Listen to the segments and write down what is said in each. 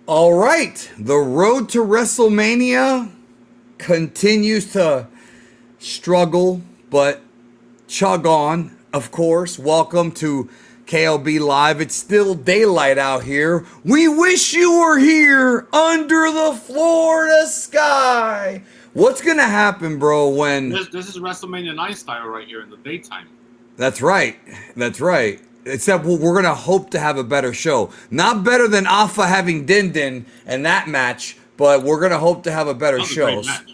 All right, the road to WrestleMania continues to struggle, but chug on, of course. Welcome to KLB Live. It's still daylight out here. We wish you were here under the Florida sky. What's going to happen, bro, when... This is WrestleMania 9 style right here in the daytime. That's right. That's right. Except we're going to hope to have a better show. Not better than Alpha having Din Din and that match, but we're going to hope to have a better show. Great match.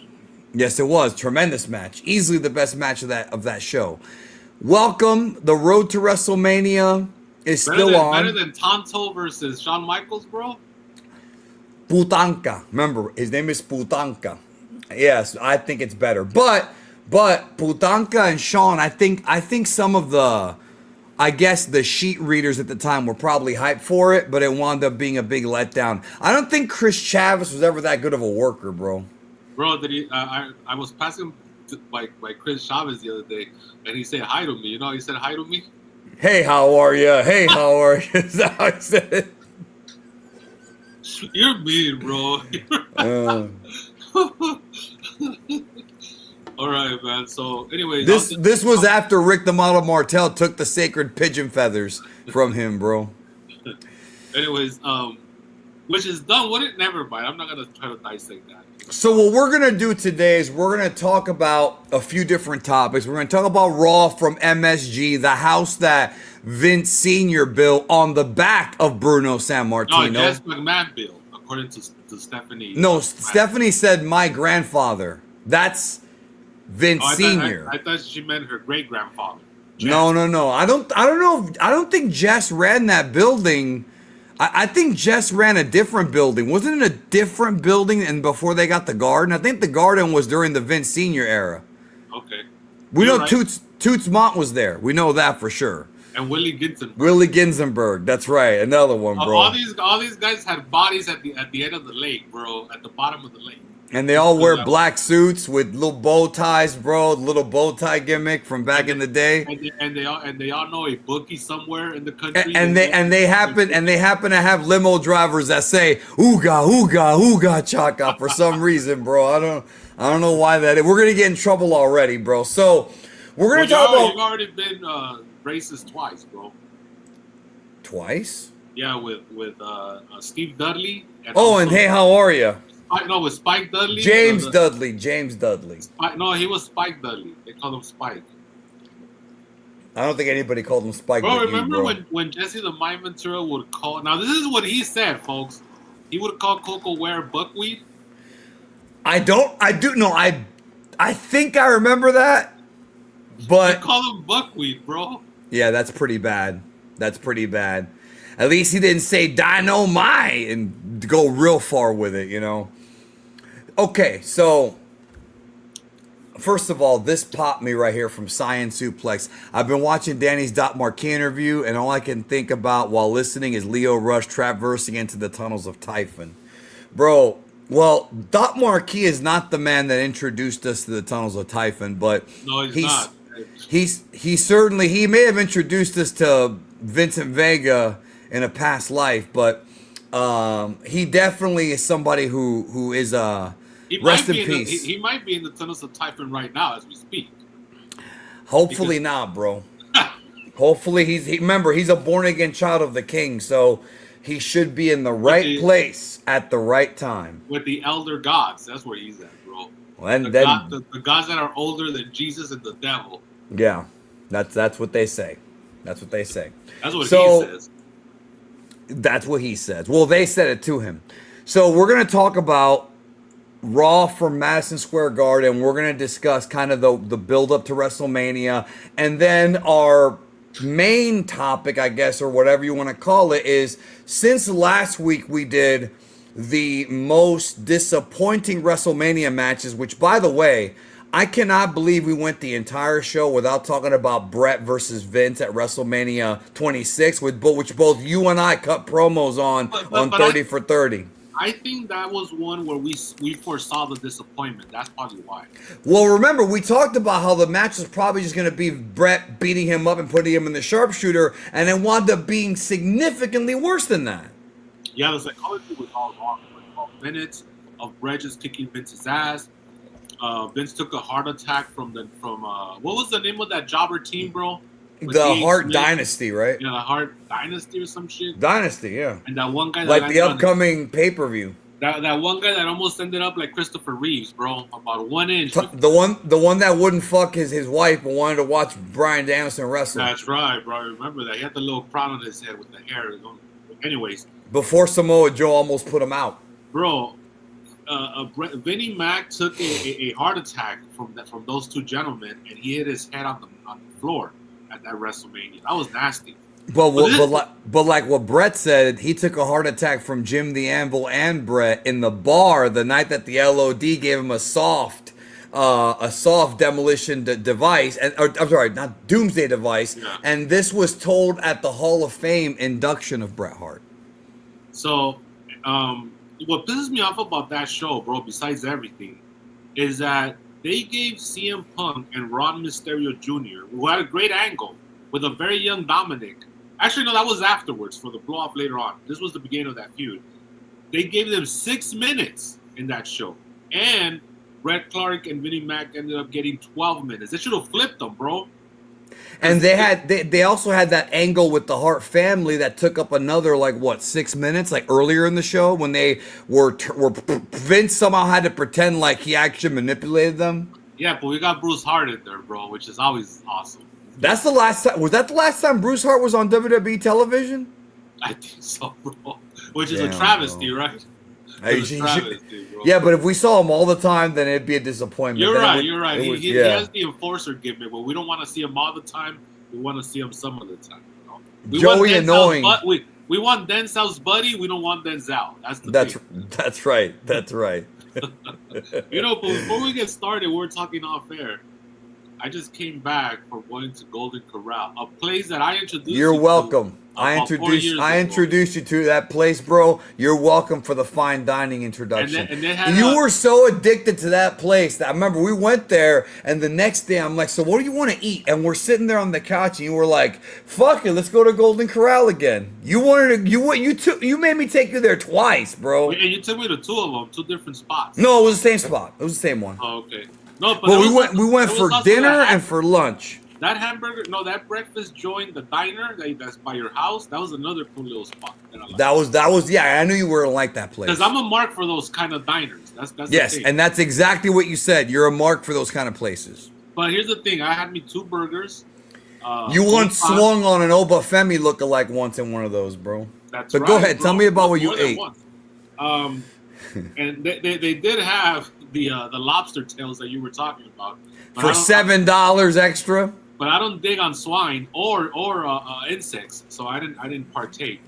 Yes, it was. Tremendous match. Easily the best match of that show. Welcome. The road to WrestleMania is still on. Better than Tonto versus Shawn Michaels, bro? Putanka. Remember, his name is Putanka. Yes, I think it's better. But Putanka and Shawn, I think some of the... I guess the sheet readers at the time were probably hyped for it, but it wound up being a big letdown. I don't think Chris Chavis was ever that good of a worker, bro. Bro, I was passing by Chris Chavis the other day, and he said hi to me. You know, he said hi to me. Hey, how are you? Hey, how are you? Is that how I said it? You're mean, bro. All right, man. So, anyways, this was after Rick the Model Martel took the sacred pigeon feathers from him, bro. Anyways, which is done. What it never mind. I'm not gonna try to dissect that. So what we're gonna do today is we're gonna talk about a few different topics. We're gonna talk about Raw from MSG, the house that Vince Sr. built on the back of Bruno Sammartino. No, Jess McMahon built, according to Stephanie. No, Stephanie said my grandfather. That's Vince Sr. I thought she meant her great grandfather. No. I don't know. I don't think Jess ran that building. I think Jess ran a different building. Wasn't it a different building and before they got the garden? I think the garden was during the Vince Sr. era. Okay. We know right. Toots Mont was there. We know that for sure. And Willie Ginzenberg. Willie Ginzenberg. That's right. Another one, bro. All these guys had bodies at the end of the lake, bro. At the bottom of the lake. And they all wear black suits with little bow ties, bro. Little bow tie gimmick from back in the day. And they all know a bookie somewhere in the country. And they happen to have limo drivers that say "ooga ooga ooga chaka" for some reason, bro. I don't know why that is. We're gonna get in trouble already, bro. So we're gonna talk about. You've already been racist twice, bro. Twice? Yeah, with Steve Dudley. And hey, how are you? No, with Spike Dudley. James Dudley. No, he was Spike Dudley. They called him Spike. I don't think anybody called him Spike. Bro, remember when Jesse the Mind Ventura would call... Now, this is what he said, folks. He would call Coco Ware buckwheat. I think I remember that, but... They call him buckwheat, bro. Yeah, that's pretty bad. At least he didn't say dynamite and go real far with it, you know? Okay, so first of all, this popped me right here from Science Suplex. I've been watching Danny's Dot Marquis interview, and all I can think about while listening is Leo Rush traversing into the tunnels of Typhon. Bro, well, Dot Marquis is not the man that introduced us to the tunnels of Typhon, but no, he's not. He may have introduced us to Vincent Vega in a past life, but he definitely is somebody who is rest in peace. He might be in the tunnels of Typhon right now as we speak. Hopefully not, bro. Hopefully remember, he's a born again child of the King, so he should be in the right place at the right time. With the elder gods, that's where he's at, bro. Well, the gods that are older than Jesus and the devil. Yeah, that's what they say. That's what he says. That's what he says. Well, they said it to him. So we're going to talk about Raw from Madison Square Garden. We're going to discuss kind of the build-up to WrestleMania. And then our main topic, I guess, or whatever you want to call it, is since last week we did the most disappointing WrestleMania matches, which, by the way, I cannot believe we went the entire show without talking about Brett versus Vince at WrestleMania 26, which both you and I cut promos on 30 for 30. I think that was one where we foresaw the disappointment. That's probably why. Well, remember, we talked about how the match was probably just going to be Brett beating him up and putting him in the sharpshooter, and it wound up being significantly worse than that. Yeah, the psychology was all wrong. For 12 minutes of Bret just kicking Vince's ass. Vince took a heart attack from what was the name of that jobber team, bro? With The D.H. Hart Smith? Dynasty, right? Yeah, the Hart Dynasty or some shit. Dynasty, yeah. And that one guy that Like the landed on upcoming pay-per-view. that one guy that almost ended up like Christopher Reeves, bro, about 1 inch. The one that wouldn't fuck his wife but wanted to watch Bryan Danielson wrestle. That's right, bro. I remember that. He had the little crown on his head with the hair. Anyways, Before Samoa Joe almost put him out. bro, Vinnie Mac took a heart attack from those two gentlemen, and he hit his head on the floor at that WrestleMania. That was nasty. But like what Brett said, he took a heart attack from Jim the Anvil and Brett in the bar the night that the LOD gave him a soft demolition device, I'm sorry, not doomsday device. Yeah. And this was told at the Hall of Fame induction of Bret Hart. So, what pisses me off about that show, bro, besides everything, is that they gave CM Punk and Ron Mysterio Jr., who had a great angle with a very young Dominic. Actually, no, that was afterwards for the blow-off later on. This was the beginning of that feud. They gave them 6 minutes in that show. And Bret Clark and Vinnie Mac ended up getting 12 minutes. They should have flipped them, bro. And they also had that angle with the Hart family that took up another 6 minutes, like earlier in the show when they were Vince somehow had to pretend like he actually manipulated them. Yeah, but we got Bruce Hart in there, bro, which is always awesome. That's the last time. Was that the last time Bruce Hart was on WWE television? I think so, bro. Which is a travesty, bro. Right? It's a travesty, bro. Yeah, but if we saw him all the time, then it'd be a disappointment. You're right. He has the enforcer gimmick, but we don't want to see him all the time. We want to see him some of the time. You know? Joey annoying. We want Denzel's buddy. We don't want Denzel. That's right. That's right. You know, but before we get started, we're talking off air. I just came back from going to Golden Corral, a place that I introduced you to. You're welcome. I introduced you to that place, bro. You're welcome for the fine dining introduction. You were so addicted to that place that I remember we went there, and the next day I'm like, so what do you want to eat? And we're sitting there on the couch, and you were like, fuck it, let's go to Golden Corral again. You made me take you there twice, bro. And you took me to two of them, two different spots. No, it was the same spot. It was the same one. Oh, okay. No, but we went for dinner and for lunch. That that breakfast joint, the diner that's by your house, that was another cool little spot. That was I knew you were like that place. Because I'm a mark for those kind of diners. That's yes, and that's exactly what you said. You're a mark for those kind of places. But here's the thing: I had me 2 burgers. You once swung on an Oba Femi lookalike once in one of those, bro. That's right. But go ahead, tell me about what you ate. And they did have the lobster tails that you were talking about for $7 extra. But I don't dig on swine or insects, so I didn't partake.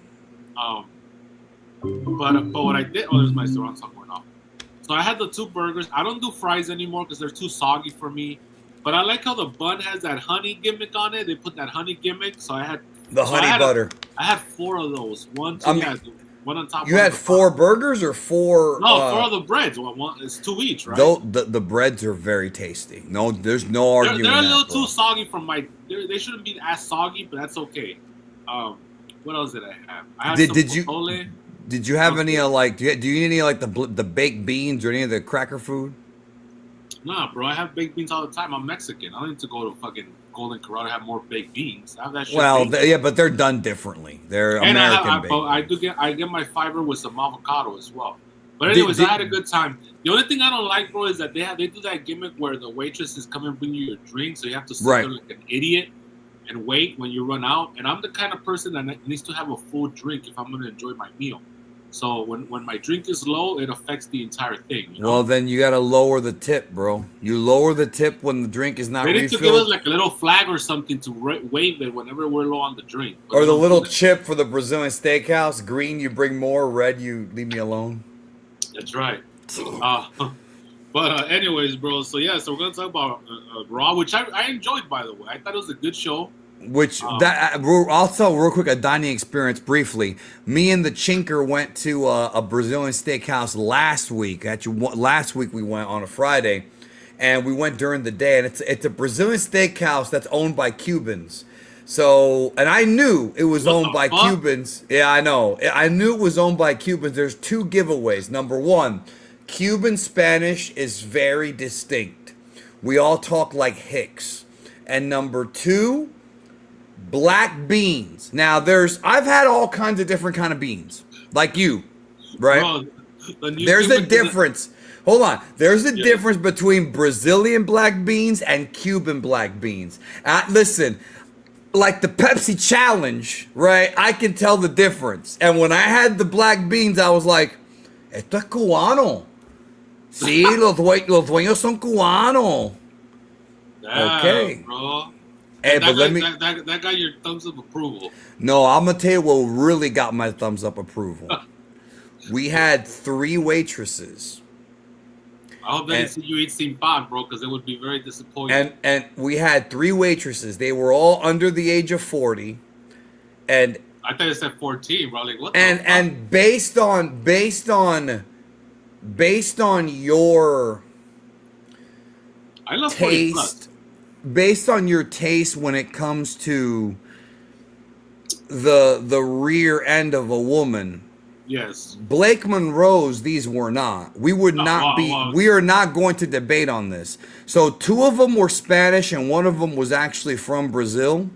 But what I did, there's my surround sound going off. So I had the 2 burgers. I don't do fries anymore because they're too soggy for me. But I like how the bun has that honey gimmick on it. They put that honey gimmick, so I had honey butter. I had 4 of those. One on top. You had 4 burgers or 4? No, 4 of the breads. One, it's 2 each, right? The breads are very tasty. No, there's no arguing. They're a little too soggy from my. They shouldn't be as soggy, but that's okay. What else did I have? I had some Chipotle. Did you have any do you eat any the baked beans or any of the cracker food? Nah, bro. I have baked beans all the time. I'm Mexican. I don't need to go to fucking Golden Corral to have more baked beans. I have that shit. Well, yeah, but they're done differently. They're American baked. I get my fiber with some avocado as well. But anyways, I had a good time. The only thing I don't like, bro, is that they do that gimmick where the waitress is coming and bring you your drink, so you have to sit there like an idiot and wait when you run out. And I'm the kind of person that needs to have a full drink if I'm going to enjoy my meal. So when my drink is low, it affects the entire thing. You know? Well, then you got to lower the tip, bro. You lower the tip when the drink is not refilled. They need to give us like a little flag or something to wave it whenever we're low on the drink. Or the little chip for the Brazilian steakhouse. Green, you bring more. Red, you leave me alone. That's right. But anyways, bro. So we're gonna talk about Raw, which I enjoyed, by the way. I thought it was a good show. I'll tell real quick a dining experience briefly. Me and the Chinker went to a Brazilian steakhouse last week. Actually, last week we went on a Friday, and we went during the day. And it's a Brazilian steakhouse that's owned by Cubans. So, and I knew it was What owned the by fuck? Cubans. Yeah, I know. I knew it was owned by Cubans. There's two giveaways. Number one, Cuban Spanish is very distinct. We all talk like Hicks. And number two, black beans. Now, I've had all kinds of different kind of beans, like you, right? Bro, the new There's a gimmick is difference. Hold on. There's a Yeah. difference between Brazilian black beans and Cuban black beans. Listen, like the Pepsi challenge, right? I can tell the difference. And when I had the black beans, I was like, esto es cubano. Sí, los dueños son cubanos. Yeah, Okay. bro. Hey, that, but let me. that got your thumbs of approval. No, I'm gonna tell you what really got my thumbs up approval. We had 3 waitresses. I hope they didn't see you eat simpan, bro, because it would be very disappointing. And we had 3 waitresses. They were all under the age of 40. And I thought it said 14, bro. Like, what the fuck? and based on your I love 40 plus. taste, based on your taste when it comes to the rear end of a woman, Yes. Blake Monroe's, these were not. We would not be. We are not going to debate on this. So 2 of them were Spanish, and 1 of them was actually from Brazil.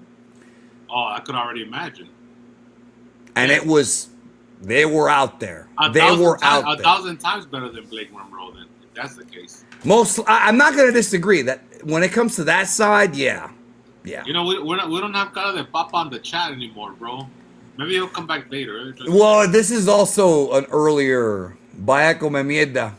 Oh, I could already imagine. And it was, they were out there. They were out there. 1,000 times better than Blake Monroe. Then, if that's the case. I'm not going to disagree that when it comes to that side, yeah. You know, we don't have Cara de Papa on the chat anymore, bro. Maybe he'll come back later. Well, this is also an earlier Vaya Come Mierda.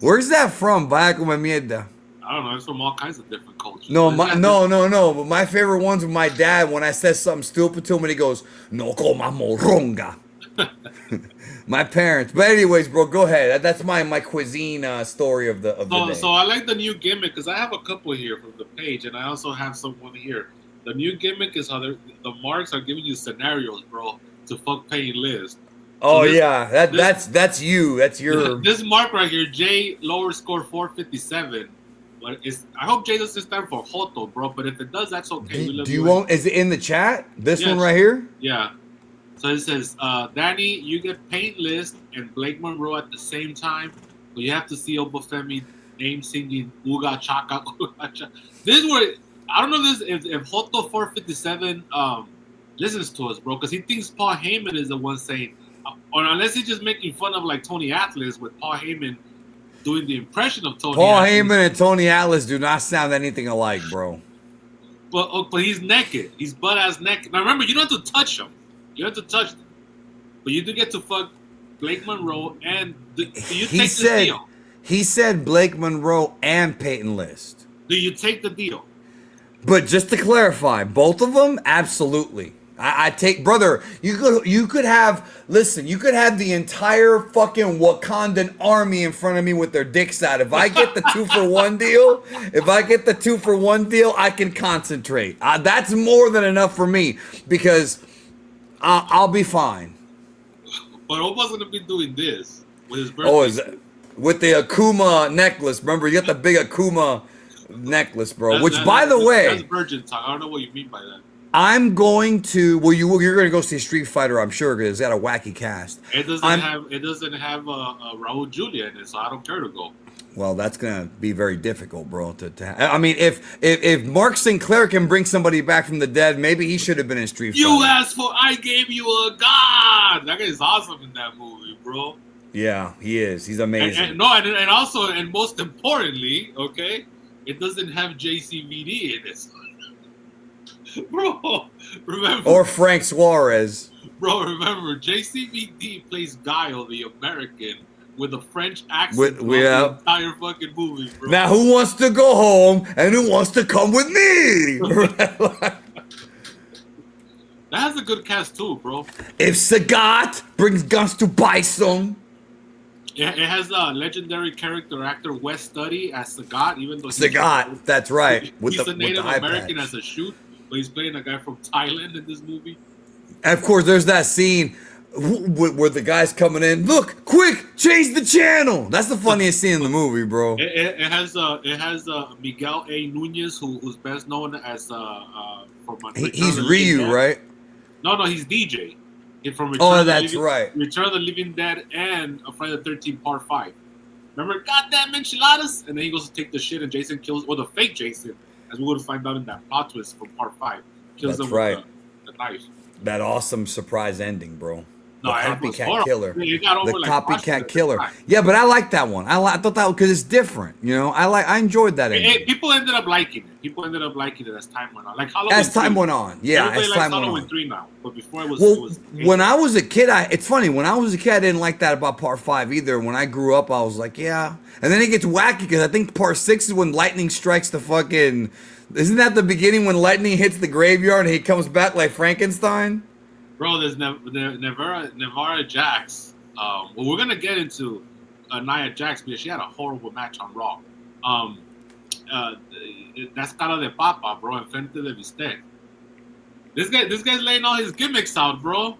Where's that from? Vaya Come Mierda. I don't know. It's from all kinds of different cultures. No. But my favorite ones with my dad when I said something stupid to him and he goes, "No coma moronga." My parents. But anyways, bro, go ahead. That's my cuisine story of the day. So I like the new gimmick because I have a couple here from the page, and I also have someone here. The new gimmick is how the marks are giving you scenarios, bro, to fuck paying list. Oh, so that's you. That's your. This mark right here, J lower score 457. But I hope J doesn't stand for Joto, bro. But if it does, that's okay. Do you want? Is it in the chat? This one right here. Yeah. So it says, Danny, you get paint list and Blake Monroe at the same time, but you have to see Oba Femi name singing Uga Chaka Uga Chaka. This is where I don't know if Joto 457 listens to us, bro, because he thinks Paul Heyman is the one saying, or unless he's just making fun of like Tony Atlas with Paul Heyman doing the impression of Tony. Paul Atlas. Heyman and Tony Atlas do not sound anything alike, bro. But he's naked. He's butt ass naked. Now remember, you don't have to touch him. You don't have to touch them. But you do get to fuck Blake Monroe and do you take the deal? He said Blake Monroe and Peyton List. Do you take the deal? But just to clarify, both of them, absolutely. I take, brother. You could have. Listen, you could have the entire fucking Wakandan army in front of me with their dicks out. If I get the 2-for-1 deal, I can concentrate. That's more than enough for me because I'll be fine. But Oba's gonna be doing this with his birthday. Oh, is that, with the Akuma necklace? Remember, you got the big Akuma necklace, bro. By the way, that's virgin talk. I don't know what you mean by that. I'm going to. Well, you're going to go see Street Fighter, I'm sure, because it's got a wacky cast. It doesn't have Raul Julia in it, so I don't care to go. Well, that's going to be very difficult, bro. I mean, if Mark Sinclair can bring somebody back from the dead, maybe he should have been in Street Fighter. You asked for, I gave you a god. That guy's awesome in that movie, bro. Yeah, he is. He's amazing. And also, and most importantly, okay, it doesn't have JCVD in it. Bro, remember. Or Frank Suarez. Bro, remember, JCVD plays Guile, the American, with a French accent the entire fucking movie, bro. Now, who wants to go home and who wants to come with me? That has a good cast too, bro. If Sagat brings guns to Bison. Yeah, it has a legendary character actor Wes Studi as Sagat, even though Sagat, that's right. He's a Native American as a shoot, but he's playing a guy from Thailand in this movie. And of course, there's that scene where the guy's coming in. Look, quick, change the channel. That's the funniest scene in the movie, bro. It has Miguel A. Nunez, who's best known as He's Ryu, right? No, he's DJ. From right. Return of the Living Dead and Friday the 13th Part 5. Remember, goddamn enchiladas? And then he goes to take the shit and Jason kills, or the fake Jason, as we would find out in that plot twist from Part 5. Kills him with the knife. That awesome surprise ending, bro. No, the copycat killer. The copycat killer. Yeah, but I like that one. I thought that because it's different. You know, I enjoyed that ending. People ended up liking it. People ended up liking it as time went on. Like Halloween. As time went on, yeah. Everybody as likes time went Halloween on. 3 now, but before it was. Well, when I was a kid, it's funny. When I was a kid, I didn't like that about Part 5 either. When I grew up, I was like, yeah. And then it gets wacky because I think Part 6 is when lightning strikes the fucking. Isn't that the beginning when lightning hits the graveyard and he comes back like Frankenstein? Bro, there's Navarra Jax. Well, we're gonna get into Nia Jax because she had a horrible match on Raw. That's cara de papa, bro, enfrente de bistec. This guy's laying all his gimmicks out, bro.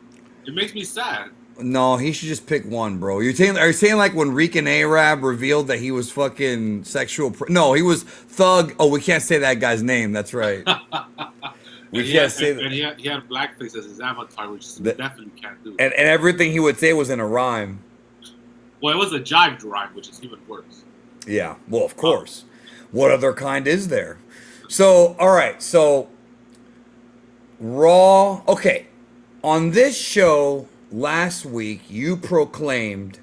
It makes me sad. No, he should just pick one, bro. Are you saying like when Reek and Arab revealed that he was fucking sexual? No, he was Thug. Oh, we can't say that guy's name. That's right. We can't say that. And he had blackface as his avatar, which we definitely can't do. And everything he would say was in a rhyme. Well, it was a jive rhyme, which is even worse. Yeah, well, of course. What other kind is there? So, all right. So, Raw. Okay. On this show last week, you proclaimed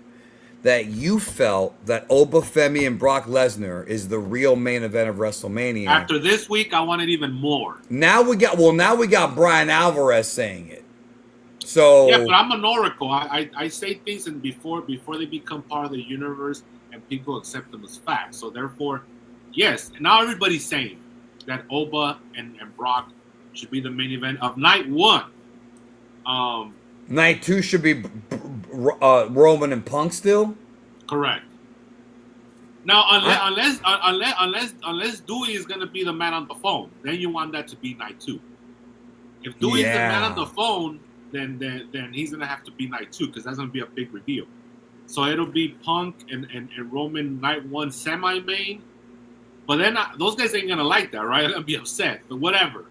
that you felt that Oba Femi and Brock Lesnar is the real main event of WrestleMania. After this week, I wanted even more. Now we got Brian Alvarez saying it. So yeah, but I'm an oracle. I say things and before they become part of the universe and people accept them as facts. So therefore, yes. And now everybody's saying that Oba and Brock should be the main event of night 1. Night 2 should be Roman and Punk still. Correct. Now, unless Dewey is gonna be the man on the phone, then you want that to be night 2. If Dewey's the man on the phone, then he's gonna have to be night 2 because that's gonna be a big reveal. So it'll be Punk and Roman night 1 semi-main, but then those guys ain't gonna like that, right? They're gonna be upset, but whatever.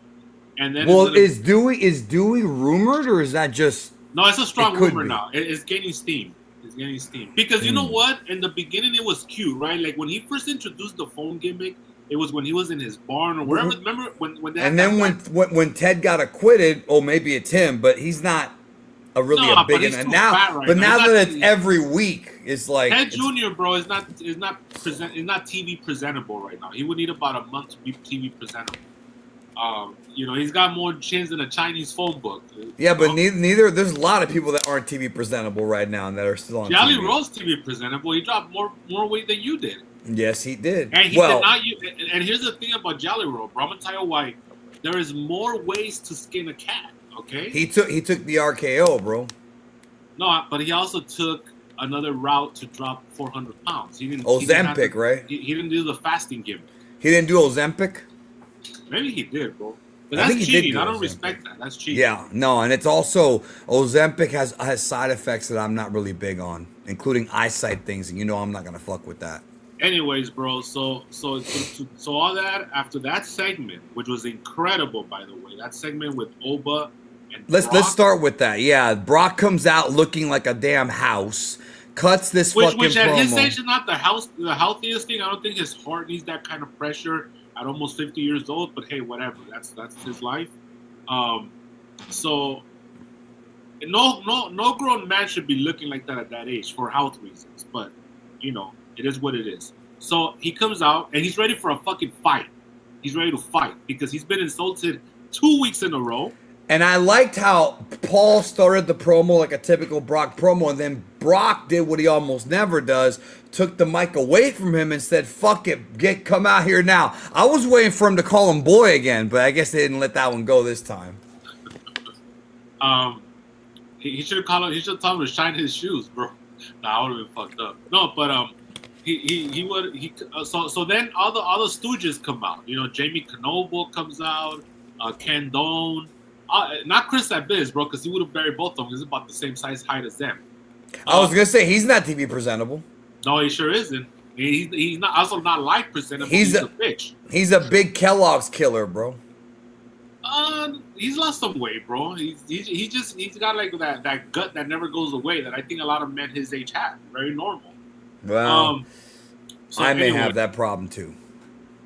And then is Dewey rumored or is that just? No, it's a strong rumor now. It's gaining steam. It's gaining steam. Because you know what? In the beginning, it was cute, right? Like when he first introduced the phone gimmick, it was when he was in his barn or wherever. Remember when that? And then when Ted got acquitted, maybe it's him, but he's not a big one now. But now that it's every week, it's like Ted Jr. Bro is not TV presentable right now. He would need about a month to be TV presentable. He's got more chins than a Chinese phone book. Yeah, but neither. There's a lot of people that aren't TV presentable right now and that are still on Jelly TV. Roll's TV presentable. He dropped more weight than you did. Yes, he did. And he did not. And here's the thing about Jelly Roll, bro. I'm gonna tell you why. There is more ways to skin a cat. Okay. He took the RKO, bro. No, but he also took another route to drop 400 pounds. He didn't. Ozempic, right? He didn't do the fasting gimmick. He didn't do Ozempic. Maybe he did, bro. But that's cheating. I don't respect that. That's cheating. Yeah, no, and it's also Ozempic has side effects that I'm not really big on, including eyesight things, and I'm not gonna fuck with that. Anyways, bro, so all that after that segment, which was incredible, by the way, that segment with Oba and let's start with that. Yeah, Brock comes out looking like a damn house, cuts this fucking which at promo. his age is not the healthiest thing. I don't think his heart needs that kind of pressure at almost 50 years old, but hey, whatever. That's his life. So no grown man should be looking like that at that age for health reasons. But it is what it is. So he comes out and he's ready for a fucking fight. He's ready to fight because he's been insulted 2 weeks in a row. And I liked how Paul started the promo like a typical Brock promo, and then Brock did what he almost never does, took the mic away from him and said, fuck it, come out here now. I was waiting for him to call him boy again, but I guess they didn't let that one go this time. He should have called him, he should have told him to shine his shoes, bro. Nah, I would have been fucked up. No, but so then all the stooges come out. Jamie Knoble comes out, Ken Doane, Not Chris Abyss, bro, because he would have buried both of them. He's about the same size height as them. I was gonna say he's not TV presentable. No, he sure isn't. He's not also not live presentable. He's a bitch. He's a big Kellogg's killer, bro. He's lost some weight, bro. He's got like that gut that never goes away that I think a lot of men his age have. Very normal. Well, I may have that problem too.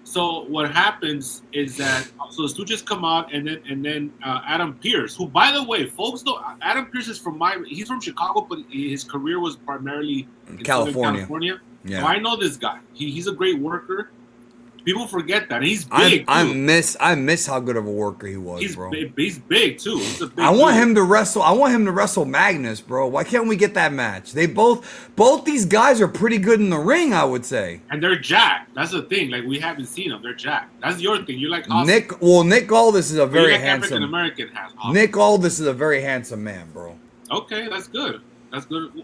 So what happens is that the Stooges come out, and then Adam Pearce, who, by the way, folks know Adam Pearce is he's from Chicago, but his career was primarily in California. Yeah. So I know this guy. He's a great worker. People forget that he's big. I miss how good of a worker he was, bro. He's big too. He's a big I want him to wrestle. I want him to wrestle Magnus, bro. Why can't we get that match? They both these guys are pretty good in the ring, I would say. And they're jacked. That's the thing. Like, we haven't seen them. They're jacked. That's your thing. You like awesome. Nick Aldis is a very handsome. American has awesome. Nick Aldis is a very handsome man, bro. Okay, that's good. That's good.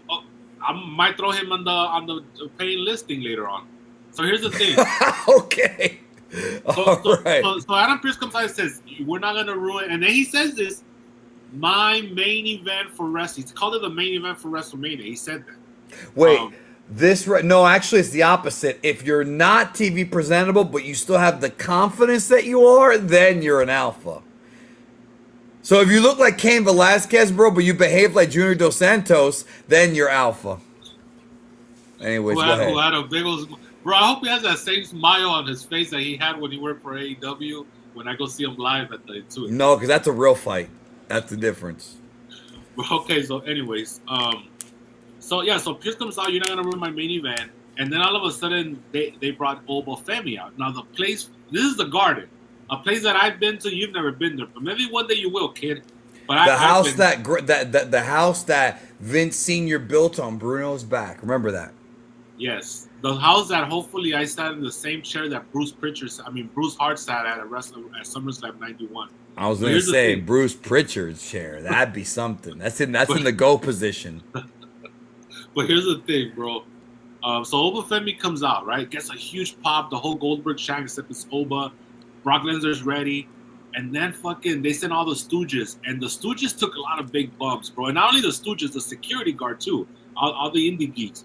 I might throw him on the paying listing later on. So here's the thing. Okay. Right. So Adam Pearce comes out and says, "We're not gonna ruin." And then he says this, "My main event for wrestling." He's called it the main event for WrestleMania. He said that. Wait, no, actually, it's the opposite. If you're not TV presentable, but you still have the confidence that you are, then you're an alpha. So if you look like Cain Velasquez, bro, but you behave like Junior Dos Santos, then you're alpha. Anyways, go ahead. Who had a big old... Bro, I hope he has that same smile on his face that he had when he worked for AEW when I go see him live at the 2. No, because that's a real fight. That's the difference. Okay, so anyways, so Pierce comes out, "You're not gonna ruin my main event," and then all of a sudden they brought Oba Femi out. Now the place, this is the Garden, a place that I've been to. You've never been there, but maybe one day you will, kid. But the house that Vince Senior built on Bruno's back. Remember that? Yes. The house that hopefully I sat in the same chair that Bruce Hart sat at SummerSlam '91. I was going to say Bruce Pritchard's chair. That'd be something. That's in the go position. But here's the thing, bro. So Oba Femi comes out, right? Gets a huge pop. The whole Goldberg shank, except it's Oba. Brock Lesnar's ready. And then they sent all the Stooges. And the Stooges took a lot of big bumps, bro. And not only the Stooges, the security guard, too. All the indie geeks.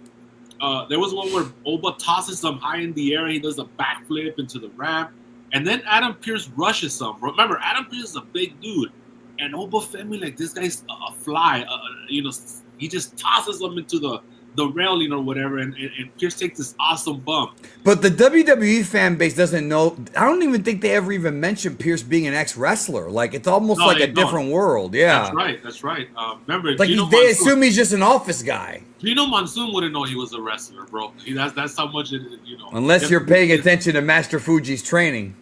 There was one where Oba tosses them high in the air. He does a backflip into the ramp. And then Adam Pearce rushes some. Remember, Adam Pearce is a big dude. And Oba Femi, like, this guy's a fly. He just tosses them into the railing or whatever. And Pearce takes this awesome bump. But the WWE fan base doesn't know. I don't even think they ever even mentioned Pearce being an ex-wrestler. Like, it's almost like a different world. Yeah. That's right. Remember, like, they assume he's just an office guy. Gino Monsoon wouldn't know he was a wrestler, bro. That's how much Unless you're paying attention to Master Fuji's training.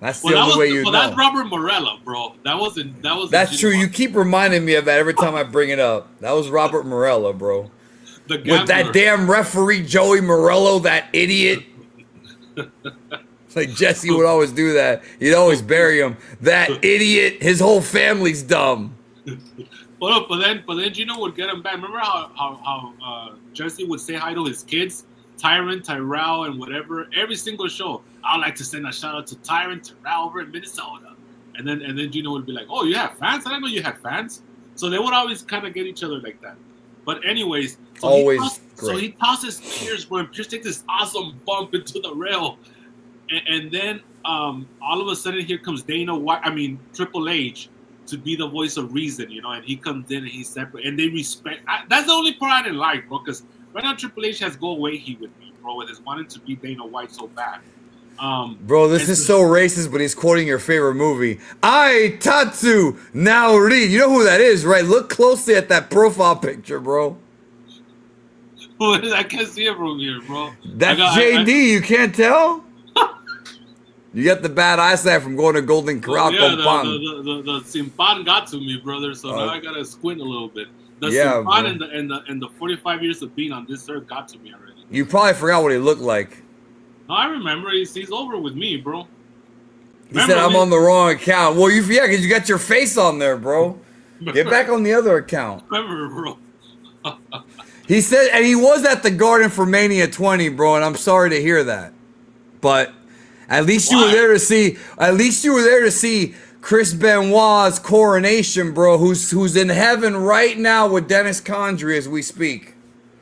That's the only way you know. That's Robert Morella, bro. That wasn't. That's true. You keep reminding me of that every time I bring it up. That was Robert Morella, bro. With that damn referee Joey Morello, that idiot. Like Jesse would always do that. He'd always bury him. That idiot. His whole family's dumb. But then Gino would get him back. Remember how Jesse would say hi to his kids, Tyrant, Tyrell, and whatever. Every single show, I'd like to send a shout out to Tyrant, Tyrell over in Minnesota. And then Gino would be like, "Oh, you have fans? I didn't know you had fans." So they would always kind of get each other like that. But anyways, so he tosses Pierce, bro, and Pierce takes this awesome bump into the rail, and then all of a sudden here comes Triple H to be the voice of reason, and he comes in and he's separate, and they respect. That's the only part I didn't like, bro, because right now Triple H has go away with me, bro, with his wanting to be Dana White so bad. Bro, this is so racist, but he's quoting your favorite movie. I Tatsu now read. You know who that is, right? Look closely at that profile picture, bro. I can't see it from here, bro. That's JD. You can't tell? You got the bad eyesight from going to Golden Corral. Yeah, the Simpan got to me, brother. So now I gotta squint a little bit. The Simpan and the 45 years of being on this earth got to me already. You probably forgot what he looked like. No, I remember. He's over with me, bro. He said I'm on the wrong account. Well, because you got your face on there, bro. Get back on the other account. Remember, bro. He said, and he was at the Garden for Mania 20, bro. And I'm sorry to hear that, but at least you were there to see. At least you were there to see Chris Benoit's coronation, bro. Who's in heaven right now with Dennis Condrey as we speak.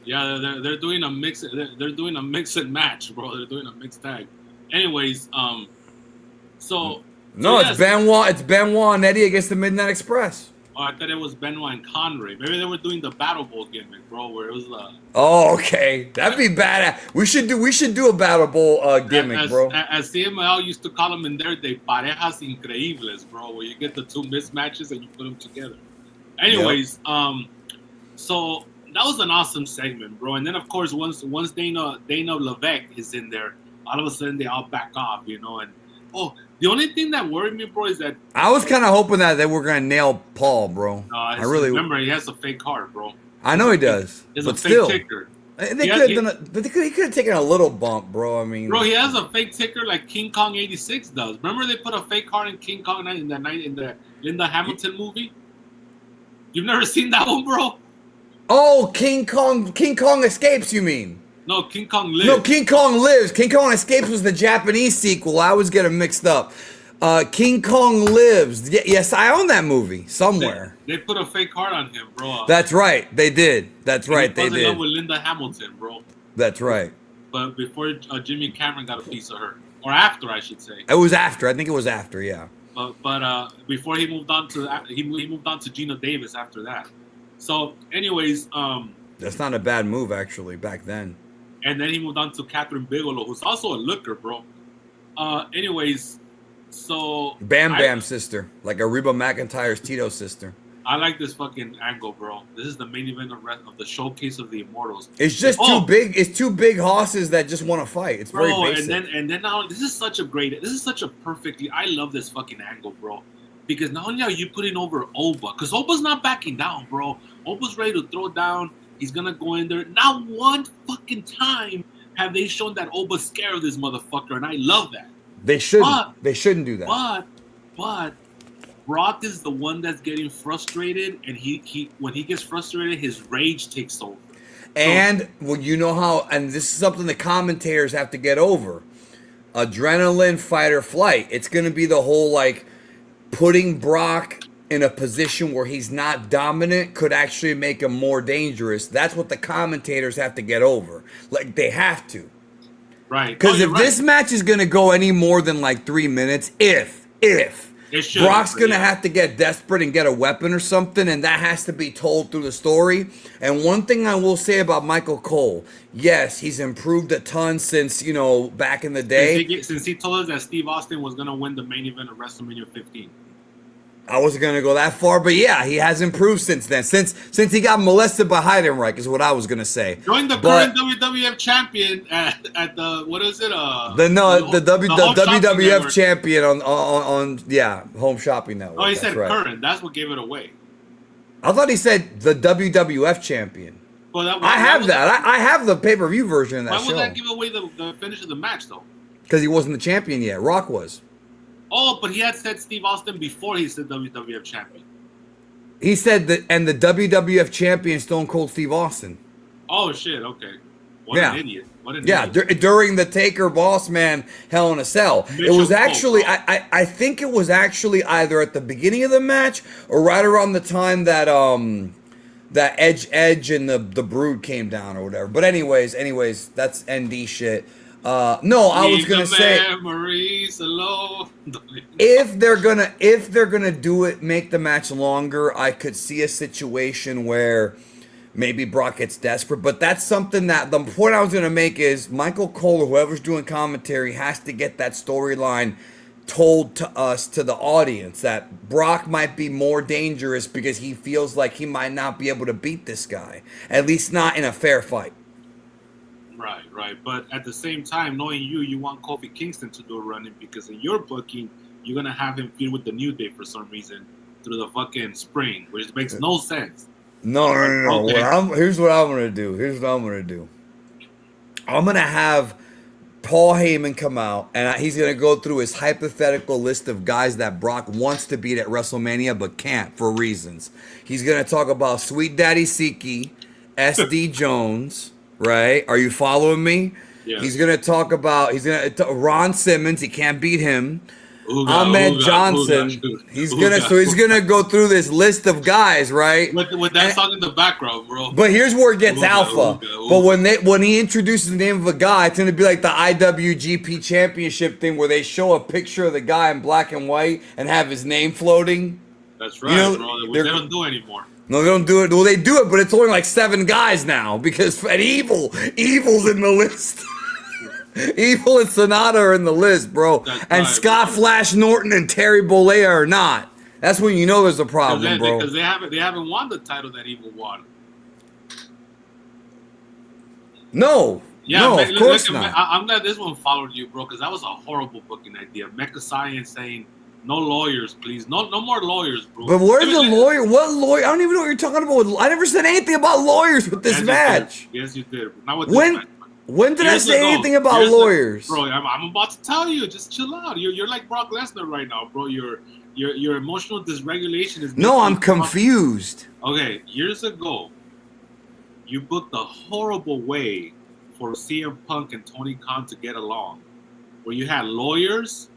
Yeah, they're doing a mix. They're doing a mix and match, bro. They're doing a mixed tag. Anyways, it's Benoit. It's Benoit and Eddie against the Midnight Express. Oh, I thought it was Benoit and Conrad. Maybe they were doing the Battle Bowl gimmick, bro, where it was Oh, okay, that'd be badass. We should do a Battle Bowl gimmick, bro. As CML used to call them in their day, parejas increíbles, bro, where you get the two mismatches and you put them together. Anyways, so that was an awesome segment, bro. And then of course once Dana Levesque is in there, all of a sudden they all back off, you know. And the only thing that worried me, bro, is that I was kind of hoping that they were gonna nail Paul, bro. I really remember he has a fake heart, bro. I know he does, He's but a fake still, ticker. He could have taken a little bump, bro. I mean, bro, he has a fake ticker like King Kong '86 does. Remember they put a fake heart in King Kong in the Linda Hamilton movie? You've never seen that one, bro? Oh, King Kong Escapes, you mean? No, King Kong Lives. No, King Kong Lives. King Kong Escapes was the Japanese sequel. I always get them mixed up. King Kong Lives. Yes, I own that movie somewhere. They put a fake heart on him, bro. That's right. They did. That's right. They did. He was in love with Linda Hamilton, bro. That's right. But before Jimmy Cameron got a piece of her, or after, I should say. It was after. I think it was after. Yeah. But before he moved on to Gina Davis after that. So, anyways, that's not a bad move actually back then. And then he moved on to Catherine Bigelow, who's also a looker, bro. Anyways, so Bam Bam's sister, like Reba McEntire's Tito's sister. I like this fucking angle, bro. This is the main event of the Showcase of the Immortals. It's just too big. It's two big horses that just want to fight. It's very basic. And then now this is such a perfectly. I love this fucking angle, bro. Because not only are you putting over Oba, because Oba's not backing down, bro. Oba's ready to throw down. He's gonna go in there. Not one fucking time have they shown that Oba's scared of this motherfucker, and I love that. They shouldn't. They shouldn't do that. But Brock is the one that's getting frustrated, and he when he gets frustrated, his rage takes over. And you know how, and this is something the commentators have to get over. Adrenaline, fight or flight. It's gonna be the whole like putting Brock in a position where he's not dominant could actually make him more dangerous. That's what the commentators have to get over. Like, they have to. Right. Because if this match is going to go any more than like 3 minutes, if Brock's going to have to get desperate and get a weapon or something, and that has to be told through the story. And one thing I will say about Michael Cole, yes, he's improved a ton since, back in the day. Since he told us that Steve Austin was going to win the main event of WrestleMania 15. I wasn't gonna go that far, but yeah, he has improved since then. Since he got molested by Heidenreich is what I was gonna say. Join the current WWF champion at the what is it? The WWF champion on Home Shopping Network. Oh, he said current. That's what gave it away. I thought he said the WWF champion. Well, I have that. I have the pay-per-view version of that show. Why would that give away the finish of the match though? Because he wasn't the champion yet. Rock was. Oh, but he had said Steve Austin before he said WWF champion. He said that, and the WWF champion, Stone Cold Steve Austin. Oh shit! Okay. What an idiot. During the Taker Boss Man Hell in a Cell. It was actually, I think it was actually either at the beginning of the match or right around the time that that Edge and the Brood came down or whatever. But anyways, that's ND shit. I was gonna say if they're gonna do it, make the match longer. I could see a situation where maybe Brock gets desperate, but that's something that the point I was gonna make is Michael Cole or whoever's doing commentary has to get that storyline told to us, to the audience, that Brock might be more dangerous because he feels like he might not be able to beat this guy, at least not in a fair fight. Right. But at the same time, knowing you want Kofi Kingston to do a run-in because in your booking, you're going to have him feud with the New Day for some reason through the fucking spring, which makes no sense. No. Okay. Here's what I'm going to do. I'm going to have Paul Heyman come out, and he's going to go through his hypothetical list of guys that Brock wants to beat at WrestleMania but can't for reasons. He's going to talk about Sweet Daddy Siki, SD Jones... Right? Are you following me? Yeah. He's gonna talk about Ron Simmons. He can't beat him. Ahmed Johnson. He's gonna go through this list of guys, right? With that song in the background, bro. But here's where it gets alpha. But when he introduces the name of a guy, it's gonna be like the IWGP Championship thing where they show a picture of the guy in black and white and have his name floating. That's right, bro. They don't do it anymore. No, they don't do it. Well, they do it, but it's only like 7 guys now because Evil's in the list. Evil and Sonata are in the list, bro. And Scott Flash Norton and Terry Bollea are not. That's when you know there's a problem, bro. Because they haven't won the title that Evil won. No. Yeah, no, of course not. I'm glad this one followed you, bro, because that was a horrible booking idea. Mecha Science saying, no lawyers, please. No more lawyers, bro. But where's the lawyer? What lawyer? I don't even know what you're talking about. I never said anything about lawyers with this match. Yes, you did. Not with this match. When did I say anything about lawyers? Bro, I'm about to tell you. Just chill out. You're like Brock Lesnar right now, bro. Your emotional dysregulation is... No, I'm confused. Okay, years ago, you booked a horrible way for CM Punk and Tony Khan to get along, where you had lawyers,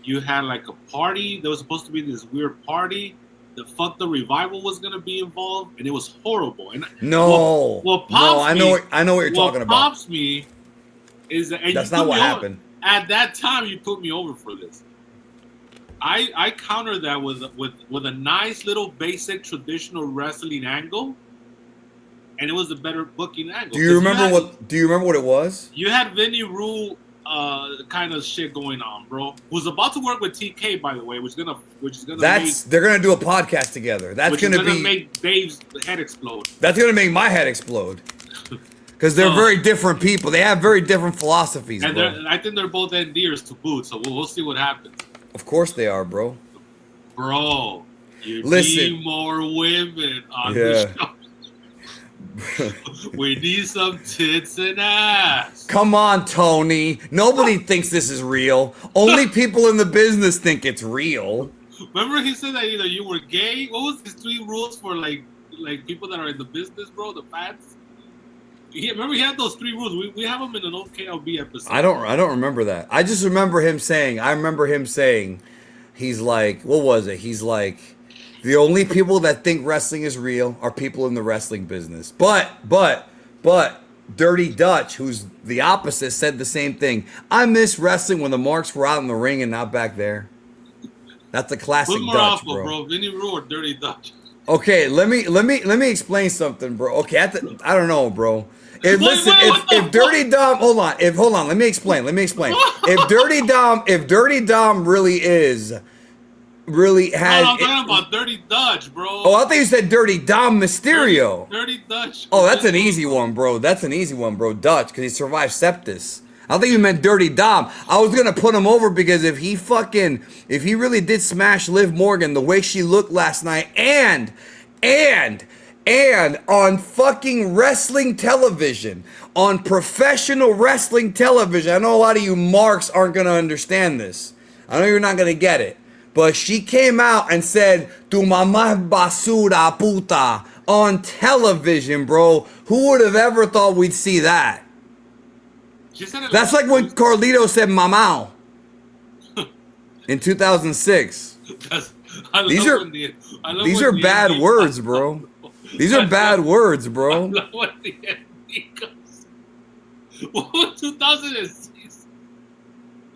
you had like a party. There was supposed to be this weird party. The Fuck the Revival was gonna be involved, and it was horrible. And I know what you're talking about. What pops me is that that's not what happened. At that time, you put me over for this. I countered that with a nice little basic traditional wrestling angle, and it was a better booking angle. Do you remember what it was? You had Vinny Rule kind of shit going on, bro. Who's about to work with TK, by the way, which is gonna they're gonna do a podcast together. That's gonna make Dave's head explode. That's gonna make my head explode. Because they're very different people. They have very different philosophies, and bro. I think they're both NDers to boot, so we'll see what happens. Of course they are, bro. Bro, you need more women on the show. We need some tits and ass. Come on, Tony. Nobody thinks this is real. Only people in the business think it's real. Remember he said that either you were gay? What was his 3 rules for like people that are in the business, bro? The fans? Remember he had those 3 rules. We have them in an old KLB episode. I don't remember that. I just remember him saying, he's like, what was it? He's like, the only people that think wrestling is real are people in the wrestling business. But Dirty Dutch, who's the opposite, said the same thing. I miss wrestling when the marks were out in the ring and not back there. That's a classic Dutch, bro. Vinny Rule or Dirty Dutch? Okay, let me explain something, bro. Okay, I don't know, bro. If Dirty Dom, hold on, let me explain. If Dirty Dom really has. No, I'm talking about Dirty Dutch, bro. Oh, I thought you said Dirty Dom Mysterio. Dirty Dutch. Oh, that's an easy one, bro. Dutch, because he survived sepsis. I don't think you meant Dirty Dom. I was gonna put him over because if he really did smash Liv Morgan the way she looked last night, and on fucking wrestling television, on professional wrestling television, I know a lot of you marks aren't gonna understand this. I know you're not gonna get it. But she came out and said, "Tu mamá basura puta," on television, bro. Who would have ever thought we'd see that? That's like when Carlito said "mamao" in 2006. These are bad words, bro. These are bad words, bro. What was 2006?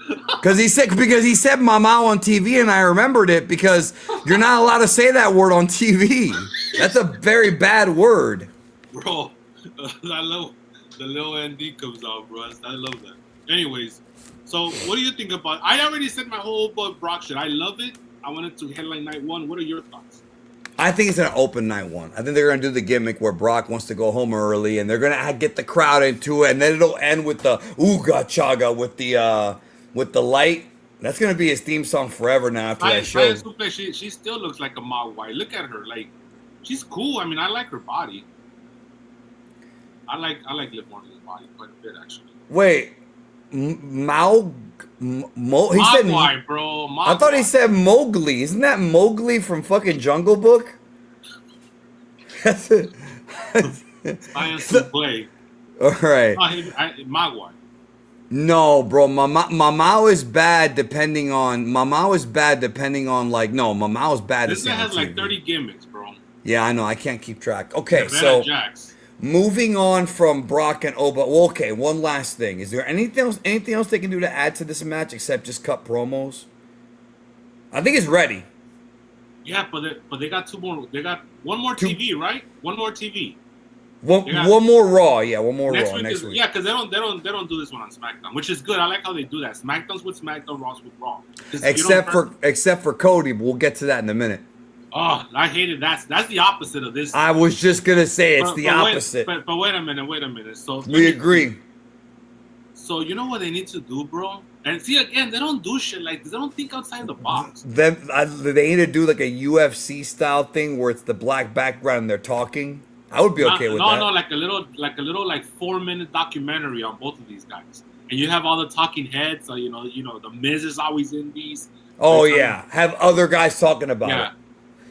Because he said "mamao" on TV, and I remembered it because you're not allowed to say that word on TV. That's a very bad word, bro. I love the little ND comes out, bro. I love that. Anyways, so what do you think about? I already said my whole Brock shit. I love it. I wanted to headline night 1. What are your thoughts? I think it's an open night 1. I think they're gonna do the gimmick where Brock wants to go home early, and they're gonna get the crowd into it, and then it'll end with the ooga chaga with the light. That's gonna be his theme song forever now after that show. She still looks like a Mogwai. Look at her, like she's cool. I mean, I like her body. I like Liv Morgan's body quite a bit, actually. Wait, Mogwai, bro. Mogwai. I thought he said Mowgli. Isn't that Mowgli from fucking Jungle Book? That's it. Science to play. All right. Mogwai. No, bro. Mamao is bad depending on like no, Mamao is bad. This guy has like 30 gimmicks, bro. Yeah, I know. I can't keep track. Okay, so Jax. Moving on from Brock and Oba. Well, okay, one last thing. Is there anything else they can do to add to this match except just cut promos? I think it's ready. Yeah, but they got two more. They got one more TV, right? One more TV. One more Raw, yeah. One more Raw next week. Yeah, because they don't do this one on SmackDown, which is good. I like how they do that. SmackDown's with SmackDown, Raw's with Raw. Except for Cody, but we'll get to that in a minute. Oh, I hated that. That's the opposite of this. I was just gonna say it's the opposite. But wait a minute. So we agree. So you know what they need to do, bro? And see again, they don't do shit like this. They don't think outside the box. They need to do like a UFC style thing where it's the black background and they're talking. I would be okay with that. No, like a little 4-minute documentary on both of these guys, and you have all the talking heads. So you know, the Miz is always in these. Oh yeah, have other guys talking about it.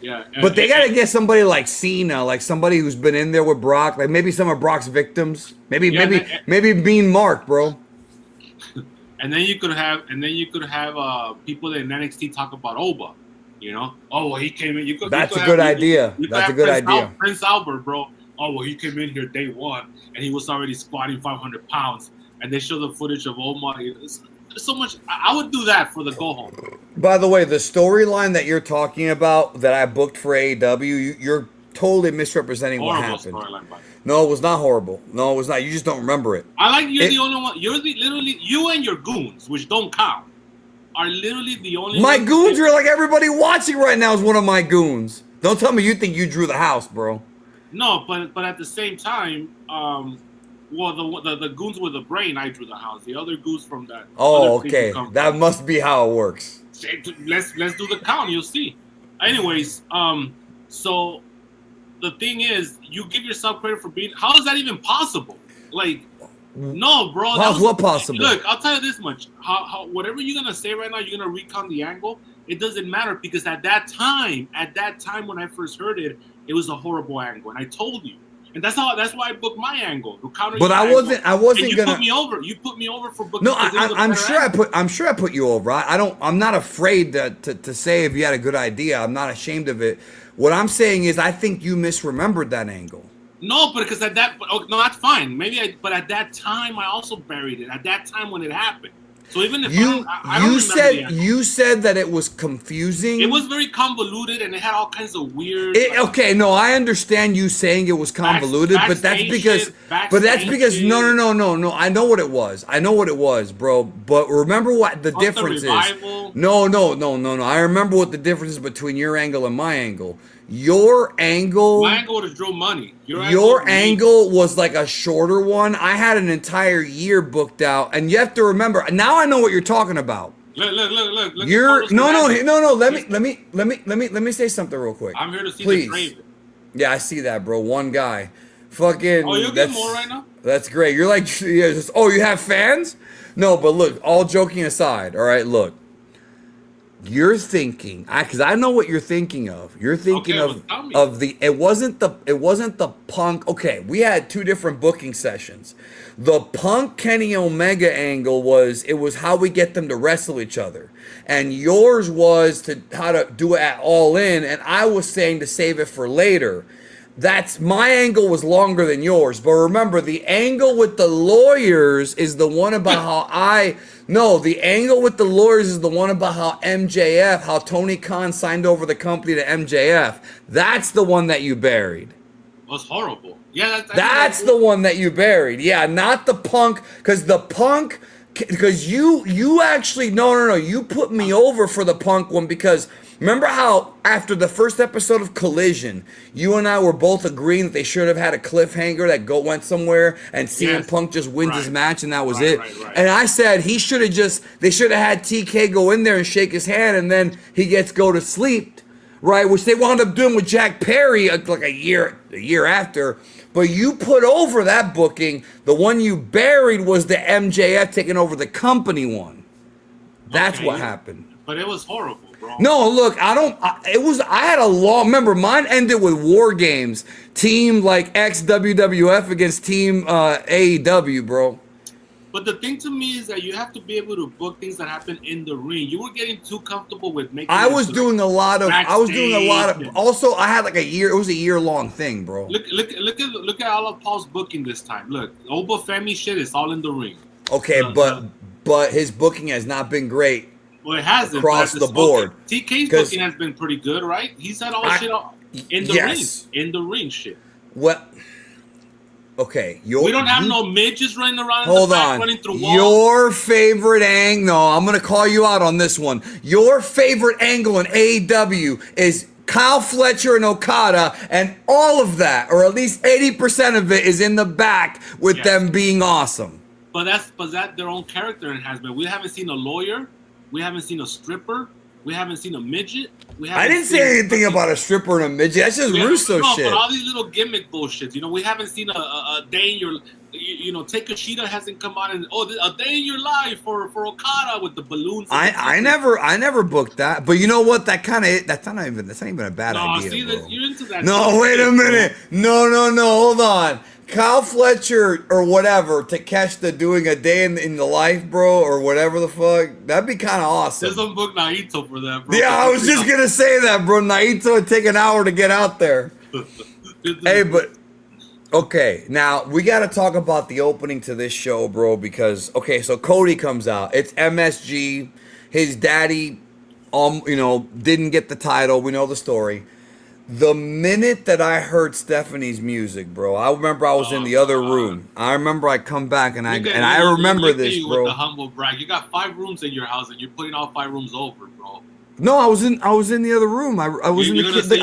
Yeah. But they gotta get somebody like Cena, like somebody who's been in there with Brock, like maybe some of Brock's victims, maybe Mean Mark, bro. And then you could have people in NXT talk about Oba. You know, oh well, he came in. That's a good idea. That's a good idea. Prince Albert, bro. Oh well, he came in here day one, and he was already squatting 500 pounds. And they show the footage of Omar. There's so much. I would do that for the go home. By the way, the storyline that you're talking about that I booked for AEW, you're totally misrepresenting what happened. No, it was not horrible. No, it was not. You just don't remember it. You're the only one. Literally you and your goons, which don't count, are literally the only. My goons are like everybody watching right now is one of my goons. Don't tell me you think you drew the house, bro. No, but at the same time, well, the goons with the brain, I drew the house. The other goons from that. Oh, okay. That must be how it works. Let's do the count. You'll see. Anyways, so the thing is, you give yourself credit for being. How is that even possible? Like, no, bro. How's what possible? Look, I'll tell you this much. How whatever you're gonna say right now, you're gonna recount the angle. It doesn't matter because at that time when I first heard it, it was a horrible angle, and I told you. And that's why I booked my angle. But I wasn't and gonna. You put me over for booking. No, I'm sure I put you over. I'm not afraid to say if you had a good idea. I'm not ashamed of it. What I'm saying is, I think you misremembered that angle. No, but because no, that's fine. But at that time, I also buried it. At that time when it happened. So even if you said that it was confusing. It was very convoluted and it had all kinds of weird. Okay, no, I understand you saying it was convoluted, but that's because no. I know what it was, bro. But remember what the difference is. No. I remember what the difference is between your angle and my angle. Your angle. My angle would have drew money. Your angle was like a shorter one. I had an entire year booked out, and you have to remember. Now I know what you're talking about. Look. No. Let me say something real quick. I'm here to see the Draven. Yeah, I see that, bro. One guy. Fucking. Oh, you'll get more right now? That's great. You're like, you have fans? No, but look, all joking aside, all right, look. You're thinking, because I know what you're thinking of. You're thinking of the. It wasn't the Punk. Okay, we had two different booking sessions. The Punk Kenny Omega angle was how we get them to wrestle each other, and yours was how to do it at All In, and I was saying to save it for later. That's my angle was longer than yours, but remember the angle with the lawyers is the one about the angle with the lawyers is the one about how Tony Khan signed over the company to MJF. That's the one that you buried. It was horrible. Yeah, that's the one that you buried. Yeah, not the Punk, because you actually you put me over for the Punk one because. Remember how after the first episode of Collision, you and I were both agreeing that they should have had a cliffhanger that went somewhere and CM Punk just wins his match and that was it. Right. And I said they should have had TK go in there and shake his hand and then he gets go to sleep, right? Which they wound up doing with Jack Perry like a year after. But you put over that booking. The one you buried was the MJF taking over the company one. That's what happened. But it was horrible. Bro. No, look, remember, mine ended with War Games. Team like ex-WWF against Team AEW, bro. But the thing to me is that you have to be able to book things that happen in the ring. You were getting too comfortable with making. I was doing a lot of. Also, I had like a year. It was a year-long thing, bro. Look at all of Paul's booking this time. Look, Oba Femi shit is all in the ring. Okay, but his booking has not been great. Well, it hasn't across the board. TK's booking has been pretty good, right? He's had all shit in the ring. In the ring, shit. What? Okay, we don't have no midgets running around hold in the back, on. running through walls. Your favorite angle? No, I'm gonna call you out on this one. Your favorite angle in AEW is Kyle Fletcher and Okada, and all of that, or at least 80% of it, is in the back with them being awesome. But that's their own character enhancement. We haven't seen a lawyer. We haven't seen a stripper. We haven't seen a midget. I didn't say anything about a stripper and a midget. That's just Russo shit. But all these little gimmick bullshits. You know, we haven't seen a day in your. You know, Takeshita hasn't come on and a day in your life for Okada with the balloons. I never booked that. But you know what? That's not even a bad idea. See, bro. you're into that. No, wait a minute. No. Hold on. Kyle Fletcher or whatever, Takeshita doing a day in the life, bro, or whatever the fuck. That'd be kind of awesome. There's some book Naito for that, bro. Yeah, I was just going to say that, bro. Naito would take an hour to get out there. Hey, but, okay, now we got to talk about the opening to this show, bro, because, okay, so Cody comes out. It's MSG. His daddy, didn't get the title. We know the story. The minute that I heard Stephanie's music, bro, I remember I was in the other room. I remember I come back and I remember this, bro. With the humble brag, you got 5 rooms in your house and you're putting all 5 rooms over, bro. No, I was in the other room. I was in the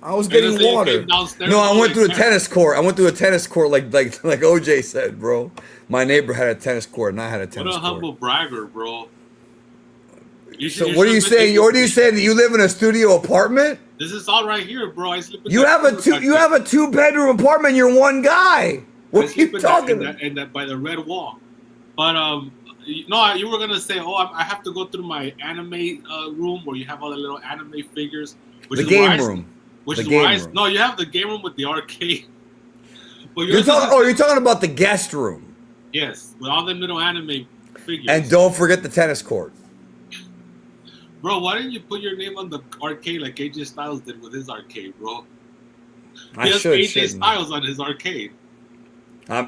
I was getting water. No, I went through a tennis court. I went through a tennis court like OJ said, bro. My neighbor had a tennis court and I had a tennis court. What a humble bragger, bro. So what are you saying? What are you saying that you live in a studio apartment? This is all right here, bro. I sleep. You have a 2-bedroom apartment. You're one guy. What are you talking about? And that by the red wall. But no, you were gonna say, I have to go through my anime room where you have all the little anime figures. The game room. No, you have the game room with the arcade. But you're talking about the guest room. Yes, with all the little anime figures. And don't forget the tennis court. Bro, why didn't you put your name on the arcade like AJ Styles did with his arcade, bro? He has AJ Styles on his arcade,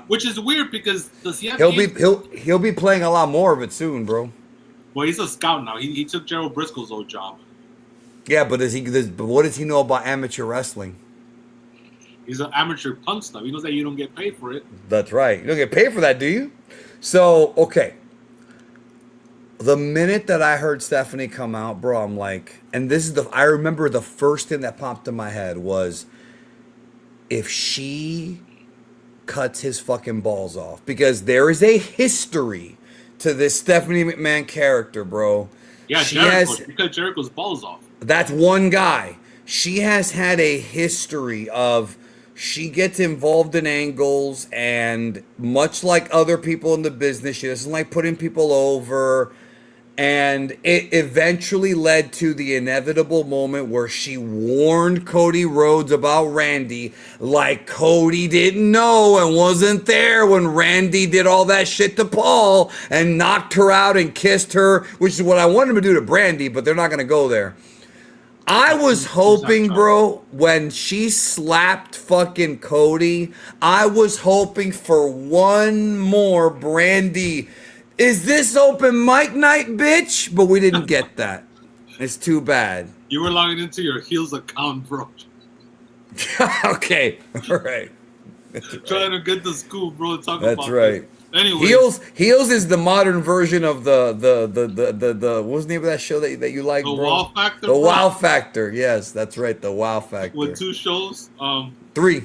which is weird because he'll be playing a lot more of it soon, bro. Well, he's a scout now. He took Gerald Briscoe's old job. Yeah, but what does he know about amateur wrestling? He's an amateur punk stuff. He knows that you don't get paid for it. That's right. You don't get paid for that, do you? So okay. The minute that I heard Stephanie come out, bro, I'm like, and I remember the first thing that popped in my head was, if she cuts his fucking balls off, because there is a history to this Stephanie McMahon character, bro. Yeah, she cut Jericho's balls off. That's one guy. She has had a history of, she gets involved in angles, and much like other people in the business, she doesn't like putting people over. And it eventually led to the inevitable moment where she warned Cody Rhodes about Randy, like Cody didn't know and wasn't there when Randy did all that shit to Paul and knocked her out and kissed her, which is what I wanted him to do to Brandy, but they're not going to go there. I was hoping, bro, when she slapped fucking Cody, I was hoping for one more Brandy. Is this open mic night, bitch? But we didn't get that. It's too bad. You were logging into your Heels account, bro. Okay, all right. Trying to get the scoop, bro. That's right. Anyway, Heels is the modern version of the what's the name of that show that you like, bro? The Wow Factor. The Wow Factor. Yes, that's right. The Wow Factor. With 2 shows. 3.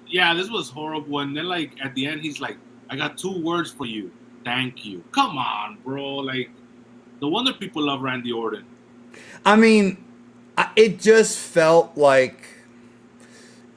Yeah, this was horrible. And then like at the end, he's like, I got 2 words for you. Thank you. Come on, bro. Like, no wonder people love Randy Orton. I mean, it just felt like,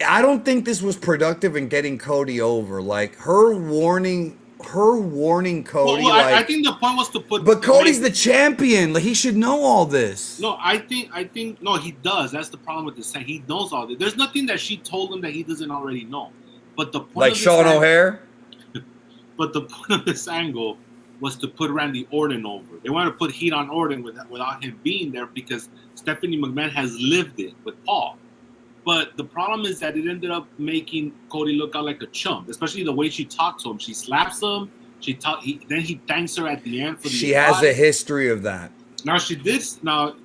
I don't think this was productive in getting Cody over. Like, her warning Cody. Well, I think the point was to put. But Cody's the champion. Like, he should know all this. No, I think no, he does. That's the problem with this. He knows all this. There's nothing that she told him that he doesn't already know. But the point, like Sean O'Hare. But the point of this angle was to put Randy Orton over. They wanted to put heat on Orton without him being there because Stephanie McMahon has lived it with Paul. But the problem is that it ended up making Cody look out like a chump, especially the way she talked to him. She slaps him. Then he thanks her at the end for the. She has a history of that. Now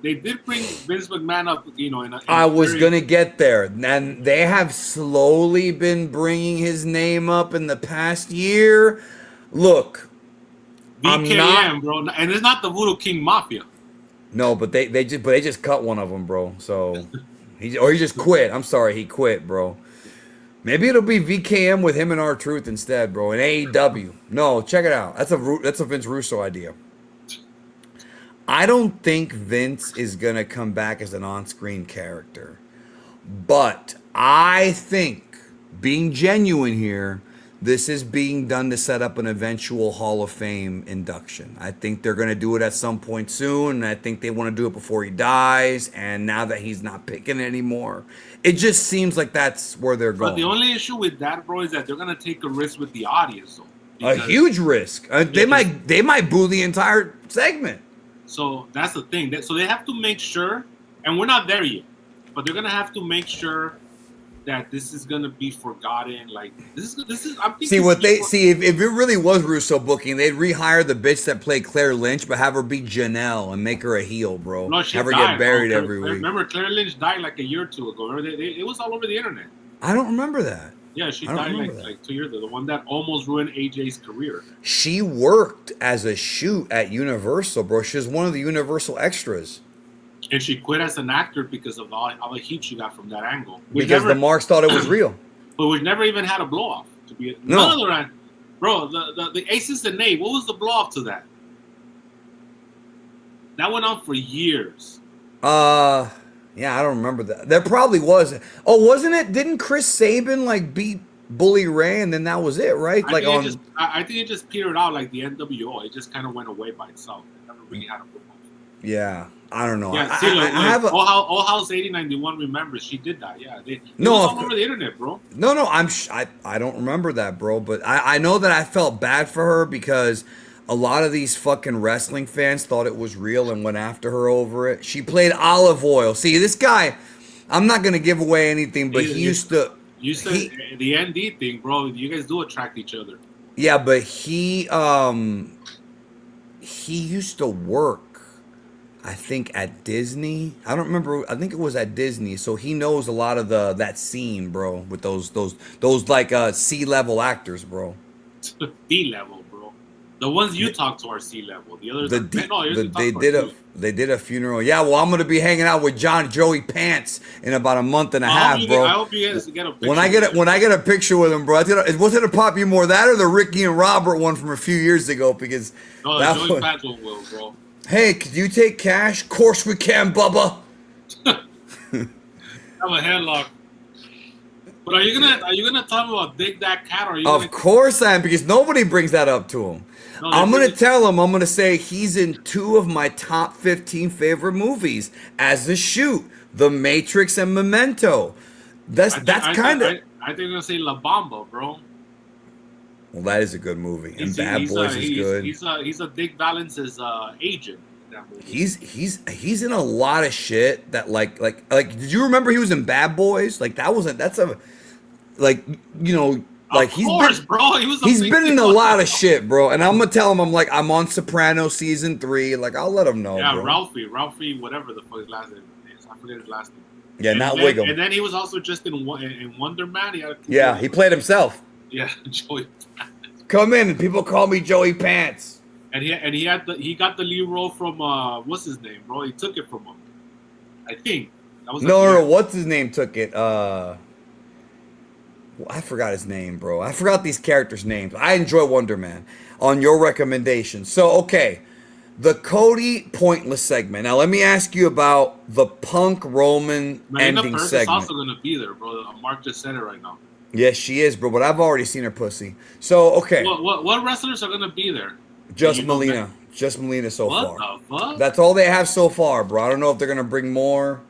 they did bring Vince McMahon up, I was gonna get there, and they have slowly been bringing his name up in the past year. Look, VKM, bro, and it's not the Voodoo King Mafia. No, but they just cut one of them, bro. So he just quit. I'm sorry, he quit, bro. Maybe it'll be VKM with him and R-Truth instead, bro. In AEW. No, check it out. That's a Vince Russo idea. I don't think Vince is going to come back as an on-screen character. But I think, being genuine here, this is being done to set up an eventual Hall of Fame induction. I think they're going to do it at some point soon, and I think they want to do it before he dies, and now that he's not picking it anymore, it just seems like that's where they're going. But the only issue with that, bro, is that they're going to take a risk with the audience, though. A huge risk. They might boo the entire segment. So that's the thing. So they have to make sure, and we're not there yet, but they're gonna have to make sure that this is gonna be forgotten. Like this is. I'm thinking. If it really was Russo booking, they'd rehire the bitch that played Claire Lynch, but have her be Janelle and make her a heel, bro. No, she have her died, get buried bro. every week. Remember, Claire Lynch died like a year or two ago. It was all over the internet. I don't remember that. Yeah, she died like 2 years ago. The one that almost ruined AJ's career. She worked as a shoot at Universal, bro. She was one of the Universal extras. And she quit as an actor because of all the heat she got from that angle. The marks thought it was real. But we've never even had a blow off. Bro, the Aces and Nate, what was the blow off to that? That went on for years. Yeah, I don't remember that. There probably was. Oh, wasn't it? Didn't Chris Sabin beat Bully Ray, and then that was it, right? I think it just petered out like the NWO. It just kind of went away by itself. It never really had a blow off. Yeah, I don't know. Yeah, All House 8091 remembers she did that. Yeah, it was all over the internet, bro. No, I don't remember that, bro. But I know that I felt bad for her because a lot of these fucking wrestling fans thought it was real and went after her over it. She played Olive Oil. See, this guy, I'm not gonna give away anything, but he used to. You said the ND thing, bro. You guys do attract each other. Yeah, but he used to work, I think, at Disney. I don't remember. I think it was at Disney. So he knows a lot of that scene, bro, with those C-level actors, bro. D-level, bro. The ones you talk to are C-level. The others they did a funeral. Yeah, well, I'm gonna be hanging out with John Joey Pants in about a month and a half, bro. I hope you guys get a picture. When I get a picture with him, bro, what's gonna pop you more, that or the Ricky and Robert one from a few years ago? Because Joey Pants will, bro. Hey, could you take cash? Of course we can, Bubba. Have a headlock. But are you gonna talk about Dig That Cat? Or are you of course I am, because nobody brings that up to him. No, I'm going to tell him, I'm going to say he's in 2 of my top 15 favorite movies as a shoot, The Matrix and Memento. I think you're going to say La Bamba, bro. Well, that is a good movie. And Bad Boys is good. He's a Dick Valence's agent in that movie. He's in a lot of shit that like did you remember he was in Bad Boys? Like he's been in a lot of shit, bro. And I'm gonna tell him I'm on Sopranos season 3. Like I'll let him know. Yeah, bro. Ralphie, whatever the fuck his last name is. I forget his last name. Yeah, not Wiggum. And then he was also just in Wonder Man. He played himself. Yeah, Joey. Come in, and people call me Joey Pants. And he got the lead role from what's his name, bro? He took it from him. I think. No, what's his name took it? I forgot his name, bro. I forgot these characters' names. I enjoy Wonder Man on your recommendation. So, okay, the Cody Pointless segment. Now, let me ask you about the Punk Roman ending segment. Is also going to be there, bro. Mark just said it right now. Yes, she is, bro, but I've already seen her pussy. So, okay. What wrestlers are going to be there? Just Melina. Just Melina so far. What the fuck? That's all they have so far, bro. I don't know if they're going to bring more.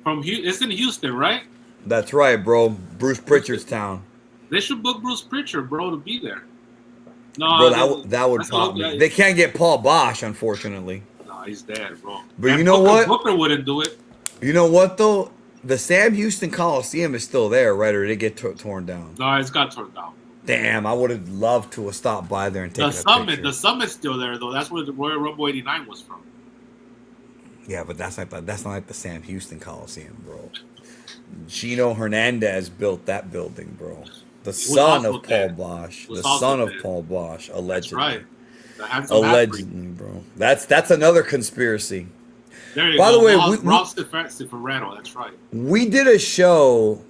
It's in Houston, right? That's right, bro. Bruce Pritchard's town. They should book Bruce Pritchard, bro, to be there. No, that would pop me. They can't get Paul Bosch, unfortunately. No, he's dead, bro. But and you know what? Booker wouldn't do it. You know what though? The Sam Houston Coliseum is still there, right? Or did it get torn down? No, it's got torn down. Damn, I would have loved to have stopped by there and taken a picture. The Summit's still there though. That's where the Royal Rumble '89 was from. Yeah, but that's not like the Sam Houston Coliseum, bro. Gino Hernandez built that building, bro. The son of Paul Bosch. The son of Paul Bosch, allegedly. That's right. Allegedly, bro. That's another conspiracy. There you By go. the way, Ross Cifaretto, that's right. We did a show.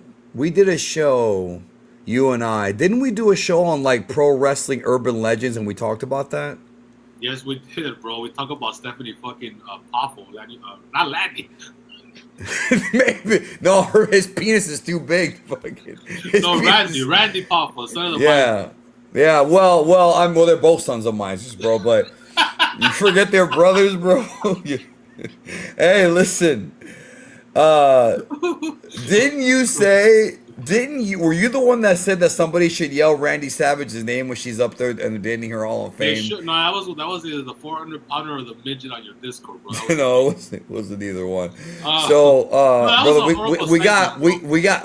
You and I. Didn't we do a show on like pro wrestling urban legends and we talked about that? Yes, we did, bro. We talked about Stephanie fucking Poffo. Not Lanny. Maybe. No, his penis is too big. Randy Poffo, son of the Yeah. Well, they're both sons of mine, bro, but you forget they're brothers, bro. Hey, listen. Were you the one that said that somebody should yell Randy Savage's name when she's up there and dating her Hall of Fame? No, that was either the 400-pounder or the midget on your Discord, bro. No, it wasn't either one. Brother,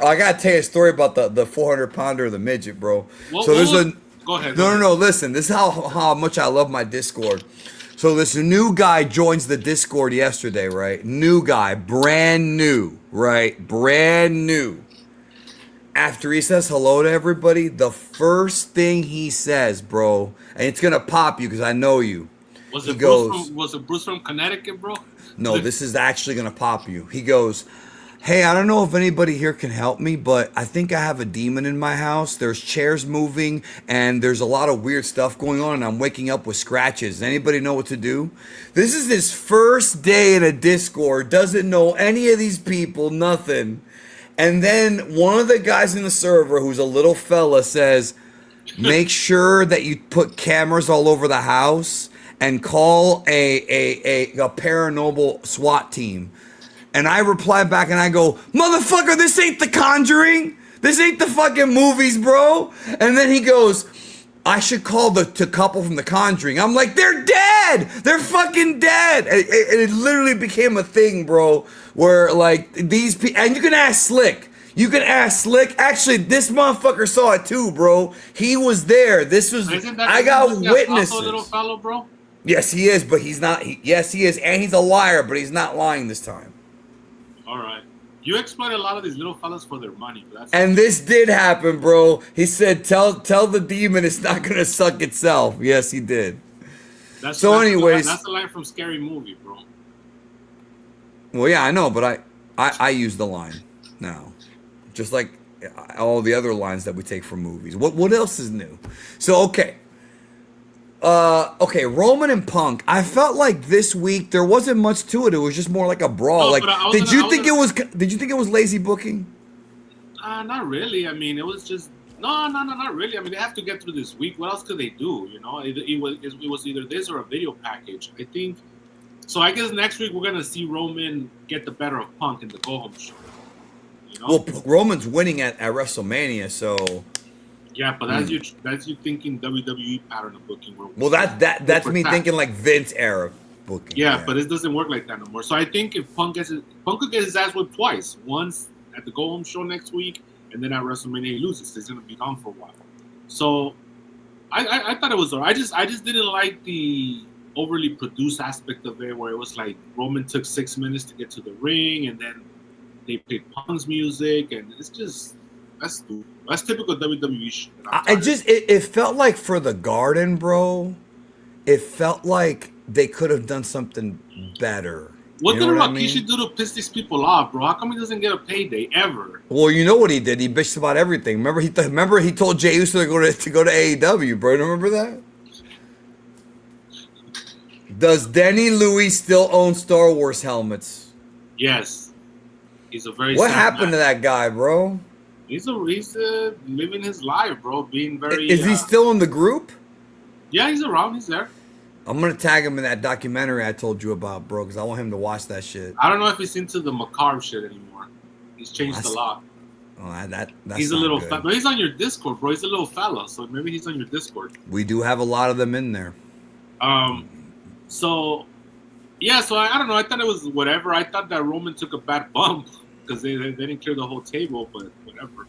I gotta tell you a story about the 400-pounder or the midget, bro. Go ahead. No. Listen, this is how much I love my Discord. So this new guy joins the Discord yesterday, right? New guy, brand new, right? Brand new. After he says hello to everybody, the first thing he says, bro, and it's gonna pop you because I know you. Was it Bruce from Connecticut, bro? No, this is actually gonna pop you. He goes, "Hey, I don't know if anybody here can help me, but I think I have a demon in my house. There's chairs moving and there's a lot of weird stuff going on and I'm waking up with scratches. Does anybody know what to do?" This is his first day in a Discord, doesn't know any of these people, nothing. And then one of the guys in the server, who's a little fella, says, "Make sure that you put cameras all over the house and call a paranormal SWAT team." And I reply back and I go, "Motherfucker, this ain't The Conjuring. This ain't the fucking movies, bro." And then he goes, "I should call the couple from The Conjuring." I'm like, "They're dead. They're fucking dead." And it literally became a thing, bro, where like these people, and you can ask Slick. Actually, this motherfucker saw it too, bro. He was there. I got witnesses. Also a little fellow, bro? Yes, he is, but he's not. Yes, he is, and he's a liar, but he's not lying this time. All right. You exploit a lot of these little fellas for their money. And this did happen, bro. He said, tell the demon it's not going to suck itself. Yes, he did. That's the line from Scary Movie, bro. Well, yeah, I know, but I use the line now. Just like all the other lines that we take from movies. What else is new? So, okay. Roman and Punk. I felt like this week there wasn't much to it. It was just more like a brawl. Did you think it was lazy booking? Not really. I mean, it was just not really. I mean, they have to get through this week. What else could they do? You know, it was either this or a video package. I think. So I guess next week we're gonna see Roman get the better of Punk in the go home show. You know? Well, Roman's winning at WrestleMania, so. Yeah, but that's you thinking WWE pattern of booking. Well, that's me thinking like Vince era booking. Yeah, but it doesn't work like that no more. So I think if Punk could get his ass whipped twice. Once at the go home show next week, and then at WrestleMania he loses. He's gonna be gone for a while. So I thought it was alright. I just didn't like the overly produced aspect of it, where it was like Roman took 6 minutes to get to the ring, and then they played Punk's music, and it's just. That's typical WWE shit. It felt like for the Garden, bro. It felt like they could have done something better. What did Rikishi do to piss these people off, bro? How come he doesn't get a payday ever? Well, you know what he did. He bitched about everything. Remember he told Jey Uso to go to AEW, bro. Remember that? Does Denny Louie still own Star Wars helmets? Yes. He's a very. What happened to that guy, bro? He's living his life, bro. Being very. Is he still in the group? Yeah, he's around. He's there. I'm gonna tag him in that documentary I told you about, bro, because I want him to watch that shit. I don't know if he's into the macabre shit anymore. He's changed a lot. That's he's a not little good. fat, but he's on your Discord, bro. He's a little fella, so maybe he's on your Discord. We do have a lot of them in there. So yeah, so I don't know. I thought it was whatever. I thought that Roman took a bad bump because they didn't clear the whole table, but whatever.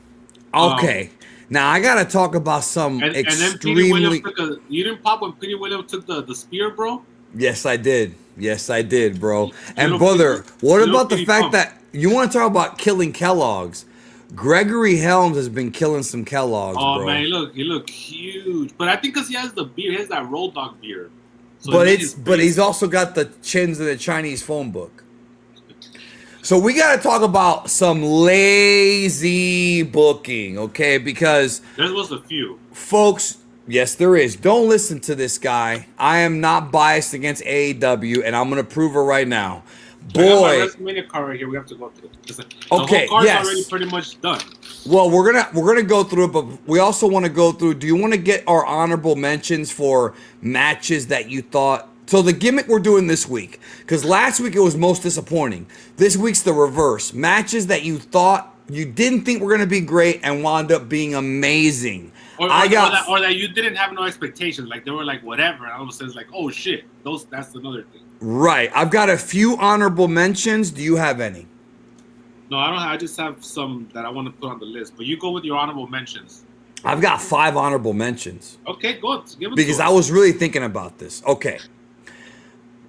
Okay, now I gotta talk about some and then Petey Williams you didn't pop when Petey Williams took the spear, bro? Yes, I did. Yes, I did, bro. And brother, what about the fact that you want to talk about killing Kellogg's? Gregory Helms has been killing some Kellogg's, bro. Oh man, he look huge. But I think because he has the beard, he has that Road Dogg beard. So but he's also got the chins of the Chinese phone book. So we got to talk about some lazy booking, okay? Because there was a few folks. Yes, there is. Don't listen to this guy. I am not biased against AEW, and I'm gonna prove it right now. Boy, I got my WrestleMania card right here. We have to go through it. The whole card's already pretty much done. Well, we're gonna go through it, but we also want to go through. Do you want to get our honorable mentions for matches that you thought? So the gimmick we're doing this week, because last week it was most disappointing. This week's the reverse. Matches that you thought you didn't think were gonna be great and wound up being amazing. Or that you didn't have no expectations. Like they were like whatever, and all of a sudden it's like, oh shit, that's another thing. Right. I've got a few honorable mentions. Do you have any? No, I don't. I just have some that I want to put on the list. But you go with your honorable mentions. I've got 5 honorable mentions. Okay, go. Give it because I was really thinking about this. Okay.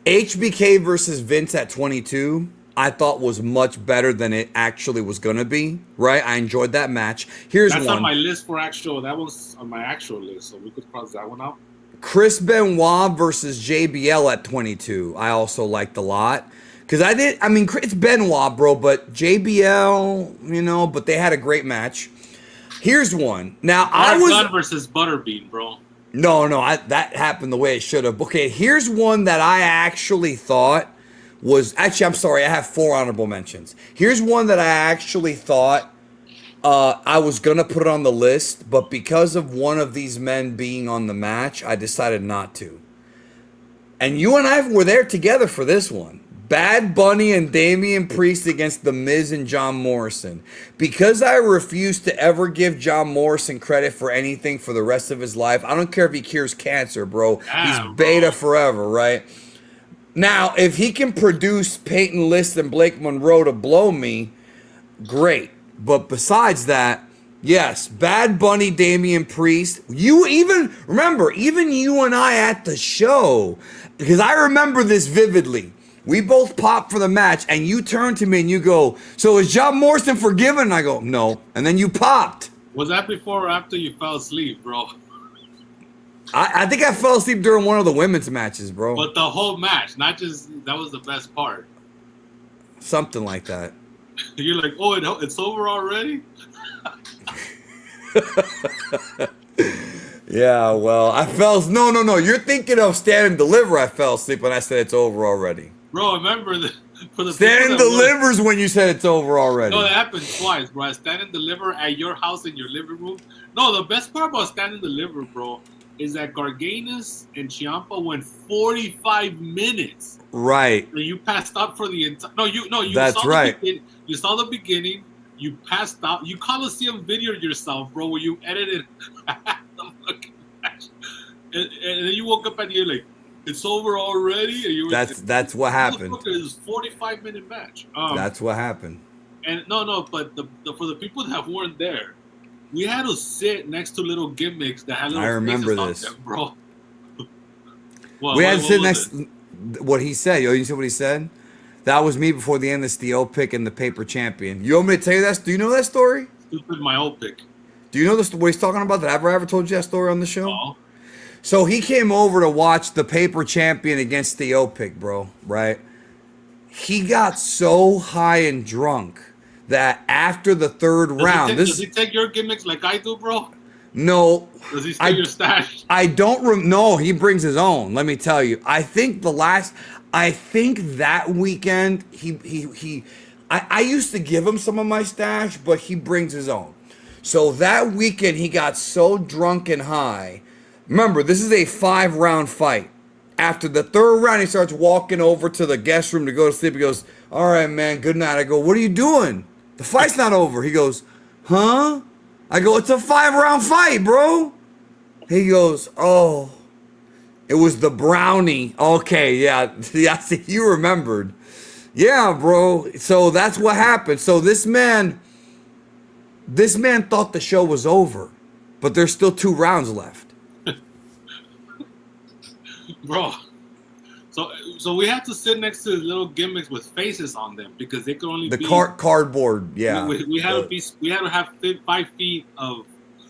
HBK versus Vince at 22. I thought was much better than it actually was gonna be. Right, I enjoyed that match. That's one. On my list for actual. That was on my actual list, so we could cross that one out. Chris Benoit versus JBL at 22. I also liked a lot because it's Benoit, bro, but JBL, but they had a great match. Here's one. Now Gunn versus Butterbean, bro. No, that happened the way it should have. Okay, here's one that I actually thought. I'm sorry, I have 4 honorable mentions. Here's one that I actually thought I was going to put it on the list, but because of one of these men being on the match, I decided not to. And you and I were there together for this one. Bad Bunny and Damian Priest against The Miz and John Morrison. Because I refuse to ever give John Morrison credit for anything for the rest of his life. I don't care if he cures cancer, bro. He's beta forever, right? Now, if he can produce Peyton List and Blake Monroe to blow me, great. But besides that, yes, Bad Bunny, Damian Priest. Remember you and I at the show, because I remember this vividly. We both popped for the match, and you turned to me and you go, "So is John Morrison forgiven?" And I go, "No." And then you popped. Was that before or after you fell asleep, bro? I think I fell asleep during one of the women's matches, bro. But the whole match, not just that was the best part. Something like that. You're like, oh, it's over already? Yeah, well, I fell. No. You're thinking of Stand and Deliver. I fell asleep when I said it's over already. Bro, remember for the Stand and Delivers when you said it's over already. No, that happened twice, bro. Stand and Deliver at your house in your living room. No, the best part about Stand and Deliver, bro, is that Garganas and Ciampa went 45 minutes. Right. And you passed out for the entire. You. That's right. You saw the beginning. You passed out. You Coliseum videoed yourself, bro, where you edited the fucking match, and then you woke up and you're like, "It's over already." And you were, that's what happened. It was a 45-minute match. That's what happened. And but for the people that weren't there, we had to sit next to little gimmicks that had little. I remember this, them, bro. We had to sit next. What he said. You see what he said? That was me before the end of the old pick and the paper champion. You want me to tell you that? Do you know that story? Stupid, my old pick. Do you know what he's talking about? That I ever told you that story on the show? No. So he came over to watch the paper champion against Theo Pick, bro, right? He got so high and drunk that after the third round... Does he take your gimmicks like I do, bro? No. Does he steal your stash? I don't... No, he brings his own, let me tell you. I think that weekend, I used to give him some of my stash, but he brings his own. So that weekend, he got so drunk and high. Remember, this is a 5-round fight. After the 3rd round, he starts walking over to the guest room to go to sleep. He goes, "All right, man, good night." I go, "What are you doing? The fight's not over." He goes, huh? I go, it's a 5-round fight, bro. He goes, oh, it was the brownie. Okay, yeah. Yeah, see, you remembered. Yeah, bro. So that's what happened. So this man thought the show was over, but there's still 2 rounds left. Bro. So we had to sit next to little gimmicks with faces on them because they could only The be cardboard, yeah. We had to have 5 feet of.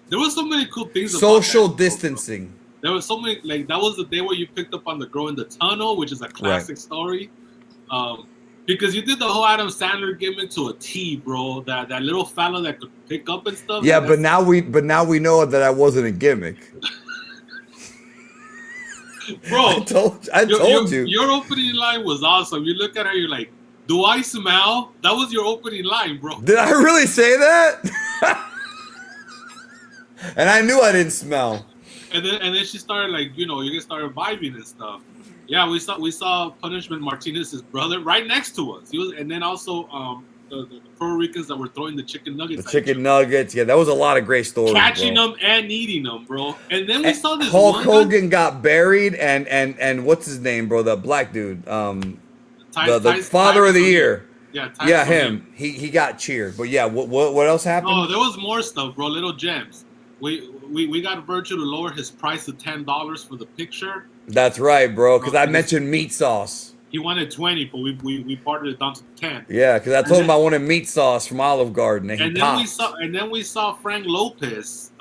There was so many cool things. Social about that, distancing. There was so many, like, that was the day where you picked up on the girl in the tunnel, which is a classic story. Because you did the whole Adam Sandler gimmick to a T, bro. That little fella that could pick up and stuff. Yeah, but now we know that I wasn't a gimmick. Bro, I told you. Your opening line was awesome. You look at her, you're like, "Do I smell?" That was your opening line, bro. Did I really say that? And I knew I didn't smell. And then she started, like, you guys started vibing and stuff. Yeah, we saw Punishment Martinez's brother right next to us. And then also the Puerto Ricans that were throwing the chicken nuggets. The chicken nuggets, yeah, that was a lot of great stories. Catching them and eating them, bro. And then we saw this. Hulk Hogan got buried, and what's his name, bro? The black dude, the father of the year. Yeah, him. He got cheered. But yeah, what else happened? Oh, there was more stuff, bro. Little gems. We got Virgil to lower his price to $10 for the picture. That's right, bro. Because I mentioned meat sauce. He wanted 20, but we parted it down to 10. Yeah, because I told him I wanted meat sauce from Olive Garden, and then we saw Frank Lopez.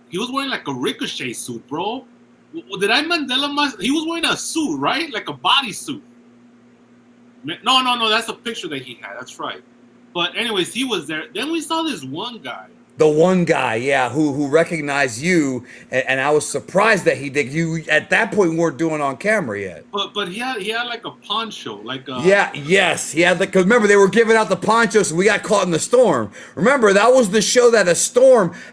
He was wearing like a Ricochet suit, bro. Did I Mandela myself? He was wearing a suit, right? Like a bodysuit. No, that's a picture that he had. That's right. But anyways, he was there. Then we saw this one guy. The one guy, yeah, who recognized you, and I was surprised that he did. You at that point weren't doing on camera yet. But he had like a poncho, like a. Yeah, yes, he had because remember they were giving out the ponchos, so we got caught in the storm. Remember that was the show that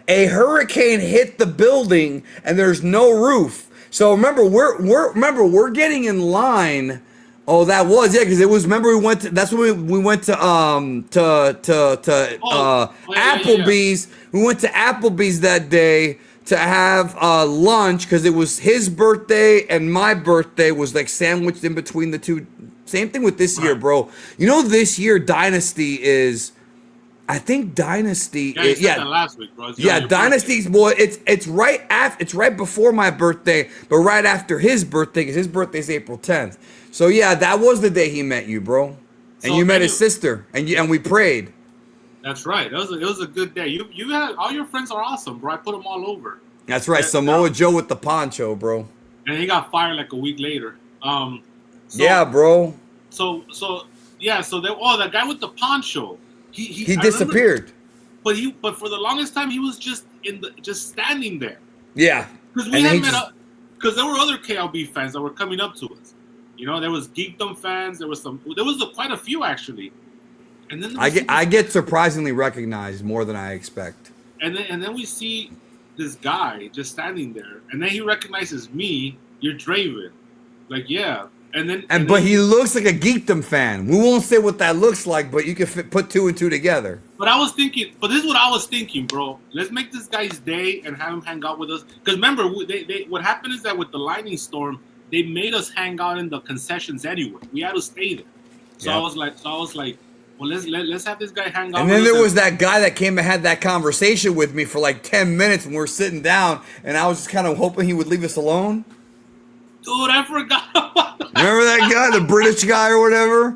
a hurricane hit the building, and there's no roof. So remember we're getting in line. Oh, that was because it was. Remember, we went to. That's when we went to Applebee's. Yeah. We went to Applebee's that day to have lunch because it was his birthday and my birthday was like sandwiched in between the two. Same thing with this year, bro. You know, this year Dynasty is. I think Dynasty. Last week, bro. Dynasty's boy. It's right after. It's right before my birthday, but right after his birthday because his birthday's April 10th. So yeah, that was the day he met you, bro, and you met his sister, and we prayed. That's right. It was a good day. You had all your friends are awesome, bro. I put them all over. That's right, Samoa Joe with the poncho, bro. And he got fired like a week later. Yeah, bro. So that guy with the poncho, he disappeared. But for the longest time he was just standing there. Yeah, because we had met up because there were other KLB fans that were coming up to us. You know, there was Geekdom fans. There was quite a few actually. And then I get surprisingly recognized more than I expect. And then we see this guy just standing there, and then he recognizes me. You're Draven, like yeah. But he looks like a Geekdom fan. We won't say what that looks like, but you can put 2 and 2 together. But this is what I was thinking, bro. Let's make this guy's day and have him hang out with us. Because remember, what happened is that with the lightning storm, they made us hang out in the concessions anyway. We had to stay there. So yep. I was like, well, let's have this guy hang out. And then there was that guy that came and had that conversation with me for like 10 minutes when we were sitting down, and I was just kind of hoping he would leave us alone. Dude, I forgot about that. Remember that guy, the British guy or whatever?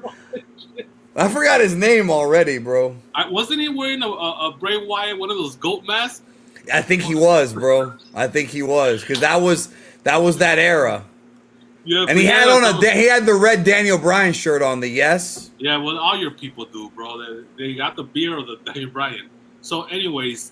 I forgot his name already, bro. Wasn't he wearing a Bray Wyatt, one of those goat masks? I think he was, bro. I think he was, because that was that era. Yeah, and he had the red Daniel Bryan shirt on. The yes. Yeah, well, all your people do, bro. They got the beer of the Daniel Bryan. So, anyways,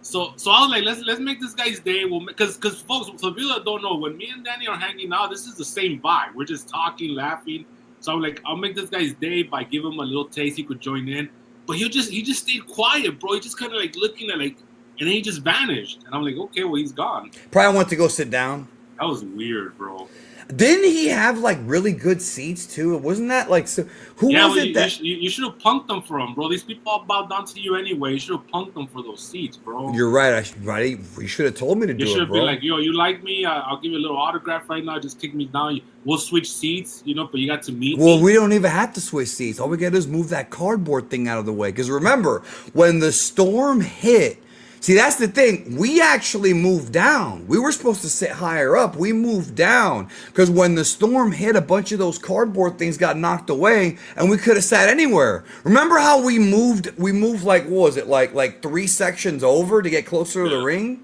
so I was like, let's make this guy's day. Because folks, so people that don't know, when me and Danny are hanging out, this is the same vibe. We're just talking, laughing. So I'm like, I'll make this guy's day by giving him a little taste. He could join in, but he just stayed quiet, bro. He just kind of like looking at and then he just vanished. And I'm like, okay, well, he's gone. Probably went to go sit down. That was weird, bro. Didn't he have like really good seats too? Wasn't that like so? Who Yeah, was well, it that? you should have punked them for him, bro. These people all bowed down to you anyway. You should have punked them for those seats, bro. You're right. Right. You should have told me to You do should it, have bro. been like, yo, you like me? I'll give you a little autograph right now. Just kick me down. We'll switch seats, but you got to meet Well, me. we don't even have to switch seats. All we got to do is move that cardboard thing out of the way. Because remember, when the storm hit, see, that's the thing. We actually moved down. We were supposed to sit higher up. We moved down. Because when the storm hit, a bunch of those cardboard things got knocked away, and we could have sat anywhere. Remember how we moved? We moved like, what was it, like 3 sections over to get closer to the ring?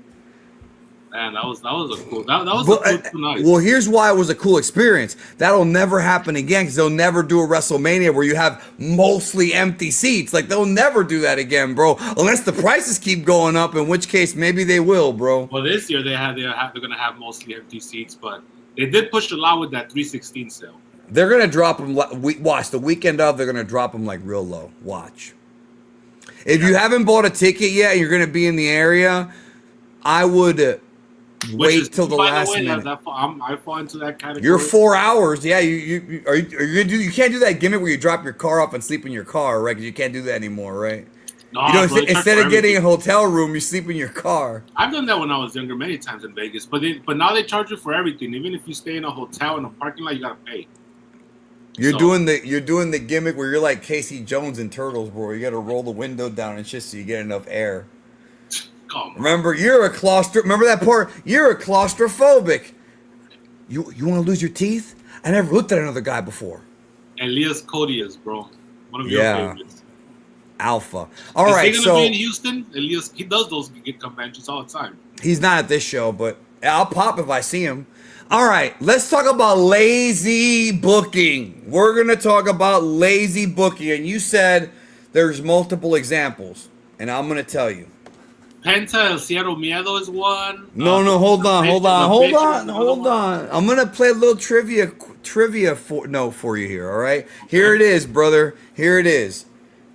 Man, that was a cool. That was a cool night. Well, here's why it was a cool experience. That'll never happen again because they'll never do a WrestleMania where you have mostly empty seats. Like, they'll never do that again, bro. Unless the prices keep going up, in which case maybe they will, bro. Well, this year they're gonna have mostly empty seats, but they did push a lot with that 316 sale. They're gonna drop them. Watch the weekend of. They're gonna drop them like real low. Watch. If you haven't bought a ticket yet, and you're gonna be in the area, I would. Wait till the last minute. I fall into that category. You're 4 hours. Yeah, you are you gonna do? You can't do that gimmick where you drop your car off and sleep in your car, right? Because you can't do that anymore, right? No, you know, bro, instead of getting a hotel room, you sleep in your car. I've done that when I was younger, many times in Vegas. But now they charge you for everything. Even if you stay in a hotel in a parking lot, you gotta pay. You're doing the gimmick where you're like Casey Jones in Turtles, bro. You gotta roll the window down and shit so you get enough air. Remember, you're a Remember that part? You're a claustrophobic. You want to lose your teeth? I never looked at another guy before. Elias Codius, bro. One of your favorites. Alpha. All right, Is he gonna be in Houston? Elias, he does those conventions all the time. He's not at this show, but I'll pop if I see him. All right, let's talk about lazy booking. We're gonna talk about lazy booking, and you said there's multiple examples, and I'm gonna tell you. Penta El Cierro Miedo is one. No, hold on. I'm gonna play a little trivia for you here. All right, here it is, brother. Here it is.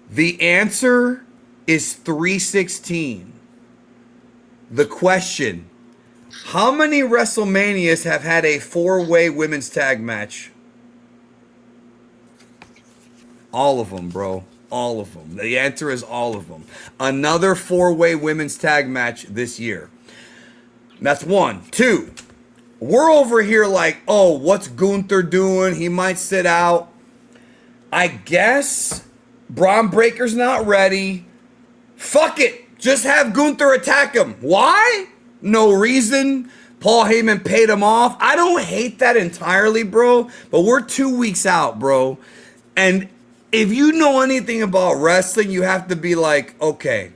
The answer is 316. The question: how many WrestleManias have had a 4-way women's tag match? All of them, bro. All of them. The answer is all of them. Another 4-way women's tag match this year. That's 1. 2. We're over here like, oh, what's Gunther doing? He might sit out. I guess Braun Breaker's not ready. Fuck it. Just have Gunther attack him. Why? No reason. Paul Heyman paid him off. I don't hate that entirely, bro. But we're 2 weeks out, bro. And if you know anything about wrestling, you have to be like, okay,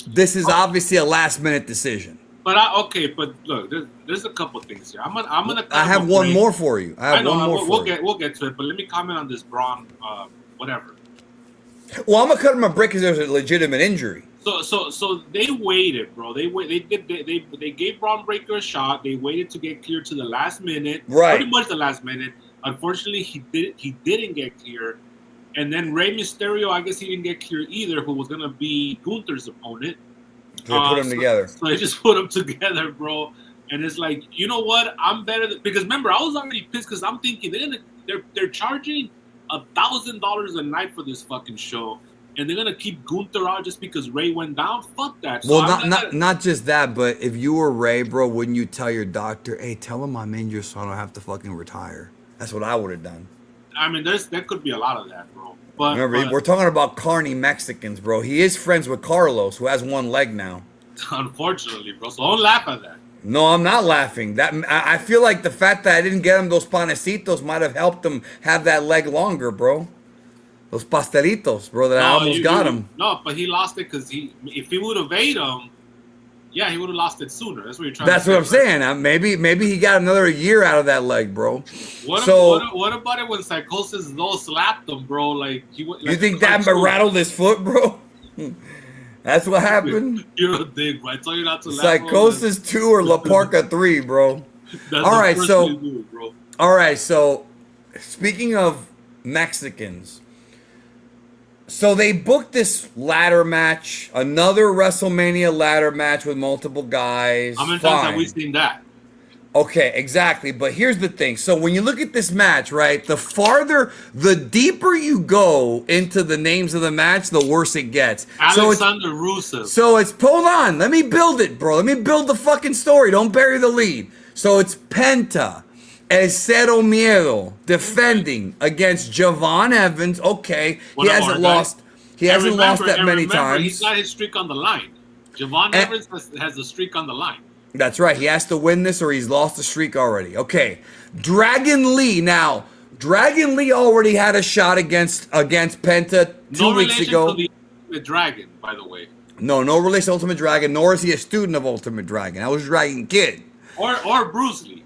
this is obviously a last-minute decision. But look, there's a couple things here. I'm gonna. I have one more for you. We'll get to it, but let me comment on this Braun, whatever. Well, I'm gonna cut him a break because there's a legitimate injury. So they waited, bro. They gave Braun Breaker a shot. They waited to get cleared to the last minute. Right. Pretty much the last minute. Unfortunately, he didn't get clear. And then Rey Mysterio, I guess he didn't get clear either, who was gonna be Gunther's opponent. They put them together. So they just put them together, bro. And it's like, you know what? I'm better because remember, I was already pissed because I'm thinking they're charging $1,000 a night for this fucking show. And they're gonna keep Gunther out just because Ray went down. Fuck that. So well, not just that, but if you were Ray, bro, wouldn't you tell your doctor, "Hey, tell him I'm injured, so I don't have to fucking retire"? That's what I would have done. I mean, there could be a lot of that, bro. But remember, we're talking about carny Mexicans, bro. He is friends with Carlos, who has one leg now. Unfortunately, bro. So don't laugh at that. No, I'm not laughing. I feel like the fact that I didn't get him those panecitos might have helped him have that leg longer, bro. Those pastelitos, bro, that I almost got him. No, but he lost it because if he would have ate them, yeah, he would have lost it sooner. That's what you're trying to say. That's what I'm saying. Maybe he got another year out of that leg, bro. What about it when Psychosis though slapped him, bro? Like you think that rattled his foot, bro? That's what happened. You're a dick, bro. I tell you not to laugh. Psychosis 2 or La Parka 3, bro. All right, so speaking of Mexicans, So they booked this ladder match, another WrestleMania ladder match with multiple guys. How many times have we Fine. seen that? Okay, exactly. But here's the thing. So when you look at this match, right, the deeper you go into the names of the match, the worse it gets. Alexander Rusev. So it's, hold on, let me build it, bro. Let me build the fucking story. Don't bury the lead. So it's Penta, El Cero Miedo, defending against Javon Evans. Okay, he hasn't lost. He hasn't lost that many times. He's got his streak on the line. Javon Evans has the streak on the line. That's right. He has to win this or he's lost the streak already. Okay. Dragon Lee. Now, Dragon Lee already had a shot against Penta 2 weeks ago. No relation to the Ultimate Dragon, by the way. No relation to Ultimate Dragon, nor is he a student of Ultimate Dragon. I was Dragon Kid. Or Bruce Lee.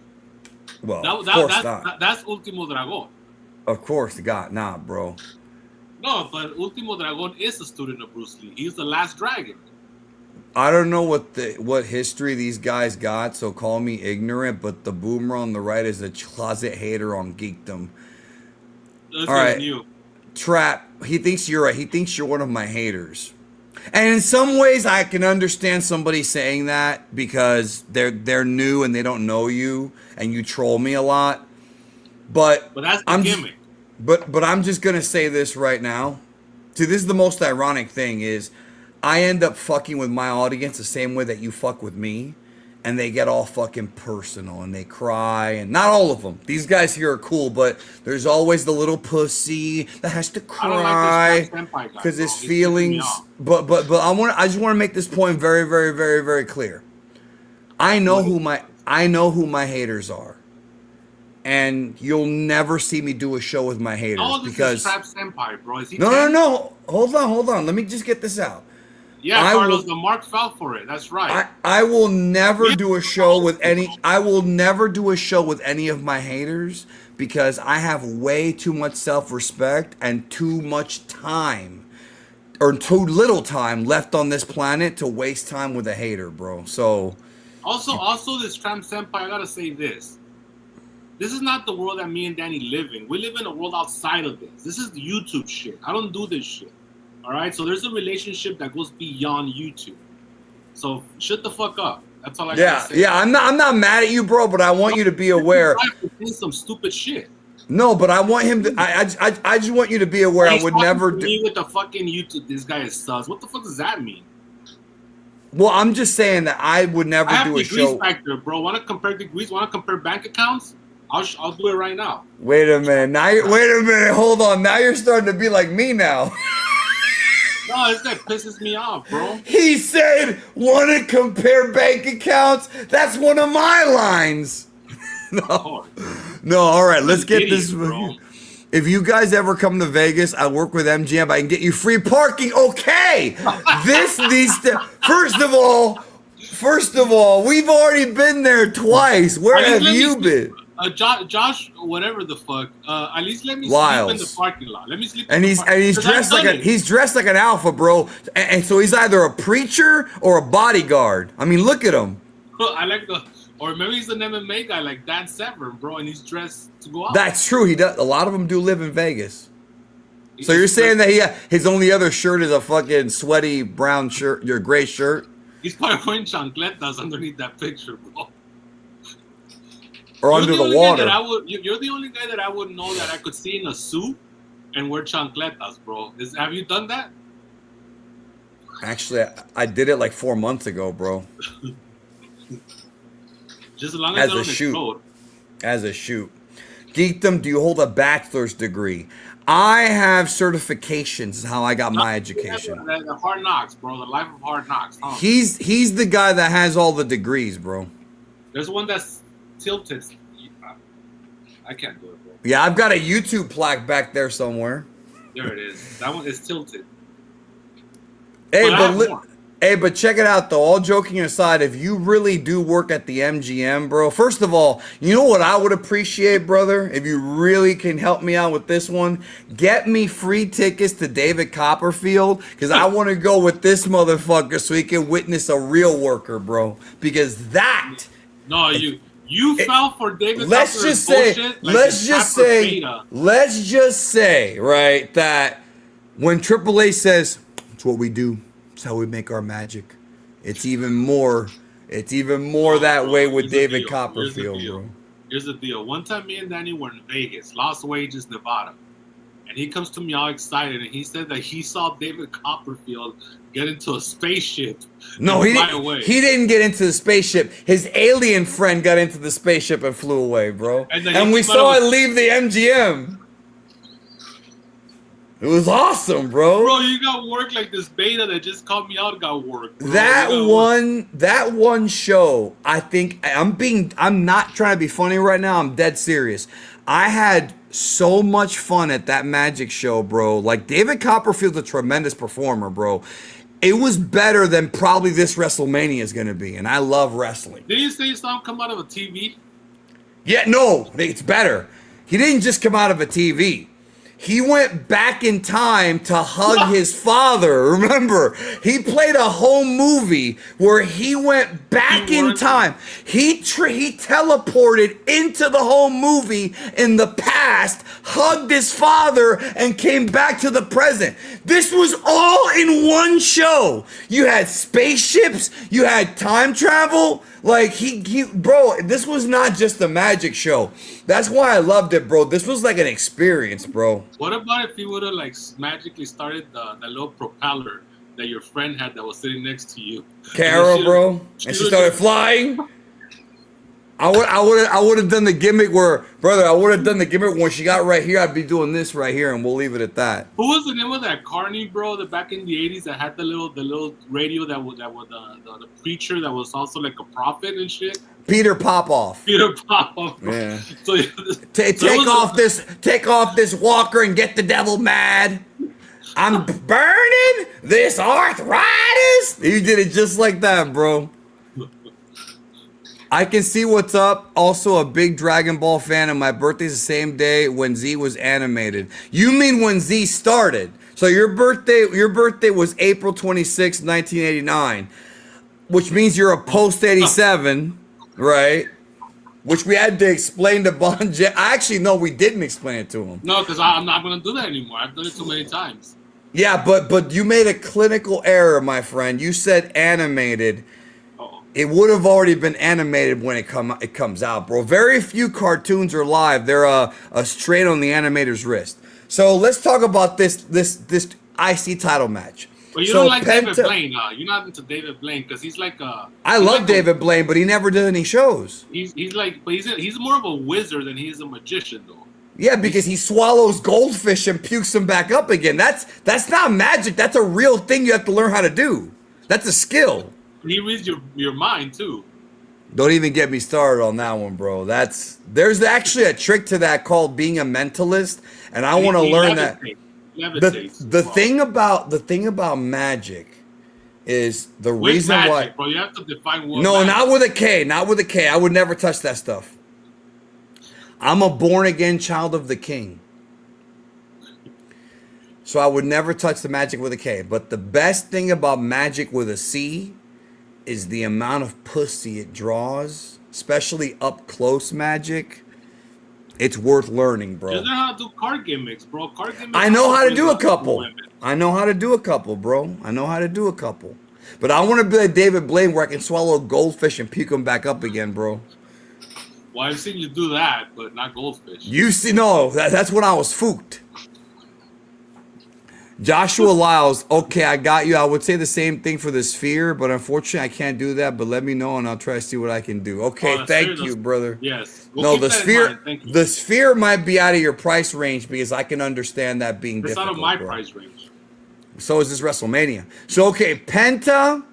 Well, of course not. That's Ultimo Dragon. Of course, God, nah, bro. No, but Ultimo Dragon is a student of Bruce Lee. He's the last dragon. I don't know what history these guys got, so call me ignorant, but the boomer on the right is a closet hater on geekdom. That's all right, new. Trap, he thinks you're one of my haters. And in some ways I can understand somebody saying that because they're new and they don't know you and you troll me a lot. But that's the gimmick. But I'm just gonna say this right now. See, this is the most ironic thing is I end up fucking with my audience the same way that you fuck with me, and they get all fucking personal and they cry, and not all of them. These guys here are cool, but there's always the little pussy that has to cry because his feelings. But I just want to make this point very, very, very, very clear. I know who my haters are. And you'll never see me do a show with my haters because Trap Senpai, bro. Is he no. Hold on. Let me just get this out. Yeah, Carlos, the mark fell for it. That's right. I will never do a show with any. I will never do a show with any of my haters because I have way too much self-respect and too much time, or too little time left on this planet to waste time with a hater, bro. So. Also, this Trap Senpai, I gotta say this. This is not the world that me and Danny live in. We live in a world outside of this. This is the YouTube shit. I don't do this shit. All right? So there's a relationship that goes beyond YouTube. So shut the fuck up. That's all I gotta say. Yeah, I'm not mad at you, bro, but I want you to be aware. Some stupid shit. No, but I want him to. I just want you to be aware. I would never do. Me with the fucking YouTube. This guy is sus. What the fuck does that mean? Well, I'm just saying that I would never do a show. Factor, bro. Want to compare degrees? Want to compare bank accounts? I'll do it right now. Wait a minute. Hold on. Now you're starting to be like me now. No, this guy pisses me off, bro. He said, want to compare bank accounts? That's one of my lines. No, all right. Let's get this. Bro. If you guys ever come to Vegas, I work with MGM. I can get you free parking. Okay. This needs to. First of all, we've already been there twice. Where have you been? Josh, whatever the fuck. At least let me Lyles. sleep in the parking lot. Let me sleep. And he's dressed like an alpha, bro. And so he's either a preacher or a bodyguard. I mean, look at him. I like or maybe he's an MMA guy like Dan Severn, bro, and he's dressed to go out. That's true. He does. A lot of them do live in Vegas. So you're saying that his only other shirt is a fucking sweaty brown shirt, your gray shirt? He's probably wearing chancletas underneath that picture, bro. Or under the water. You're the only guy that I would know that I could see in a suit and wear chancletas, bro. Have you done that? Actually, I did it like 4 months ago, bro. Just as long as As a shoot. Geekdom, do you hold a bachelor's degree? I have certifications. Is how I got my education. The Hard Knocks, bro. The Life of Hard Knocks. Huh? He's the guy that has all the degrees, bro. There's one that's tilted. I can't do it, bro. Yeah, I've got a YouTube plaque back there somewhere. There it is. That one is tilted. Hey, but check it out though. All joking aside, if you really do work at the MGM, bro, first of all, you know what I would appreciate, brother? If you really can help me out with this one, get me free tickets to David Copperfield, because I want to go with this motherfucker so he can witness a real worker, bro. Because that. No, you fell for David. Let's just say, right, that When Triple H says, it's what we do, it's how we make our magic. It's even more that way with David Copperfield, bro. Here's the deal. One time me and Danny were in Vegas, Las Vegas, Nevada. And he comes to me all excited, and he said that he saw David Copperfield get into a spaceship. No, he didn't get into the spaceship. His alien friend got into the spaceship and flew away, bro. And we saw it leave the MGM. It was awesome, bro. Bro, you got work like this beta that just called me out got work. Bro. That one show, I think I'm not trying to be funny right now. I'm dead serious. I had so much fun at that Magic show, bro. Like, David Copperfield's a tremendous performer, bro. It was better than probably this WrestleMania is going to be, and I love wrestling. Did you say you saw him come out of a TV? Yeah, no, it's better. He didn't just come out of a TV. He went back in time to hug his father. Remember, he played a whole movie where he went back in time. He teleported into the whole movie in the past, hugged his father, and came back to the present. This was all in one show. You had spaceships. You had time travel. Like, bro, this was not just a magic show. That's why I loved it, bro. This was like an experience, bro. What about if he would have, like, magically started the little propeller that your friend had that was sitting next to you? Carol, bro. And she started flying. I would have done the gimmick where, brother, I would have done the gimmick when she got right here. I'd be doing this right here, and we'll leave it at that. Who was the name of that carny, bro? That back in the '80s that had the little radio that was the preacher that was also like a prophet and shit. Peter Popoff. Peter Popoff. Yeah. So, take off this walker and get the devil mad. I'm burning this arthritis. You did it just like that, bro. I can see what's up. Also a big Dragon Ball fan, and my birthday's the same day when Z was animated. You mean when Z started? So your birthday was April 26, 1989, which means you're a post 87, right? Which we had to explain to Bon J. Actually, no, we didn't explain it to him. No, because I'm not gonna do that anymore. I've done it too many times. Yeah, but you made a clinical error, my friend. You said animated. It would have already been animated when it comes out, bro. Very few cartoons are live. They're straight on the animator's wrist. So let's talk about this IC title match. But you don't like David Blaine, huh? You're not into David Blaine because he's like a. I love David Blaine, but he never did any shows. He's more of a wizard than he is a magician, though. Yeah, because he swallows goldfish and pukes them back up again. That's not magic. That's a real thing you have to learn how to do. That's a skill. He reads your mind too. Don't even get me started on that one, bro. There's actually a trick to that called being a mentalist, and I want to learn that. The thing about magic is the reason magic, why. Bro, you have to define what. No, magic. not with a K. Not with a K. I would never touch that stuff. I'm a born again child of the King. So I would never touch the magic with a K. But the best thing about magic with a C is the amount of pussy it draws, especially up close magic. It's worth learning, bro. You know how to do card gimmicks, bro. I know how to do a couple. I know how to do a couple, bro. I know how to do a couple. But I want to be like David Blaine where I can swallow goldfish and puke them back up again, bro. Well, I've seen you do that, but not goldfish. That's when I was fooked. Joshua Lyles, okay, I got you. I would say the same thing for the sphere, but unfortunately I can't do that. But let me know and I'll try to see what I can do. Okay, thank you, brother. Yes. No, the sphere might be out of your price range because I can understand that being difficult. It's out of my price range. So is this WrestleMania. So okay, Penta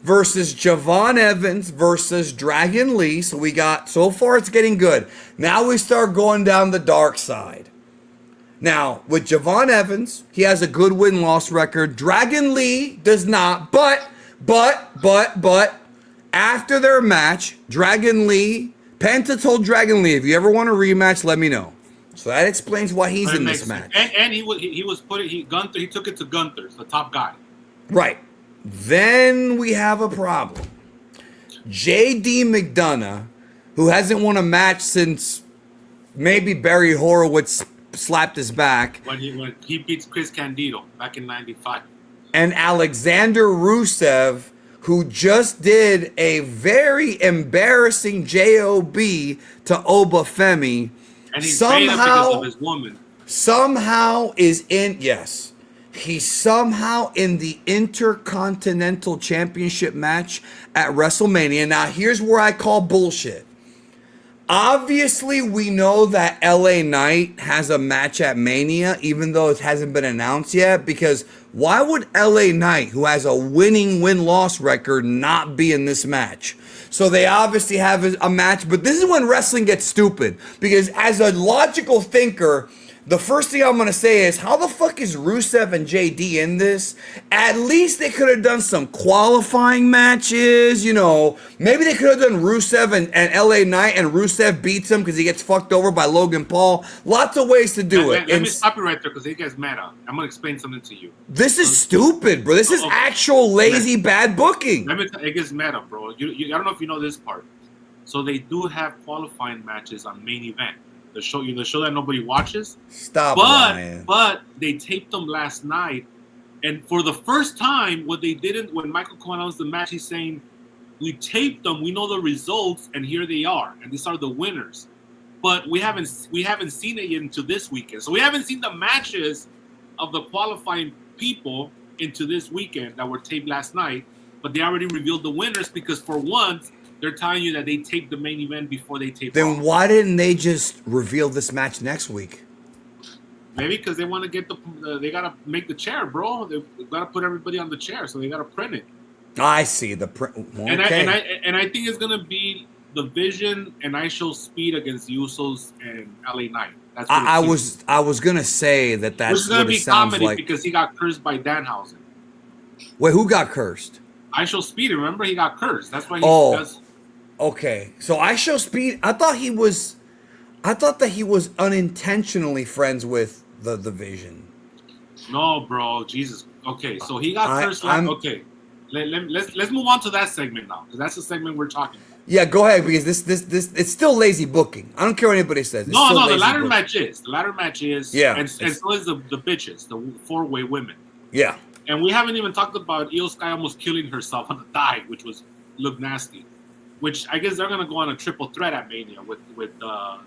versus Javon Evans versus Dragon Lee. So so far it's getting good. Now we start going down the dark side. Now, with Javon Evans, he has a good win-loss record. Dragon Lee does not, but, after their match, Penta told Dragon Lee, if you ever want a rematch, let me know. So that explains why he's in this match. And he took it to Gunther, the top guy. Right. Then we have a problem. J.D. McDonough, who hasn't won a match since maybe Barry Horowitz slapped his back. When he beats Chris Candido back in '95. And Alexander Rusev, who just did a very embarrassing JOB to Oba Femi, and he's paid up because of his woman. He's somehow in the Intercontinental Championship match at WrestleMania. Now, here's where I call bullshit. Obviously, we know that LA Knight has a match at Mania, even though it hasn't been announced yet, because why would LA Knight, who has a winning win-loss record, not be in this match? So they obviously have a match, but this is when wrestling gets stupid, because as a logical thinker, the first thing I'm going to say is, how the fuck is Rusev and JD in this? At least they could have done some qualifying matches, you know. Maybe they could have done Rusev and LA Knight, and Rusev beats him because he gets fucked over by Logan Paul. Lots of ways to do it. Let me stop you right there because it gets meta. I'm going to explain something to you. This is stupid, bro. This is actual lazy, bad booking. It gets meta, bro. I don't know if you know this part. So they do have qualifying matches on main event. The show that nobody watches. Stop lying. But they taped them last night, and for the first time, what they didn't when Michael Cole announced the match, he's saying, "We taped them. We know the results, and here they are, and these are the winners." But we haven't seen it yet into this weekend, so we haven't seen the matches of the qualifying people into this weekend that were taped last night. But they already revealed the winners because for once, they're telling you that they taped the main event before they taped. Then why didn't they just reveal this match next week? Maybe because they want to get they gotta make the chair, bro. They gotta put everybody on the chair, so they gotta print it. I see the print. Okay. And I think it's gonna be the Vision and I Show Speed against the Usos and LA Knight. That's what I was gonna say that's which is gonna be comedy because he got cursed by Danhausen. Wait, who got cursed? I Show Speed. Remember, he got cursed. That's why he does. Okay, so I Show Speed. I thought that he was unintentionally friends with the Vision. No, bro, Jesus. Okay, so he got cursed. Okay, let's move on to that segment now, because that's the segment we're talking about. Yeah, go ahead, because this it's still lazy booking. I don't care what anybody says. No, the ladder match is. Yeah, and so is the bitches, the 4-way women. Yeah, and we haven't even talked about Io Sky almost killing herself on the dive, which looked nasty. Which I guess they're gonna go on a triple threat at Mania with I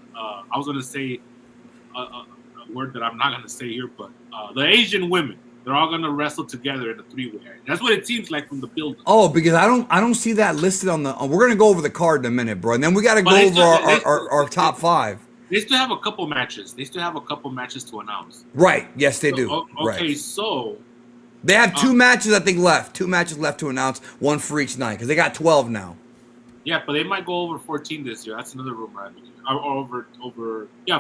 was gonna say a word that I'm not gonna say here, but the Asian women, they're all gonna wrestle together in a 3-way. That's what it seems like from the build. Oh, because I don't see that listed on the. We're gonna go over the card in a minute, bro, and then we gotta go over our top 5. They still have a couple matches. They still have a couple matches to announce. Right. Yes, they do. Okay, right. So they have 2 matches, I think, left. 2 matches left to announce, 1 for each night, because they got 12 now. Yeah, but they might go over 14 this year. That's another rumor. Over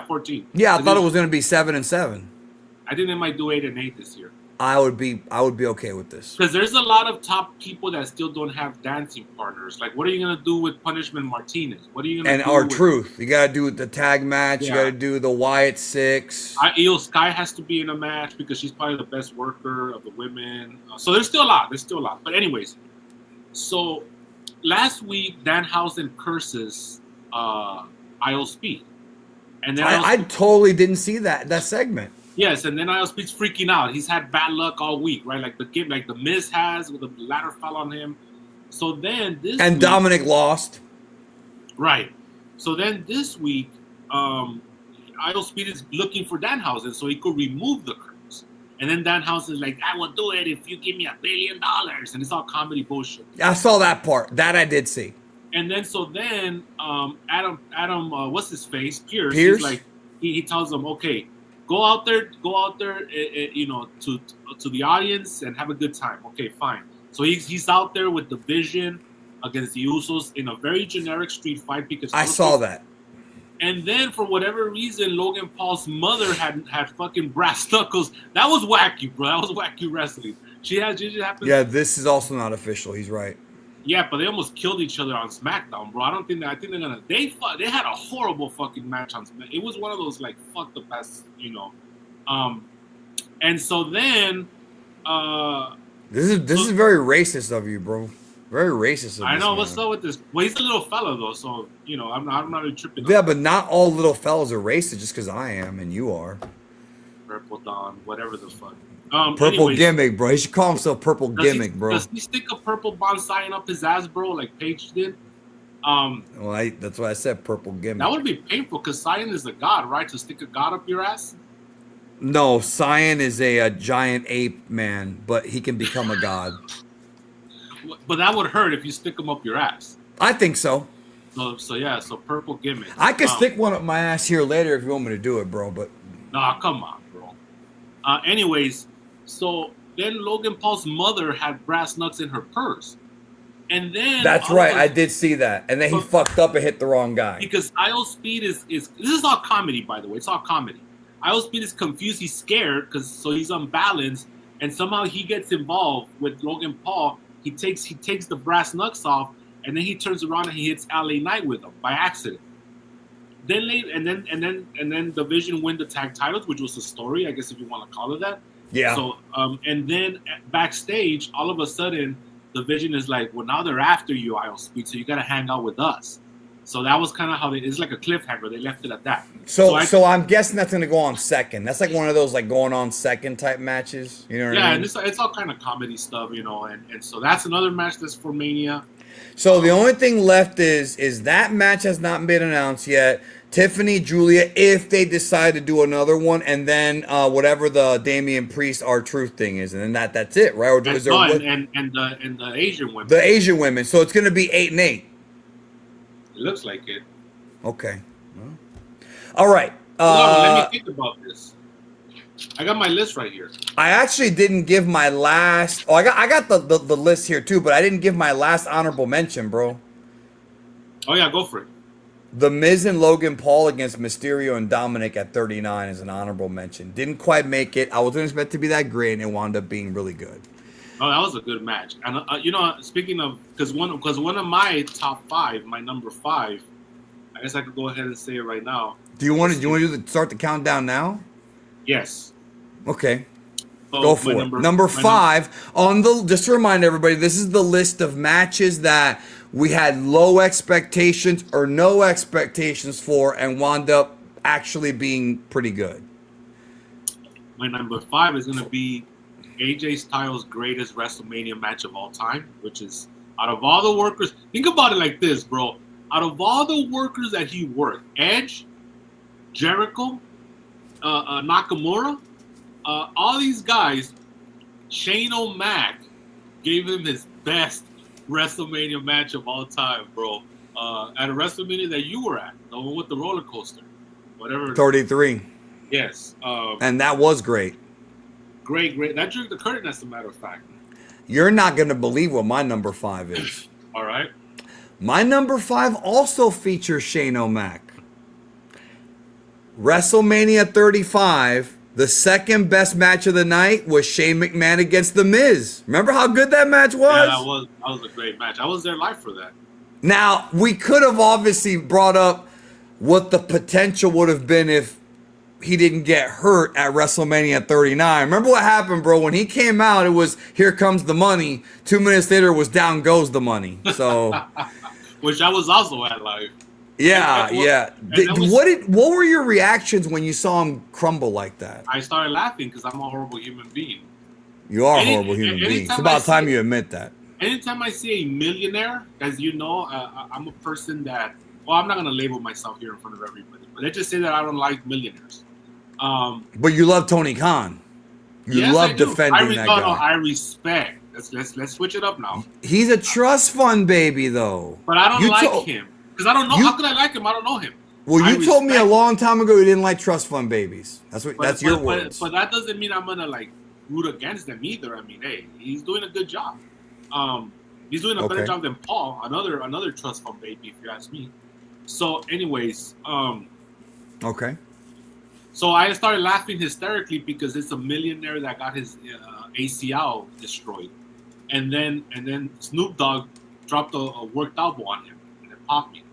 14. Yeah, I thought it was going to be 7 and 7. I think they might do 8 and 8 this year. I would be okay with this. Because there's a lot of top people that still don't have dancing partners. Like, what are you going to do with Punishment Martinez? What are you going to do? And R-Truth. You got to do the tag match. Yeah. You got to do the Wyatt 6. Io Sky has to be in a match because she's probably the best worker of the women. So there's still a lot. But anyways, so last week, Danhausen curses Io Speed. And then I totally didn't see that segment. Yes, and then Io Speed's freaking out. He's had bad luck all week, right? Like the Miz has, with the ladder fell on him. So then this week, Dominic lost. Right. So then this week, Io Speed is looking for Danhausen so he could remove the curse. And then Danhausen is like, I will do it if you give me $1 billion. And it's all comedy bullshit. I saw that part. That I did see. And then Adam, what's his face? Pierce. He's like, he tells them, okay, go out there, to the audience and have a good time. Okay, fine. So he's out there with the Vision against the Usos in a very generic street fight because I saw that. And then for whatever reason, Logan Paul's mother had fucking brass knuckles. That was wacky, bro. That was wacky wrestling. She happened. Yeah, this is also not official. He's right. Yeah, but they almost killed each other on SmackDown, bro. I think they're gonna. They had a horrible fucking match on SmackDown. It was one of those like fuck the best, And so then, this is very racist of you, bro. Very racist. I know. What's up with this? Well, he's a little fella though, so I'm not really tripping. Yeah, but not all little fellas are racist just because I am and you are. Purple Dawn, whatever the fuck. Purple Gimmick, bro. He should call himself Purple Gimmick, bro. Does he stick a purple bonsai up his ass, bro, like Paige did? Well, that's why I said Purple Gimmick. That would be painful because Cyan is a god, right? To stick a god up your ass? No, Cyan is a giant ape man, but he can become a god. But that would hurt if you stick him up your ass. I think so. So Purple Gimmick. I could stick one up my ass here later if you want me to do it, bro. But nah, come on, bro. Anyways, so then Logan Paul's mother had brass knucks in her purse. And then that's right, I did see that. And then he fucked up and hit the wrong guy. Because IO Speed is this is all comedy, by the way. It's all comedy. IO Speed is confused, he's scared, so he's unbalanced, and somehow he gets involved with Logan Paul. He takes the brass knucks off, and then he turns around and he hits LA Knight with them by accident. Then then Division win the tag titles, which was a story, I guess, if you want to call it that. Yeah. So and then backstage, all of a sudden, Division is like, well, now they're after you, IO Speed, so you got to hang out with us. So that was kind of how it's like a cliffhanger. They left it at that. So I'm guessing that's going to go on second. That's like one of those like going on second type matches. You know what I mean? Yeah, and it's all kind of comedy stuff, you know. And so that's another match that's for Mania. So the only thing left is that match has not been announced yet. Tiffany, Julia, if they decide to do another one, and then whatever the Damian Priest R-Truth thing is, and then that's it, right? Or is there and the Asian women. The Asian women. So it's going to be 8 and 8. It looks like it. Okay. Well, all right. Let me think about this. I got my list right here. I actually didn't give my last. Oh, I got the list here too, but I didn't give my last honorable mention, bro. Oh yeah, go for it. The Miz and Logan Paul against Mysterio and Dominic at 39 is an honorable mention. Didn't quite make it. I wasn't expecting it to be that great, and it wound up being really good. Oh, that was a good match. And you know, speaking of, because one of my top 5, my number 5, I guess I could go ahead and say it right now. Do you want to start the countdown now? Yes. Okay. Go for it. Number 5 on the. Just to remind everybody, this is the list of matches that we had low expectations or no expectations for, and wound up actually being pretty good. My number 5 is going to be AJ Styles' greatest WrestleMania match of all time, which is out of all the workers. Think about it like this, bro. Out of all the workers that he worked, Edge, Jericho, Nakamura, all these guys, Shane O'Mac gave him his best WrestleMania match of all time, bro. At a WrestleMania that you were at, the one with the roller coaster, whatever. 33. Yes. And that was great. Great. That drew the curtain, as a matter of fact. You're not going to believe what my number 5 is. All right. My number 5 also features Shane O'Mac. WrestleMania 35, the second best match of the night was Shane McMahon against The Miz. Remember how good that match was? Yeah, that was a great match. I was there live for that. Now, we could have obviously brought up what the potential would have been if he didn't get hurt at WrestleMania 39. Remember what happened, bro? When he came out, it was, here comes the money. 2 minutes later, it was, down goes the money. So, which I was also at live. Yeah. What were your reactions when you saw him crumble like that? I started laughing because I'm a horrible human being. You are a horrible human being. It's about time you admit that. Anytime I see a millionaire, as you know, I'm a person that, well, I'm not going to label myself here in front of everybody, but let's just say that I don't like millionaires. But you love Tony Khan. You love defending that guy. I respect. Let's switch it up now. He's a trust fund baby, though. But I don't like him because I don't know. How could I like him? I don't know him. Well, you told me a long time ago you didn't like trust fund babies. That's your words. But that doesn't mean I'm gonna like root against them either. I mean, hey, he's doing a good job. He's doing a better job than Paul, another trust fund baby, if you ask me. So, anyways, okay. So I started laughing hysterically because it's a millionaire that got his ACL destroyed, and then Snoop Dogg dropped a worked elbow on him, and it popped me.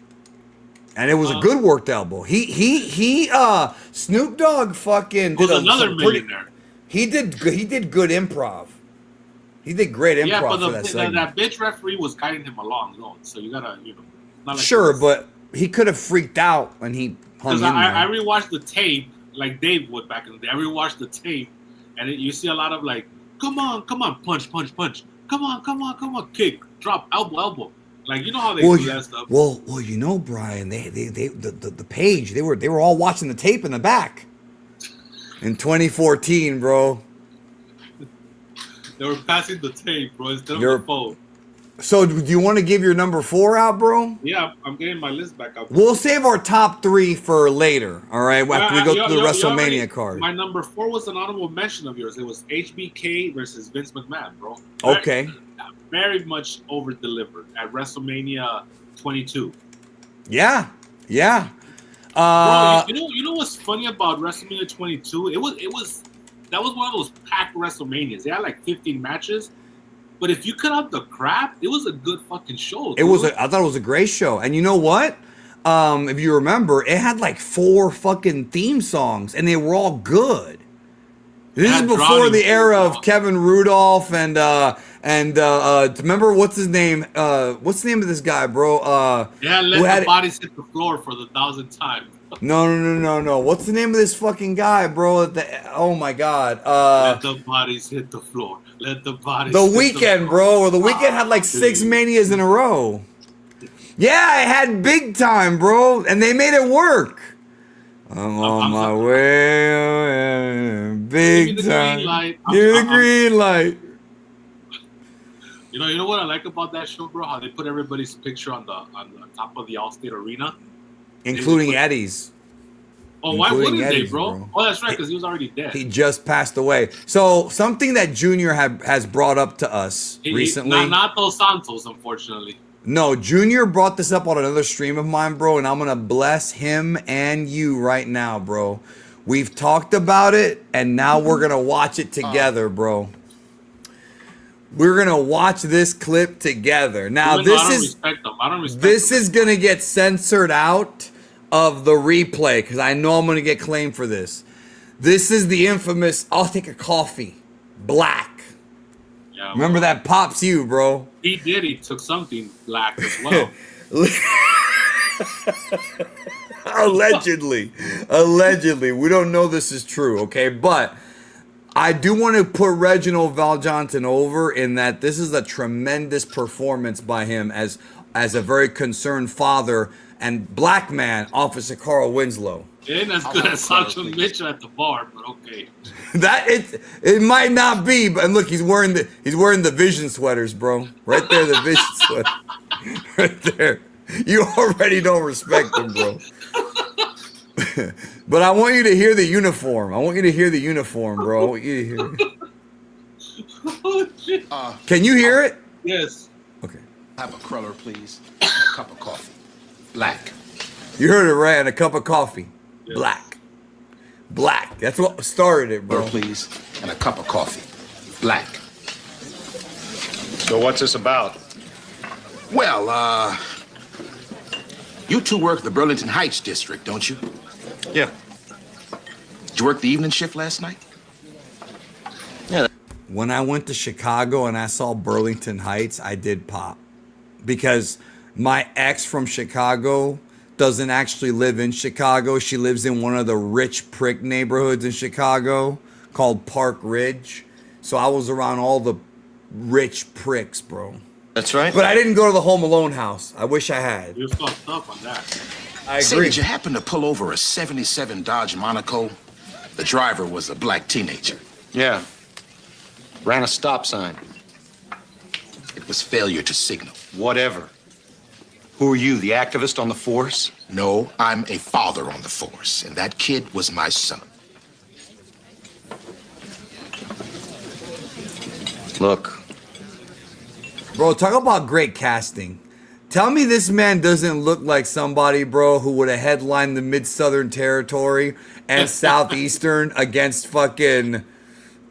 And it was a good worked elbow. He Snoop Dogg fucking did another millionaire. He did good improv. He did great improv for that segment. That bitch referee was guiding him along, though. So you gotta, not like sure, but he could have freaked out when he hung in there. I rewatched the tape. like Dave would back in the day. I rewatched the tape, and you see a lot of like, come on, punch, come on, kick, drop, elbow. Like, you know how they do that stuff. Well, you know, Brian, the page, they were all watching the tape in the back in 2014, bro. They were passing the tape, bro, instead of the phone. So, do you want to give your number 4 out, bro? Yeah, I'm getting my list back up. We'll save our top 3 for later, all right? After we go through the WrestleMania card. My number 4 was an honorable mention of yours. It was HBK versus Vince McMahon, bro. Okay. Very much over-delivered at WrestleMania 22. Yeah. Bro, you know what's funny about WrestleMania 22? That was one of those packed WrestleManias. They had like 15 matches. But if you cut out the crap, it was a good fucking show. Dude. I thought it was a great show. And you know what? If you remember, it had like 4 fucking theme songs, and they were all good. This is before the era of Kevin Rudolph and remember what's his name? What's the name of this guy, bro? Let the bodies hit the floor for the 1,000th time. No. What's the name of this fucking guy, bro? Oh my God. Let the bodies hit the floor. Let the bodies. The Weeknd, bro. The Weeknd had like 6 manias in a row. Yeah, it had Big Time, bro, and they made it work. I'm on my way, Big Time. Give me the green light. You know what I like about that show, bro? How they put everybody's picture on the top of the Allstate Arena, including Eddie's. Oh, why wouldn't they, bro? Oh, that's right, because he was already dead. He just passed away. So something that Junior has brought up to us recently. Not Dos Santos, unfortunately. No, Junior brought this up on another stream of mine, bro, and I'm gonna bless him and you right now, bro. We've talked about it, and now we're gonna watch it together, bro. We're gonna watch this clip together. Now, this is gonna get censored out of the replay because I know I'm gonna get claimed for this. This is the infamous "I'll take a coffee," Black. Yeah, remember that pops you, bro. He did. He took something black as well. Allegedly. We don't know this is true, okay? But I do want to put Reginald Val Johnson over in that this is a tremendous performance by him as a very concerned father and black man, Officer Carl Winslow. It ain't as good as Sancho Mitchell at the bar, but okay. That it might not be, but look, he's wearing the Vision sweaters, bro. Right there, the Vision sweater. Right there. You already don't respect him, bro. But I want you to hear the uniform. bro. I want you to hear it. Oh, shit. Can you hear it? Yes. Okay. Have a cruller, please. A cup of coffee. Black. You heard it right. And a cup of coffee. Yes. Black. That's what started it, bro. Please. And a cup of coffee. Black. So what's this about? Well, you two work the Burlington Heights district, don't you? Yeah. Did you work the evening shift last night? Yeah. When I went to Chicago and I saw Burlington Heights, I did pop. Because my ex from Chicago doesn't actually live in Chicago. She lives in one of the rich prick neighborhoods in Chicago called Park Ridge. So I was around all the rich pricks, bro. That's right. But I didn't go to the Home Alone house. I wish I had. You're fucked up on that. I Say, agree. did you happen to pull over a 77 Dodge Monaco? The driver was a black teenager. Yeah. Ran a stop sign. It was failure to signal. Whatever. Who are you, the activist on the force? No, I'm a father on the force, and that kid was my son. Look. Bro, talk about great casting. Tell me this man doesn't look like somebody, bro, who would have headlined the Mid-Southern Territory and Southeastern against fucking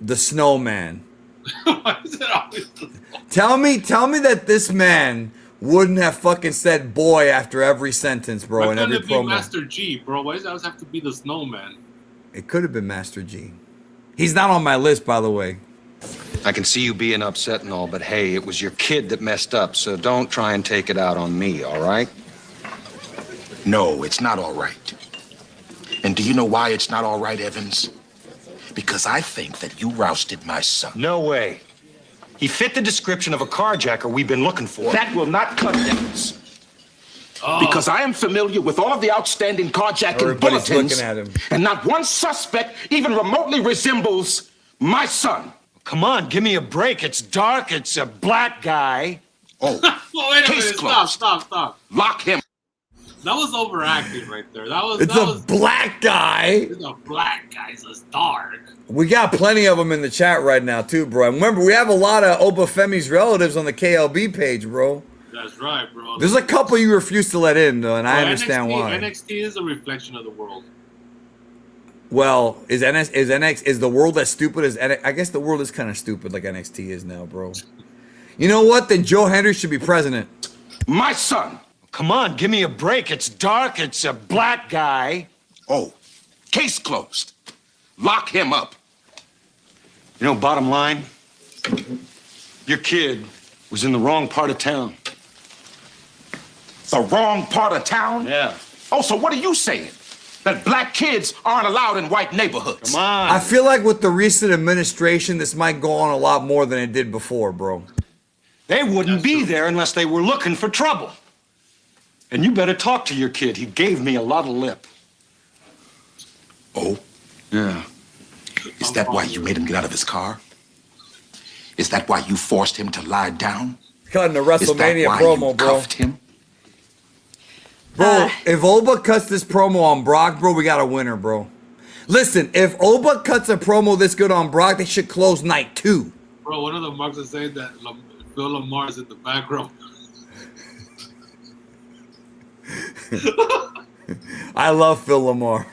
the Snowman. Tell me that this man wouldn't have fucking said boy after every sentence, bro, in every Why couldn't it promo. be Master G, bro? Why does it always have to be the Snowman? It could have been Master G. He's not on my list, by the way. I can see you being upset and all, but hey, it was your kid that messed up, so don't try and take it out on me, all right? No, it's not all right. And do Do you know why it's not all right, Evans? Because I think that you rousted my son. No way. He fit the description of a carjacker we've been looking for. That will not cut Evans. Because I am familiar with all of the outstanding carjacking Everybody's bulletins, looking at him. and not one suspect even remotely resembles my son. Come on, give me a break. It's dark. It's a black guy. Oh, Oh, wait a case minute. closed. Stop. Lock him. That was overacting right there. It's a black guy. It's a black guy. It's dark. We got plenty of them in the chat right now, too, bro. And remember, we have a lot of Oba Femi's relatives on the KLB page, bro. That's right, bro. There's a couple you refuse to let in, though, and I understand why. NXT is a reflection of the world. Well, is the world as stupid as NXT? I guess the world is kind of stupid like NXT is now, bro. You know what? Then Joe Hendry should be president. My son. Come on, give me a break. It's dark. It's a black guy. Oh, case closed. Lock him up. You know, bottom line, your kid was in the wrong part of town. The wrong part of town? Yeah. Oh, so what are you saying? That black kids aren't allowed in white neighborhoods? Come on. I feel like with the recent administration, this might go on a lot more than it did before, bro. They wouldn't be there unless they were looking for trouble. And you better talk to your kid. He gave me a lot of lip. Oh? Yeah. Is that why you made him get out of his car? Is that why you forced him to lie down? Cutting the Is that WrestleMania why promo, you bro. cuffed him? Bro, if Oba cuts this promo on Brock, bro, we got a winner, bro. Listen, if Oba cuts a promo this good on Brock, they should close night 2. Bro, one of the marks is saying that Phil Lamar is in the back row. I love Phil Lamar.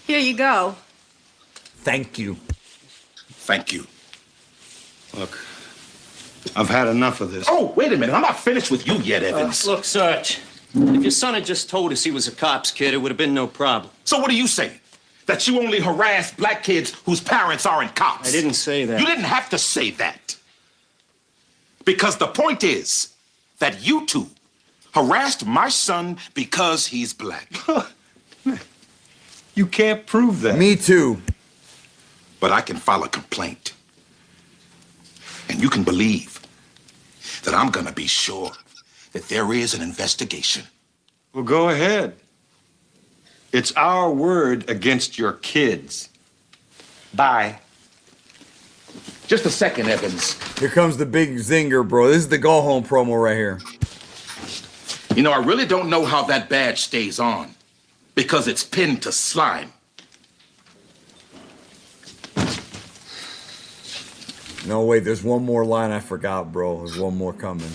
Here you go. Thank you. Thank you. Look, I've had enough of this. Oh, wait a minute. I'm not finished with you yet, Evans. Look, Sarge, if your son had just told us he was a cop's kid, it would have been no problem. So what are you saying? That you only harass black kids whose parents aren't cops? I didn't say that. You didn't have to say that. Because the point is that you two harassed my son because he's black. You can't prove that. Me too. But I can file a complaint. And you can believe that I'm gonna be sure that there is an investigation. Well, go ahead. It's our word against your kids. Bye. Just a second, Evans. Here comes the big zinger, bro. This is the go home promo right here. You know, I really don't know how that badge stays on because it's pinned to slime. No, wait, there's one more line I forgot, bro. There's one more coming.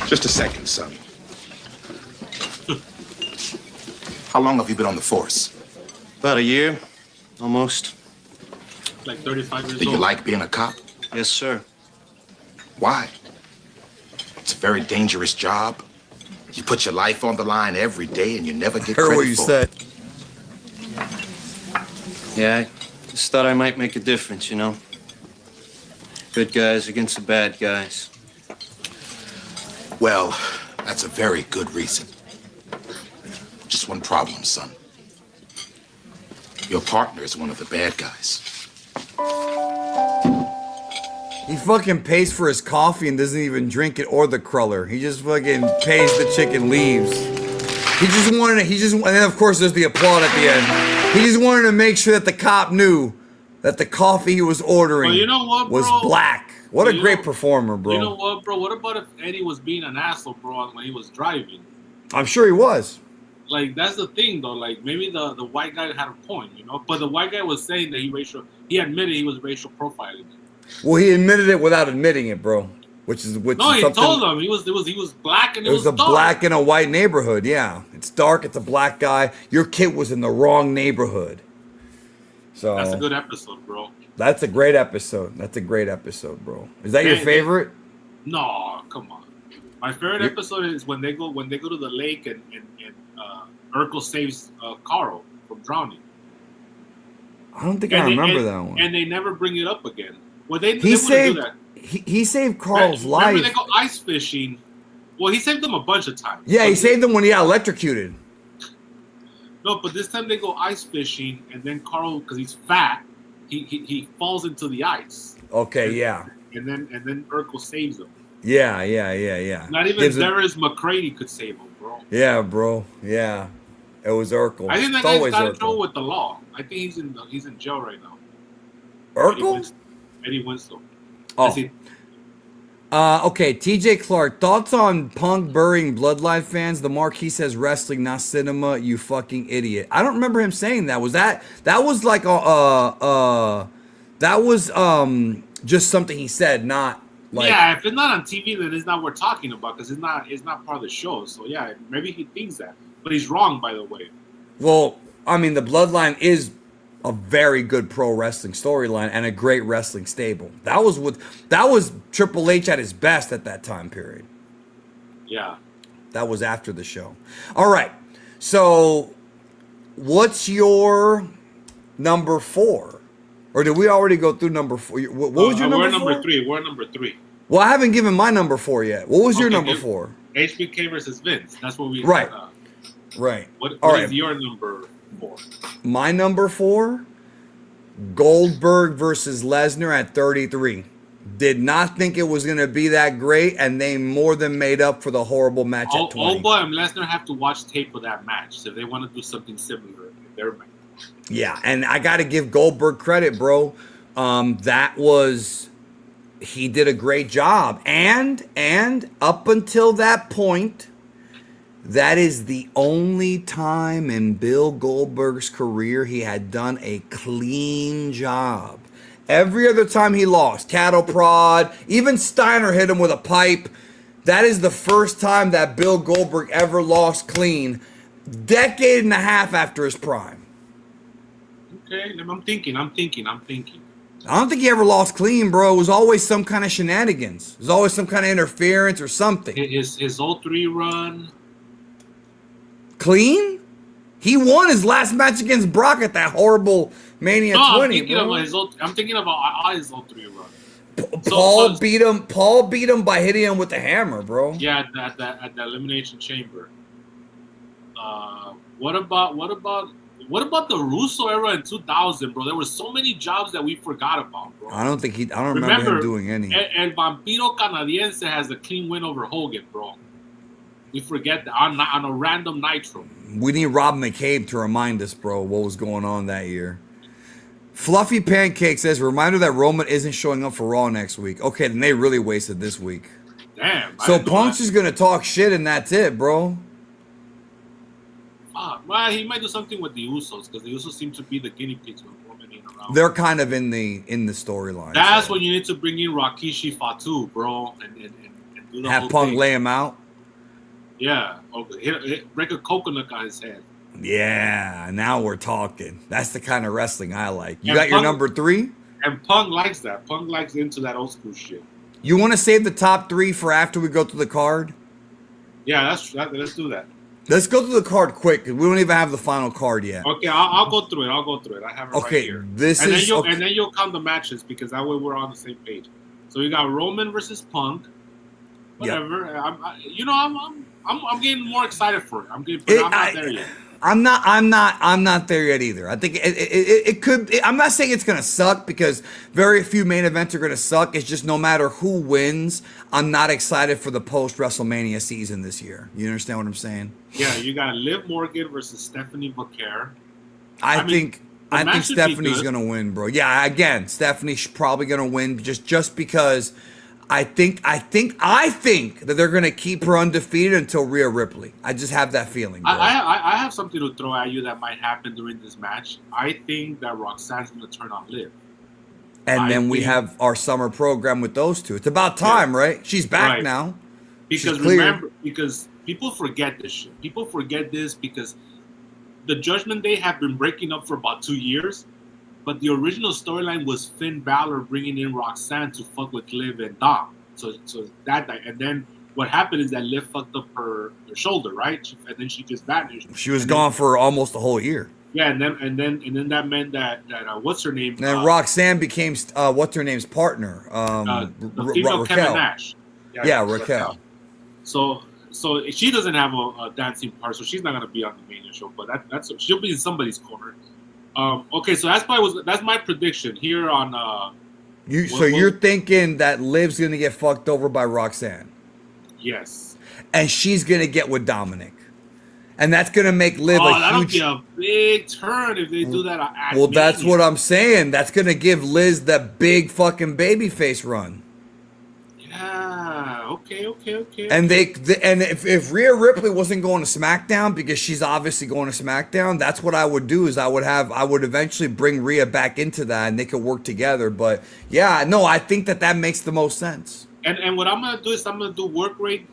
Just a second, son. How long have you been on the force? About a year, almost. Like 35 years Do you old. like being a cop? Yes, sir. Why? It's a very dangerous job. You put your life on the line every day and you never get Heard credit what you for said. it. Yeah, I just thought I might make a difference, you know? Good guys against the bad guys. Well, that's a very good reason. Just one problem, son. Your partner is one of the bad guys. He fucking pays for his coffee and doesn't even drink it or the cruller. He just fucking pays the chick and leaves. And then of course there's the applaud at the end. He just wanted to make sure that the cop knew that the coffee he was ordering Well, you know what, was bro? black. What a You great know- performer, bro. You know what, bro? What about if Eddie was being an asshole, bro, when he was driving? I'm sure he was. Like, that's the thing, though. Like, maybe the white guy had a point, you know? But the white guy was saying that he admitted he was racial profiling. Well, he admitted it without admitting it, bro. Which is No, he something. told him he was black and It was a dark. black in a white neighborhood. Yeah, it's dark. It's a black guy. Your kid was in the wrong neighborhood. So That's a good episode, bro. that's a great episode. That's a great episode, bro. Is that your Yeah, favorite? No, come on. My favorite episode is when they go to the lake and Urkel saves Carl from drowning. I don't think I remember that one. And they never bring it up again. Well, they He wouldn't saved. do that. he saved Carl's Remember life. they go ice fishing. Well, he saved them a bunch of times. Yeah, But he saved him when he got electrocuted. No, but this time they go ice fishing, and then Carl, because he's fat, he falls into the ice. Okay, yeah. And then Urkel saves him. Yeah. Not even Darius McCready could save him, bro. Yeah, bro. Yeah. It was Urkel. I think that It's guy's always got in Urkel. trouble with the law. I think he's in jail right now. Urkel? Eddie Winslow. Oh. Is he- Okay, TJ Clark, thoughts on Punk burying Bloodline fans? The Marquis says wrestling, not cinema, you fucking idiot. I don't remember him saying that. Was that was like that was just something he said, not like yeah, if it's not on TV, then it's not worth talking about because it's not part of the show. So yeah, maybe he thinks that. But he's wrong, by the way. Well, I mean, the Bloodline is a very good pro wrestling storyline and a great wrestling stable. That was Triple H at his best at that time period. Yeah. That was after the show. All right. So, what's your number 4? Or did we already go through number 4? What was your number 4? We're number 3. We're number 3. Well, I haven't given my number 4 yet. What was your Okay, number 4? HBK versus Vince. That's what we Right. Right. What All is right. your number 4? My number 4, Goldberg versus Lesnar at 33. Did not think it was going to be that great, and they more than made up for the horrible match at 20. Oba and Lesnar have to watch tape of that match so if they want to do something similar in their match. Yeah, and I got to give Goldberg credit, bro. He did a great job. And up until that point, that is the only time in Bill Goldberg's career he had done a clean job. Every other time he lost, cattle prod, even Steiner hit him with a pipe. That is the first time that Bill Goldberg ever lost clean, decade and a half after his prime. Okay, I'm thinking. I don't think he ever lost clean, bro. It was always some kind of shenanigans. It was always some kind of interference or something. His 03 run. Clean? He won his last match against Brock at that horrible Mania 20, I'm thinking about his 03 run. Paul beat him by hitting him with the hammer, bro. Yeah, at the Elimination Chamber. What about the Russo era in 2000, bro? There were so many jobs that we forgot about, bro. I don't remember him doing any. El Vampiro Canadiense has a clean win over Hogan, bro. We forget that on a random Nitro. We need Rob McCabe to remind us, bro, what was going on that year. Fluffy Pancake says, reminder that Roman isn't showing up for Raw next week. Okay, then they really wasted this week. Damn. So Punk's just going to talk shit and that's it, bro. Well, he might do something with the Usos because the Usos seem to be the guinea pigs when Roman ain't around. They're kind of in the storyline. That's when you need to bring in Rikishi Fatu, bro, and do the have whole Punk thing. lay him out. Yeah, break a coconut on his head. Yeah, now we're talking. That's the kind of wrestling I like. You And got your Punk- number 3? And Punk likes that. Punk likes into that old school shit. You want to save the top 3 for after we go through the card? Yeah, let's do that. Let's go through the card quick because we don't even have the final card yet. Okay, I'll go through it. I have it right here. And then you'll count the matches because that way we're on the same page. So you got Roman versus Punk. Whatever. Yep. I'm getting more excited for it. I'm not there yet. I'm not there yet either. I think it could. I'm not saying it's gonna suck because very few main events are gonna suck. It's just no matter who wins, I'm not excited for the post WrestleMania season this year. You understand what I'm saying? Yeah, you got Liv Morgan versus Stephanie Vaquer. I think Stephanie's good. gonna win, bro. Yeah, again, Stephanie's probably gonna win just because I think that they're gonna keep her undefeated until Rhea Ripley. I just have that feeling, bro. I have something to throw at you that might happen during this match. I think that Roxanne's gonna turn on Liv. And then we have our summer program with those two. It's about time, right? She's back now. Because because people forget this shit. People forget this because the Judgment Day have been breaking up for about 2 years. But the original storyline was Finn Balor bringing in Roxanne to fuck with Liv and Dom. So that night. And then what happened is that Liv fucked up her shoulder, right? And then she just vanished. She was gone for almost a whole year. Yeah, and then that meant that what's her name? And then Roxanne became what's her name's partner, the female Raquel. Kevin Nash. Yeah, Raquel. So she doesn't have a dancing part, so she's not gonna be on the Mania show. But that's she'll be in somebody's corner. Okay, so that's my prediction here on. You're thinking that Liv's gonna get fucked over by Roxanne? Yes. And she's gonna get with Dominic, and that's gonna make Liv a that'll huge. be a big turn if they do that. Well, that's what I'm saying. That's gonna give Liz that big fucking babyface run. Yeah. Okay. And if Rhea Ripley wasn't going to SmackDown, because she's obviously going to SmackDown, that's what I would do. Is I would eventually bring Rhea back into that, and they could work together. But yeah, no, I think that makes the most sense. And what I'm gonna do is I'm gonna do work rate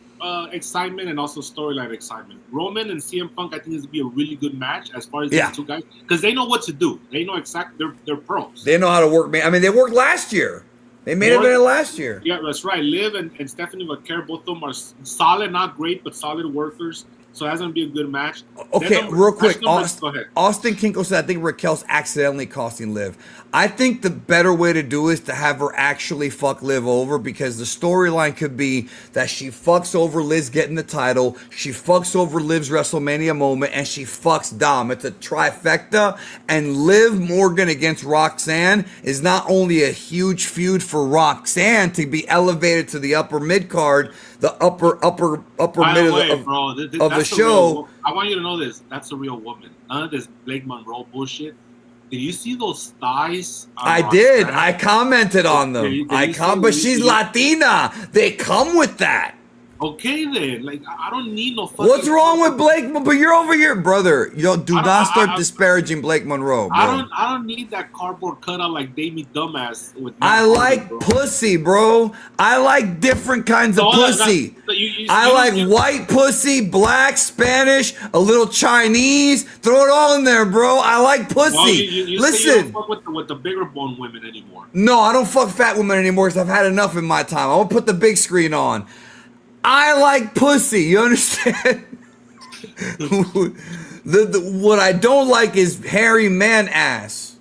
excitement and also storyline excitement. Roman and CM Punk, I think, is gonna be a really good match as far as these two guys, because they know what to do. They know exactly. They're pros. They know how to work. I mean, they worked last year. They made it last year. Yeah, that's right. Liv and Stephanie McCare, both of them are solid, not great, but solid workers. So that's going to be a good match. Okay, real quick. Go ahead. Austin Kinko said, I think Raquel's accidentally costing Liv. I think the better way to do is to have her actually fuck Liv over, because the storyline could be that she fucks over Liz getting the title, she fucks over Liv's WrestleMania moment, and she fucks Dom. It's a trifecta, and Liv Morgan against Roxanne is not only a huge feud for Roxanne to be elevated to the upper mid card, the upper mid of the show. I want you to know this. That's a real woman. None of this Blake Monroe bullshit. Did you see those thighs? I did. I commented on them. But she's Latina. They come with that. Okay then. Like, I don't need no fucking. What's wrong with Blake? But you're over here, brother. Do not start disparaging Blake Monroe, bro. I don't need that cardboard cutout like Davey Dumbass with. I like pussy, bro. I like different kinds of pussy. I like white pussy, black, Spanish, a little Chinese. Throw it all in there, bro. I like pussy. Well, you Listen, you don't fuck with the bigger bone women anymore. No, I don't fuck fat women anymore because I've had enough in my time. I won't put the big screen on. I like pussy. You understand? What I don't like is hairy man ass.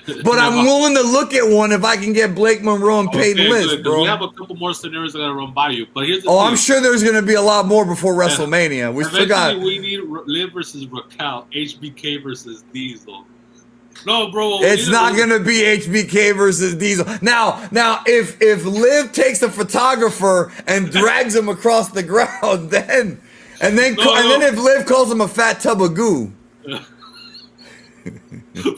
But I'm willing to look at one if I can get Blake Monroe and Peyton List, bro. We have a couple more scenarios that I run by you. But here's the I'm sure there's going to be a lot more before WrestleMania. We forgot. We need Liv versus Raquel, HBK versus Diesel. No, bro. It's not going to be HBK versus Diesel. Now, if Liv takes a photographer and drags him across the ground, then if Liv calls him a fat tub of goo.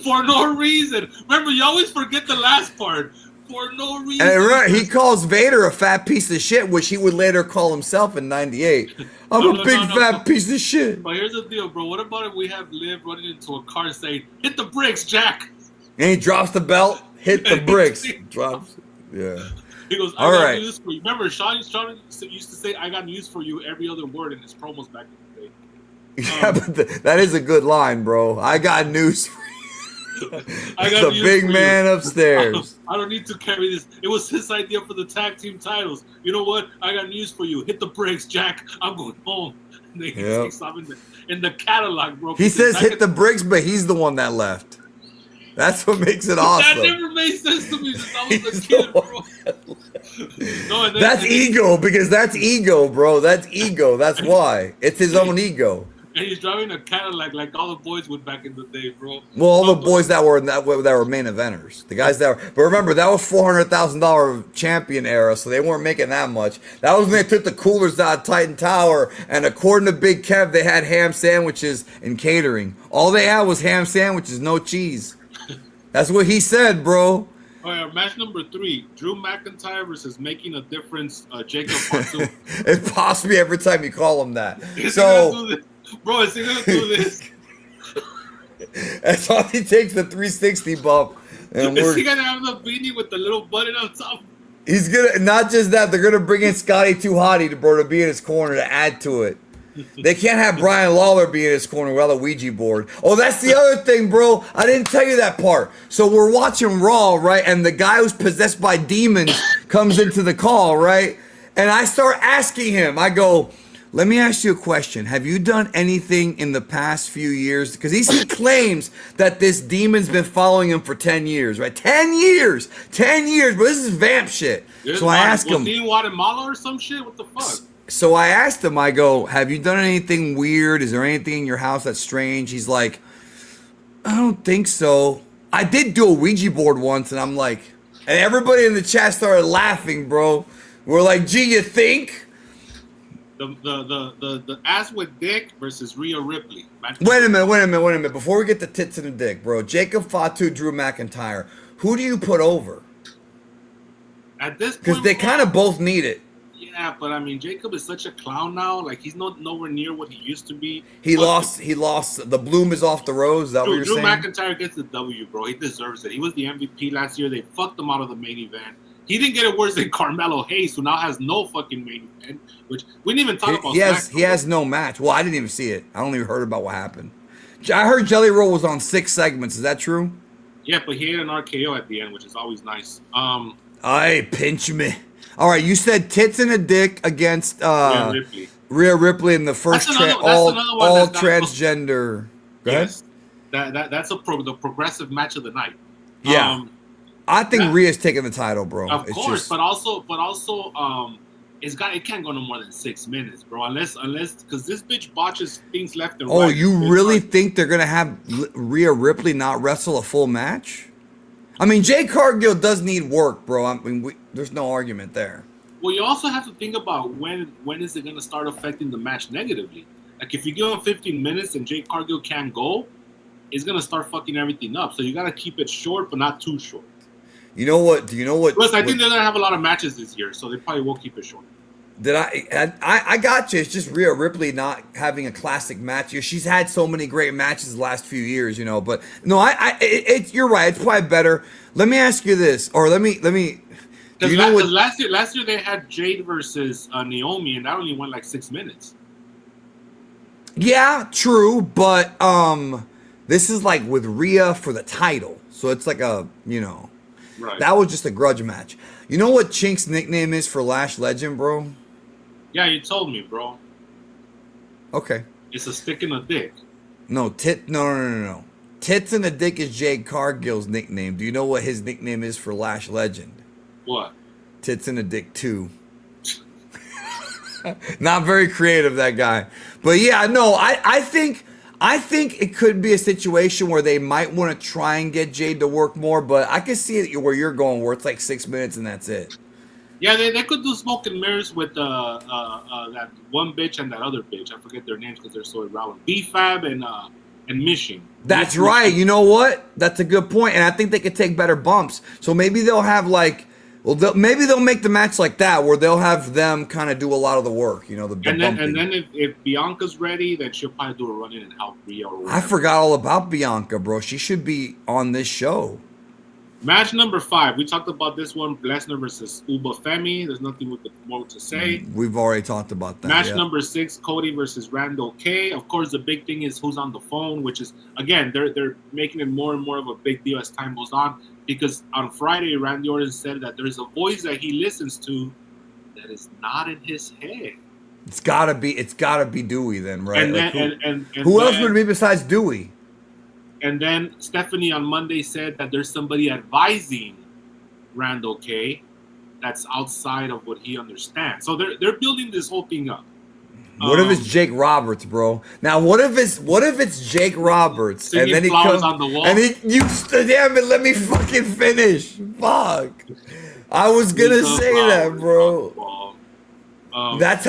For no reason. Remember, you always forget the last part. For no reason. And right, he calls Vader a fat piece of shit, which he would later call himself in '98. I'm a big fat piece of shit. But here's the deal, bro. What about if we have Liv running into a car saying, "Hit the bricks, Jack"? And he drops the belt, hit the bricks. Drops. Yeah. He goes, I got news for you. Remember, Sean used to say, "I got news for you" every other word in his promos back in the day. Yeah, but that is a good line, bro. I got news for you. The big man upstairs. I don't need to carry this. It was his idea for the tag team titles. You know what? I got news for you. Hit the brakes, Jack. I'm going home. And they takes off in the catalog, bro. He says hit the bricks, but he's the one that left. That's what makes it awesome. That never made sense to me since I was a kid, bro. No, that's ego, because that's ego, bro. That's ego. That's why. It's his own ego. And he's driving a Cadillac like all the boys would back in the day, bro. Well, all the boys that were main eventers, the guys that were. But remember, that was $400,000 champion era, so they weren't making that much. That was when they took the coolers out of Titan Tower, and according to Big Kev, they had ham sandwiches and catering. All they had was ham sandwiches, no cheese. That's what he said, bro. All right, match number 3: Drew McIntyre versus Making a Difference, Jacob Fatu. It's possibly every time you call him that. Bro, is he gonna do this? That's all he takes, the 360 bump. And is he gonna have the beanie with the little button on top? He's gonna, not just that, they're gonna bring in Scotty Too Hottie to be in his corner to add to it. They can't have Brian Lawler be in his corner without a Ouija board. Oh, that's the other thing, bro. I didn't tell you that part. So we're watching Raw, right? And the guy who's possessed by demons comes into the call, right? And I start asking him, I go, Let me ask you a question. Have you done anything in the past few years? Because he claims that this demon's been following him for 10 years, right? 10 years! 10 years, but this is vamp shit. So I asked him. Was he in Guatemala or some shit? What the fuck? So I asked him, I go, have you done anything weird? Is there anything in your house that's strange? He's like, I don't think so. I did do a Ouija board once, and I'm like, and everybody in the chat started laughing, bro. We're like, gee, you think? The ass with dick versus Rhea Ripley. Wait a minute. Before we get the tits and the dick, bro. Jacob Fatu, Drew McIntyre. Who do you put over? At this point, because they kind of both need it. Yeah, but I mean, Jacob is such a clown now. Like he's nowhere near what he used to be. He lost. The bloom is off the rose. Is that what you're Drew saying? McIntyre gets the W, bro. He deserves it. He was the MVP last year. They fucked him out of the main event. He didn't get it worse than Carmelo Hayes, who now has no fucking main event. Which we didn't even talk about. He has no match. Well, I didn't even see it. I only heard about what happened. I heard Jelly Roll was on 6 segments. Is that true? Yeah, but he had an RKO at the end, which is always nice. Aye, pinch me. All right, you said tits and a dick against Rhea Ripley in the first all transgender. Go ahead. That's the progressive match of the night. Yeah, I think Rhea's taking the title, bro. Of course, but also, it can't go no more than 6 minutes, bro. Unless because this bitch botches things left and right. Oh, you really think they're gonna have Rhea Ripley not wrestle a full match? I mean, Jade Cargill does need work, bro. I mean, there's no argument there. Well, you also have to think about when is it going to start affecting the match negatively. Like, if you give him 15 minutes and Jade Cargill can't go, it's going to start fucking everything up. So you got to keep it short, but not too short. You know what? Do you know what? Plus, I think they're going to have a lot of matches this year, so they probably will keep it short. I got you. It's just Rhea Ripley not having a classic match. She's had so many great matches the last few years, you know. But no, you're right. It's probably better. Let me ask you this, or let me. Because last year they had Jade versus Naomi, and that only went like 6 minutes. Yeah, true, but this is like with Rhea for the title, so it's like a Right. That was just a grudge match. You know what Chink's nickname is for Lash Legend, bro? Yeah, you told me, bro. Okay. It's a stick in a dick. No. Tits and a dick is Jade Cargill's nickname. Do you know what his nickname is for Lash Legend? What? Tits and a dick 2. Not very creative, that guy. But yeah, no, I think it could be a situation where they might want to try and get Jade to work more, but I can see it where you're going, where it's like 6 minutes and that's it. Yeah, they could do smoke and mirrors with that one bitch and that other bitch. I forget their names because they're so irrelevant. B-Fab and Mission. That's right. You know what? That's a good point. And I think they could take better bumps. So maybe they'll have maybe they'll make the match like that, where they'll have them kind of do a lot of the work. You know, the and bumping. then if Bianca's ready, then she'll probably do a run-in and help Rhea. I forgot all about Bianca, bro. She should be on this show. Match number 5. We talked about this one. Lesnar versus Oba Femi. There's nothing more to say. We've already talked about that. Match number 6. Cody versus Randall K. Of course, the big thing is who's on the phone, which is, again, they're making it more and more of a big deal as time goes on. Because on Friday, Randy Orton said that there's a voice that he listens to that is not in his head. It's gotta be Dewey then, right? And then, who else would it be besides Dewey? And then Stephanie on Monday said that there's somebody advising Randall K that's outside of what he understands. So they're building this whole thing up. What if it's Jake Roberts, bro? Now, what if it's Jake Roberts and then he comes on the wall? And damn it, let me fucking finish. Fuck. I was gonna say that, bro. That's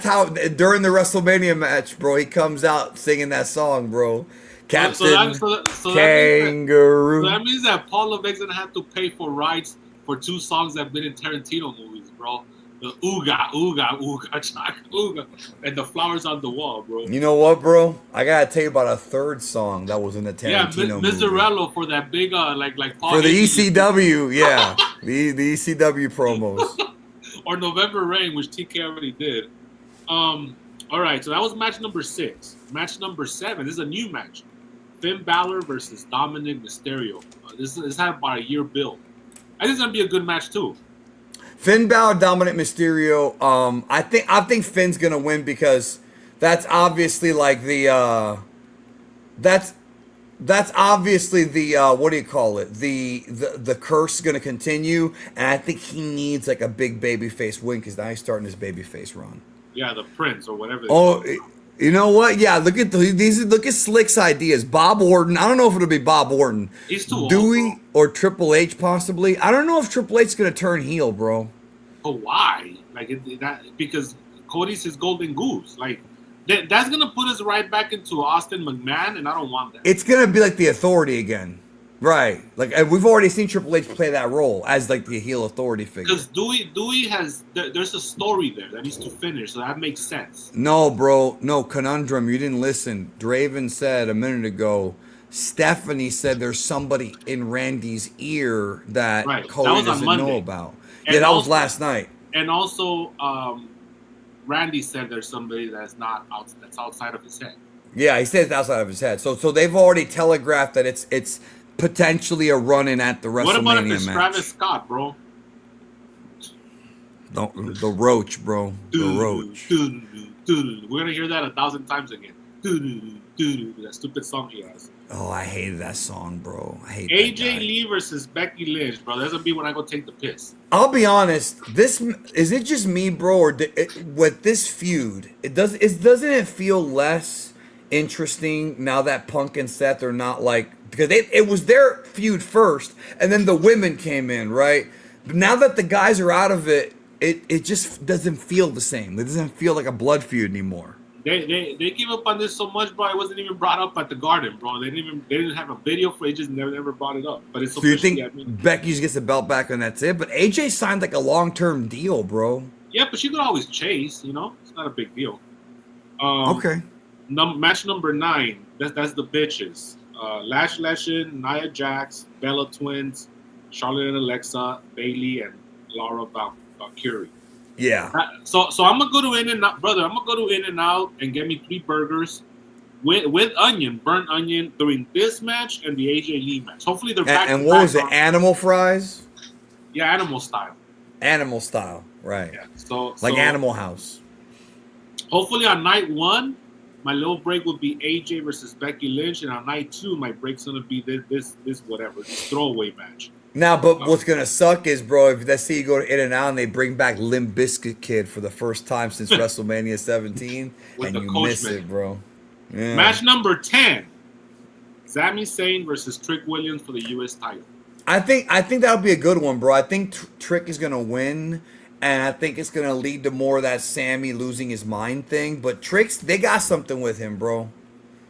how during the WrestleMania match, bro, he comes out singing that song, bro. Captain Kangaroo. So that means that Paul Levesque's gonna have to pay for rights for 2 songs that have been in Tarantino movies, bro. The ooga, ooga, ooga, chaka, ooga, and the flowers on the wall, bro. You know what, bro? I gotta tell you about a third song that was in the Tarantino movie. Mizzarello for that big like Paul for the ECW, yeah, the ECW promos. Or November Rain, which TK already did. All right, so that was match number 6. Match number 7. This is a new match. Finn Balor versus Dominic Mysterio. This had about a year build. I think it's gonna be a good match too. Finn Balor, Dominic Mysterio. I think Finn's gonna win because that's obviously like the that's obviously the what do you call it? The curse is gonna continue, and I think he needs like a big babyface win because now he's starting his babyface run. Yeah, the Prince or whatever. Oh, you know what? Yeah, look at these. Look at Slick's ideas. Bob Orton. I don't know if it'll be Bob Orton. He's too old, Dewey bro. or Triple H possibly. I don't know if Triple H is gonna turn heel, bro. But why? Like that because Cody's his golden goose. Like that's gonna put us right back into Austin McMahon, and I don't want that. It's gonna be like the Authority again, right? Like and we've already seen Triple H play that role as like the heel authority figure. Because Dewey has there's a story there that needs to finish, so that makes sense. No, bro, no conundrum. You didn't listen. Draven said a minute ago. Stephanie said there's somebody in Randy's ear that Right. Cody That was on doesn't Monday. know about. And Yeah, that was also- last night. And also, Randy said there's somebody that's that's outside of his head. Yeah, he said it's outside of his head. So they've already telegraphed that it's potentially a run-in at the WrestleMania What about if it's match. Travis Scott, bro? The Roach, bro. The Roach. We're gonna hear that 1,000 times again. That stupid song he has. Oh, I hated that song, bro. I hate AJ that guy. Lee versus Becky Lynch, bro. That's gonna be when I go take the piss. I'll be honest. This is it just me, bro, or with this feud, doesn't it feel less interesting now that Punk and Seth are not like because it was their feud first, and then the women came in, right? But now that the guys are out of it, it just doesn't feel the same. It doesn't feel like a blood feud anymore. They gave up on this so much, bro. It wasn't even brought up at the Garden, bro. They didn't have a video for it. Just never brought it up. But it's So you officially, think Becky just gets the belt back and that's it? But AJ signed like a long-term deal, bro. yeah, but she could always chase. You know, it's not a big deal. Okay. Match number 9. That's the bitches. Lash Leshin, Nia Jax, Bella Twins, Charlotte and Alexa, Bailey, and Laura Valkyrie. Yeah. So I'm gonna go to In-N-Out, brother. I'm gonna go to In-N-Out and get me 3 burgers with onion, burnt onion, during this match and the AJ Lee match. Hopefully they're back. And what was it? Animal fries? Yeah, animal style. Animal style, right? Yeah. So Like Animal House. Hopefully on night 1, my little break will be AJ versus Becky Lynch, and on night 2, my break's gonna be this whatever, this throwaway match. Now, but what's gonna suck is, bro, if let's say you go to In-N-Out and they bring back Limp Bizkit Kid for the first time since WrestleMania 17, With and the you miss Coachman. it, bro. Yeah. Match number 10, Sami Zayn versus Trick Williams for the U.S. title. I think that'll be a good one, bro. I think Trick is gonna win, and I think it's gonna lead to more of that Sammy losing his mind thing. But Trick's, they got something with him, bro.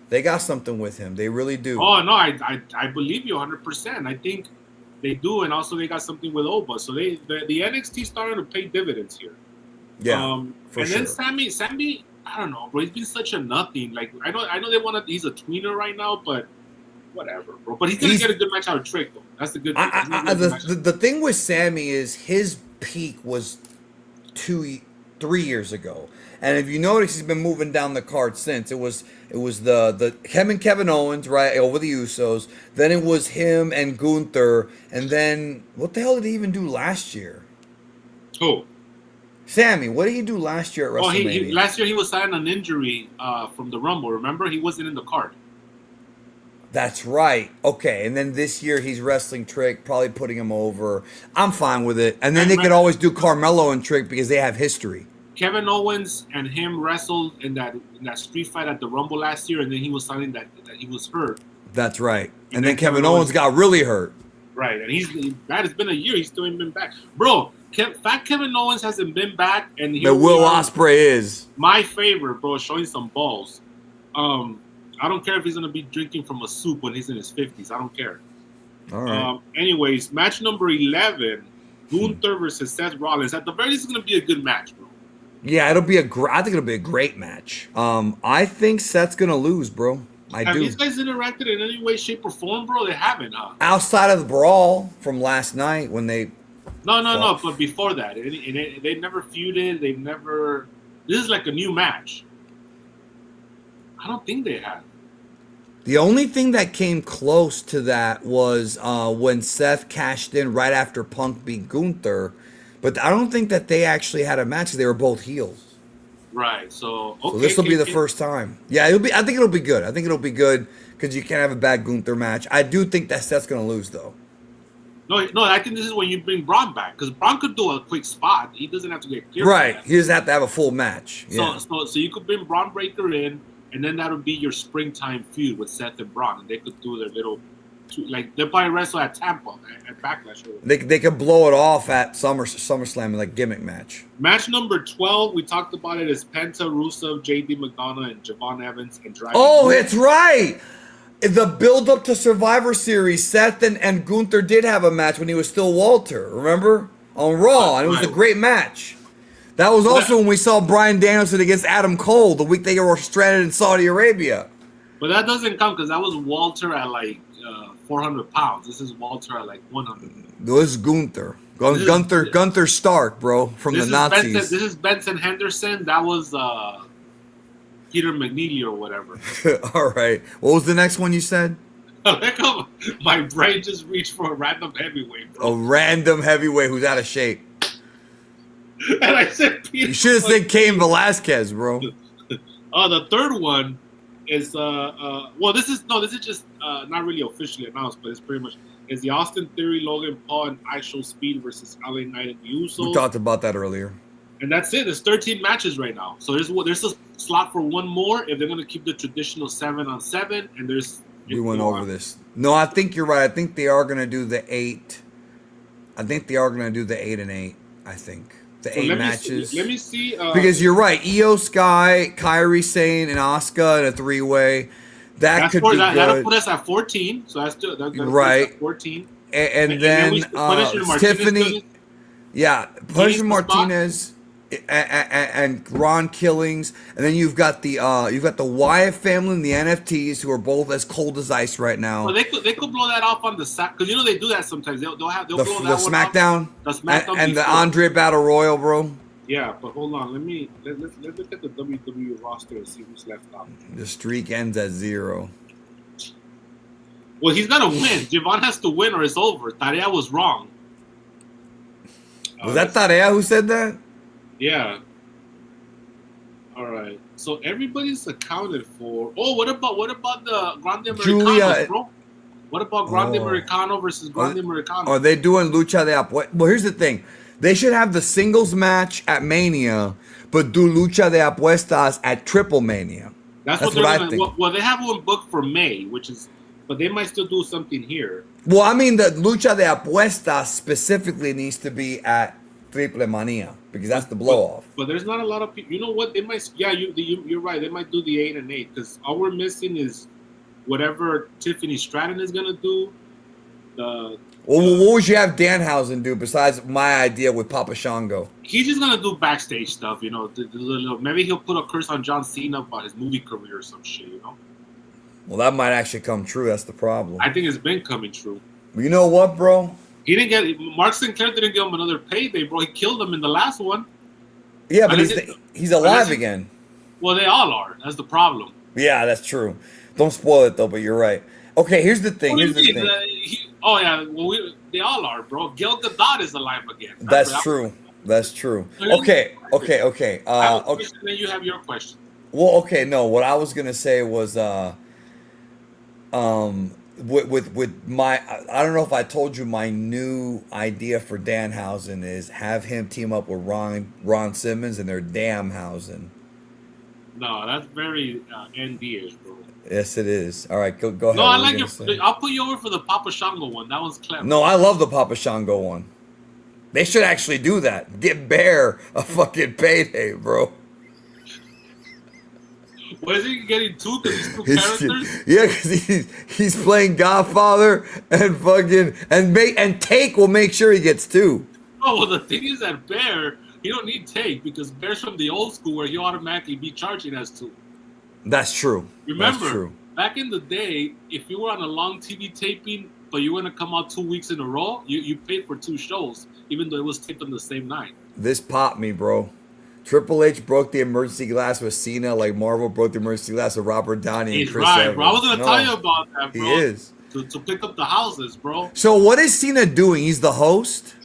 They got something with him. They really do. Oh no, I believe you 100%. I think they do, and also they got something with Oba. So the NXT starting to pay dividends here. Yeah, for and sure. then Sammy, I don't know, bro. He's been such a nothing. Like I know they want to. He's a tweener right now, but whatever, bro. But he's gonna get a good match out of Trick, though. That's the good thing. The thing with Sammy is his peak was 3 years ago, and if you notice, he's been moving down the card since. It was the him and Kevin Owens, right, over the Usos. Then it was him and Gunther, and then what the hell did he even do last year? Who? Sammy, what did he do last year at Oh, WrestleMania? last year he was signed an injury from the Rumble. Remember, he wasn't in the card. That's right. Okay, and then this year he's wrestling Trick, probably putting him over. I'm fine with it. And then they could always do Carmelo and Trick because they have history. Kevin Owens and him wrestled in that street fight at the Rumble last year, and then he was signing that he was hurt. That's right. And then Kevin Owens got really hurt. Right, and that has been a year. He still ain't been back, bro. Fat Kevin Owens hasn't been back, and here But Will we are. Ospreay is. My favorite, bro, showing some balls. I don't care if he's gonna be drinking from a soup when he's in his 50s. I don't care. All right. Anyways, match number 11, Gunther versus Seth Rollins. At the very least, it's gonna be a good match, bro. Yeah, it'll be I think it'll be a great match. I think Seth's gonna lose, bro. Have these guys interacted in any way, shape, or form, bro? They haven't, huh? Outside of the brawl from last night when they. No. But before that, they never feuded. They've never. This is like a new match. I don't think they have. The only thing that came close to that was when Seth cashed in right after Punk beat Gunther But I don't think that they actually had a match. They were both heels. Right. So okay. So this will be the first time. Yeah, it'll be. I think it'll be good. I think it'll be good because you can't have a bad Gunther match. I do think that Seth's gonna lose though. No. I think this is when you bring Braun back because Braun could do a quick spot. He doesn't have to get cleared. Right. He doesn't have to have a full match. Yeah. So you could bring Braun Breaker in, and then that would be your springtime feud with Seth and Braun, and they could do their little, like they'll probably wrestle at Tampa at Backlash. They could blow it off at SummerSlam like gimmick match. Match number 12, we talked about it, is Penta, Rusev, JD McDonough, and Javon Evans and Draven. Oh, it's right. The build up to Survivor Series, Seth and Gunther did have a match when he was still Walter. Remember on Raw, and it was a great match. That was also when we saw Bryan Danielson against Adam Cole the week they were stranded in Saudi Arabia. But that doesn't count because that was Walter at like 400 pounds. This is Walter at like 100. This is Gunther. Gunther Stark, bro, from the Nazis. This is Benson Henderson. That was Peter McNeely or whatever. All right. What was the next one you said? My brain just reached for a random heavyweight, bro. A random heavyweight who's out of shape. And I said Peter. You should have said Cain Velasquez, bro. The third one is this is just not really officially announced, but it's pretty much is the Austin Theory, Logan Paul, and Actual Speed versus LA Knight and the Usos. We talked about that earlier. And that's it. There's 13 matches right now. So there's a slot for one more if they're gonna keep the traditional 7-on-7. And we went over this. No, I think you're right. I think they are gonna do the 8. I think they are gonna do the 8 and 8. I think the 8 matches. Let me see. Because you're right. Io Sky, Kairi Sane, and Asuka in a 3-way. That'll put us at 14. So that's still right. 14. And then Tiffany. Yeah, Punisher Martinez and Ron Killings, and then you've got the Wyatt family and the NFTs who are both as cold as ice right now. Well, they could blow that off on the sack because they do that sometimes. They'll blow that the one SmackDown, off. The SmackDown and the Andre Battle Royal, bro. Yeah, but hold on. Let's look at the WWE roster and see who's left out. The streak ends at 0. Well, he's gonna win. Javon has to win or it's over. Tarea was wrong. Was that Tarea who said that? Yeah. All right. So everybody's accounted for. Oh, what about the Grande Americano, bro? What about Grande Americano versus Grande Americano? Are they doing Lucha de Apuestas? Well, here's the thing. They should have the singles match at Mania, but do Lucha de Apuestas at Triple Mania. That's what I think. Well, they have one booked for May, but they might still do something here. Well, I mean, the Lucha de Apuestas specifically needs to be at Triple Mania because that's the blow off. But there's not a lot of people. You know what? They might. Yeah, you're right. They might do the 8 and 8 because all we're missing is whatever Tiffany Stratton is gonna do. What would you have Danhausen do besides my idea with Papa Shango? He's just gonna do backstage stuff, maybe he'll put a curse on John Cena about his movie career or some shit, Well, that might actually come true. That's the problem. I think it's been coming true. You know what, bro? Mark Sinclair didn't give him another payday, bro. He killed him in the last one. Yeah, but he's alive again. Well, they all are. That's the problem. Yeah, that's true. Don't spoil it though, but you're right. Okay, here's the thing. They all are, bro. Gil Gadot is alive again. That's true. That's true. Okay. Then you have your question. Well, okay, no. What I was gonna say was, with my, I don't know if I told you my new idea for Danhausen is have him team up with Ron Simmons and their Damhausen. No, that's very ND-ish, bro. Yes, it is. All right, go ahead. No, I like it. I'll put you over for the Papa Shango one. That one's clever. No, I love the Papa Shango one. They should actually do that. Get Bear a fucking payday, bro. What is he getting two? Because he's two characters. Yeah, because he's playing Godfather and fucking and Take will make sure he gets 2. Oh well, the thing is that Bear, you don't need Take because Bear's from the old school where he automatically be charging as 2. That's true. Remember, back in the day, if you were on a long TV taping, but you were going to come out 2 weeks in a row, you paid for 2 shows, even though it was taped on the same night. This popped me, bro. Triple H broke the emergency glass with Cena like Marvel broke the emergency glass with Robert Downey and Chris Evans. Bro. I was going to tell you about that, bro. He is. To pick up the houses, bro. So what is Cena doing? He's the host?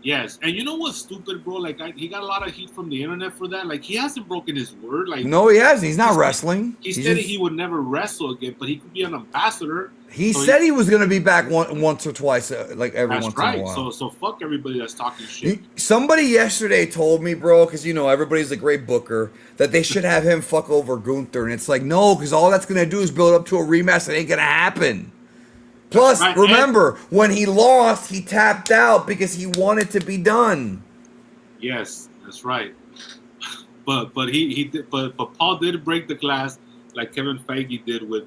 Yes, and you know what's stupid, bro? Like, he got a lot of heat from the internet for that. Like, he hasn't broken his word. Like, No, he hasn't. He's not wrestling. He said he would never wrestle again, but he could be an ambassador. He said he was going to be back once or twice, like every once in a while. So fuck everybody that's talking shit. Somebody yesterday told me, bro, because you know everybody's a great booker, that they should have him fuck over Gunther, and it's like no, because all that's going to do is build up to a rematch that ain't going to happen. Plus, remember, when he lost, he tapped out because he wanted to be done. Yes, that's right. But Paul did break the glass like Kevin Feige did with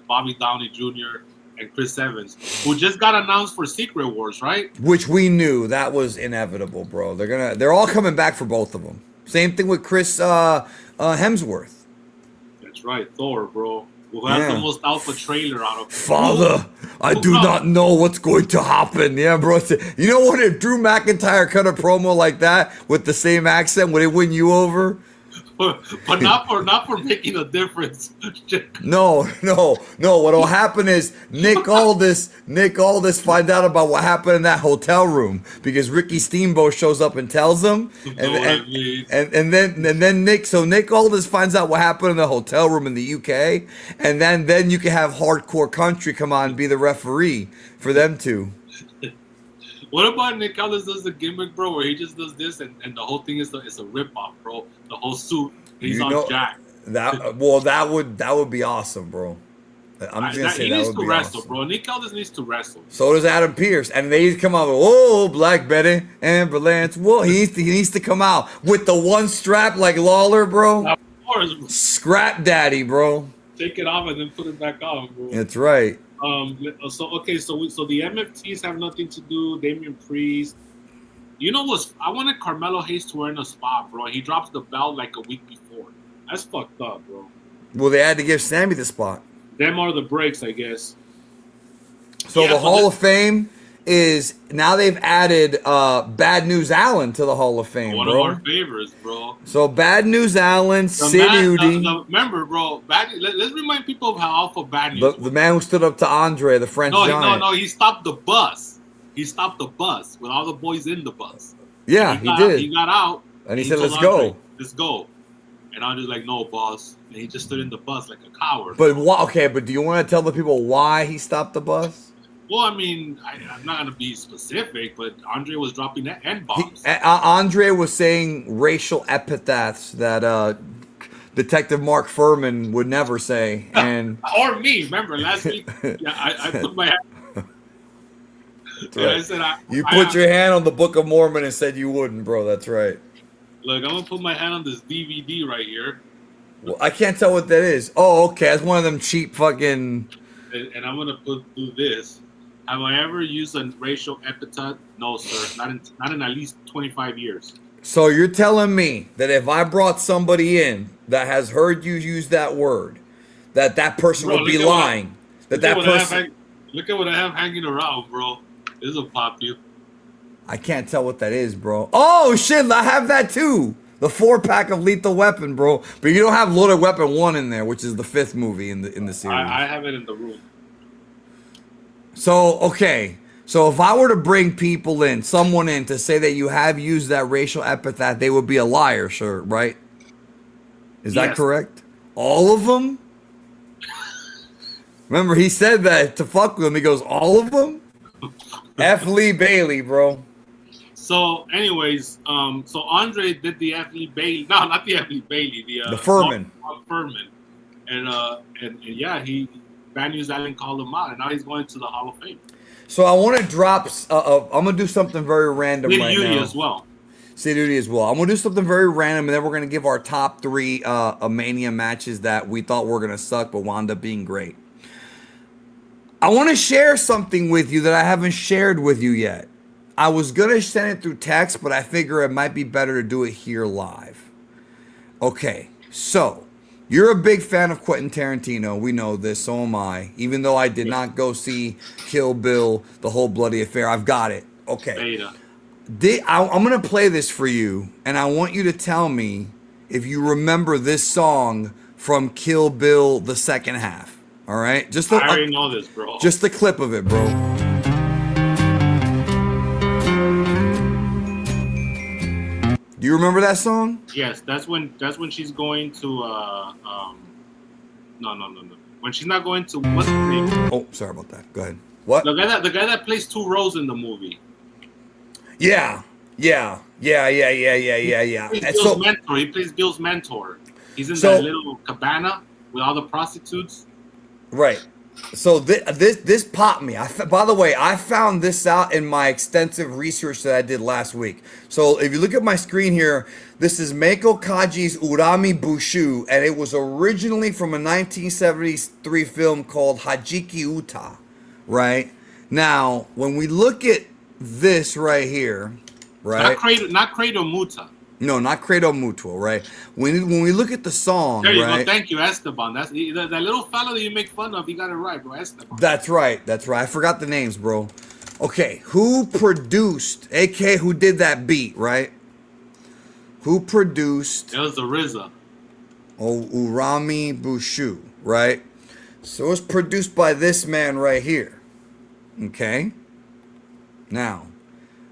Bobby Downey Jr. and Chris Evans, who just got announced for Secret Wars, right? Which we knew that was inevitable, bro. They're all coming back for both of them. Same thing with Chris Hemsworth. That's right, Thor, bro. Who has the most alpha trailer out of Father, I do not know what's going to happen. Yeah, bro. You know what? If Drew McIntyre cut a promo like that with the same accent, would it win you over? But not for making a difference. No. What'll happen is Nick Aldis finds out about what happened in that hotel room because Ricky Steamboat shows up and tells him, and then Nick Aldis finds out what happened in the hotel room in the UK, and then you can have Hardcore Country come on and be the referee for them two. What about Nick Aldis does the gimmick, bro, where he just does this and the whole thing is a rip-off, bro. The whole suit, he's on Jack. That would be awesome, bro. I'm just gonna say he that needs would to be wrestle, awesome. bro. Nick Aldis needs to wrestle. So does Adam Pearce, and they come out with "Whoa, Black Betty, Ambulance." Whoa, he needs to come out with the one strap like Lawler, bro. Of course, bro. Scrap Daddy, bro. Take it off and then put it back on, bro. That's right. So the MFTs have nothing to do. Damian Priest. You know what? I wanted Carmelo Hayes to earn a spot, bro. He drops the belt like a week before. That's fucked up, bro. Well, they had to give Sammy the spot. Them are the breaks, I guess. So the Hall of Fame is now they've added Bad News Allen to the Hall of Fame, one bro. of our favorites, bro. So Bad News Allen, Sid Udy. Remember, bro. Let's remind people of how awful Bad News was. The man who stood up to Andre, the French giant. No. He stopped the bus. He stopped the bus with all the boys in the bus. Yeah, he did. He got out. And he said, told let's go. Let's go. And Andre's like, no, boss. And he just stood in the bus like a coward. But but do you want to tell the people why he stopped the bus? Well, I mean, I'm not going to be specific, but Andre was dropping N-bombs. Andre was saying racial epithets that Detective Mark Furman would never say. And or me. Remember, last week, I put my hand. Right. I said, you put your hand on the Book of Mormon and said you wouldn't, bro. That's right. Look, I'm going to put my hand on this DVD right here. Well, I can't tell what that is. Oh, okay. That's one of them cheap fucking... And I'm going to do this. Have I ever used a racial epithet? No, sir. Not in at least 25 years. So you're telling me that if I brought somebody in that has heard you use that word, that person would be lying? Look at what I have hanging around, bro. This will pop you. I can't tell what that is, bro. Oh, shit. I have that, too. The 4-pack of Lethal Weapon, bro. But you don't have Loaded Weapon 1 in there, which is the 5th movie in the series. I have it in the room. So, okay. So if I were to bring someone in to say that you have used that racial epithet, they would be a liar, sir, right? Is that correct? All of them? Remember, he said that to fuck with him. He goes, all of them? F. Lee Bailey, bro. So, anyways, so Andre did the F. Lee Bailey. No, not the F. Lee Bailey. The Furman. Furman. And yeah, Bad News Allen called him out, and now he's going to the Hall of Fame. So I want to drop. I'm gonna do something very random right now. Sid Udy as well. Sid Udy as well. I'm gonna do something very random, and then we're gonna give our top 3 Mania matches that we thought were gonna suck, but wound up being great. I want to share something with you that I haven't shared with you yet. I was gonna send it through text, but I figure it might be better to do it here live. Okay, so. You're a big fan of Quentin Tarantino. We know this. So am I. Even though I did not go see Kill Bill, the whole bloody affair. I've got it. Okay. I'm going to play this for you, and I want you to tell me if you remember this song from Kill Bill, the second half. All right? I already know this, bro. Just a clip of it, bro. Do you remember that song? Yes, that's when she's going to no. When she's not going to what's her name? Oh, sorry about that. Go ahead. What? The guy that plays two roles in the movie. Yeah. And so, Mentor. He plays Bill's mentor. He's in So- that little cabana with all the prostitutes. right. So this popped me. By the way, I found this out in my extensive research that I did last week. So if you look at my screen here, this is Meiko Kaji's Urami Bushu, and it was originally from a 1973 film called Hajiki Uta. Right? Now, when we look at this right here, right? Not Credo Muta. No, not Credo Mutuo, right? When we look at the song, There you right? go. Thank you, Esteban. That's that little fellow that you make fun of. You got it right, bro. Esteban. That's right. I forgot the names, bro. Okay, who produced, aka who did that beat, right? Who produced It was the RZA. Urami Bushu, right? So it was produced by this man right here. Okay? Now,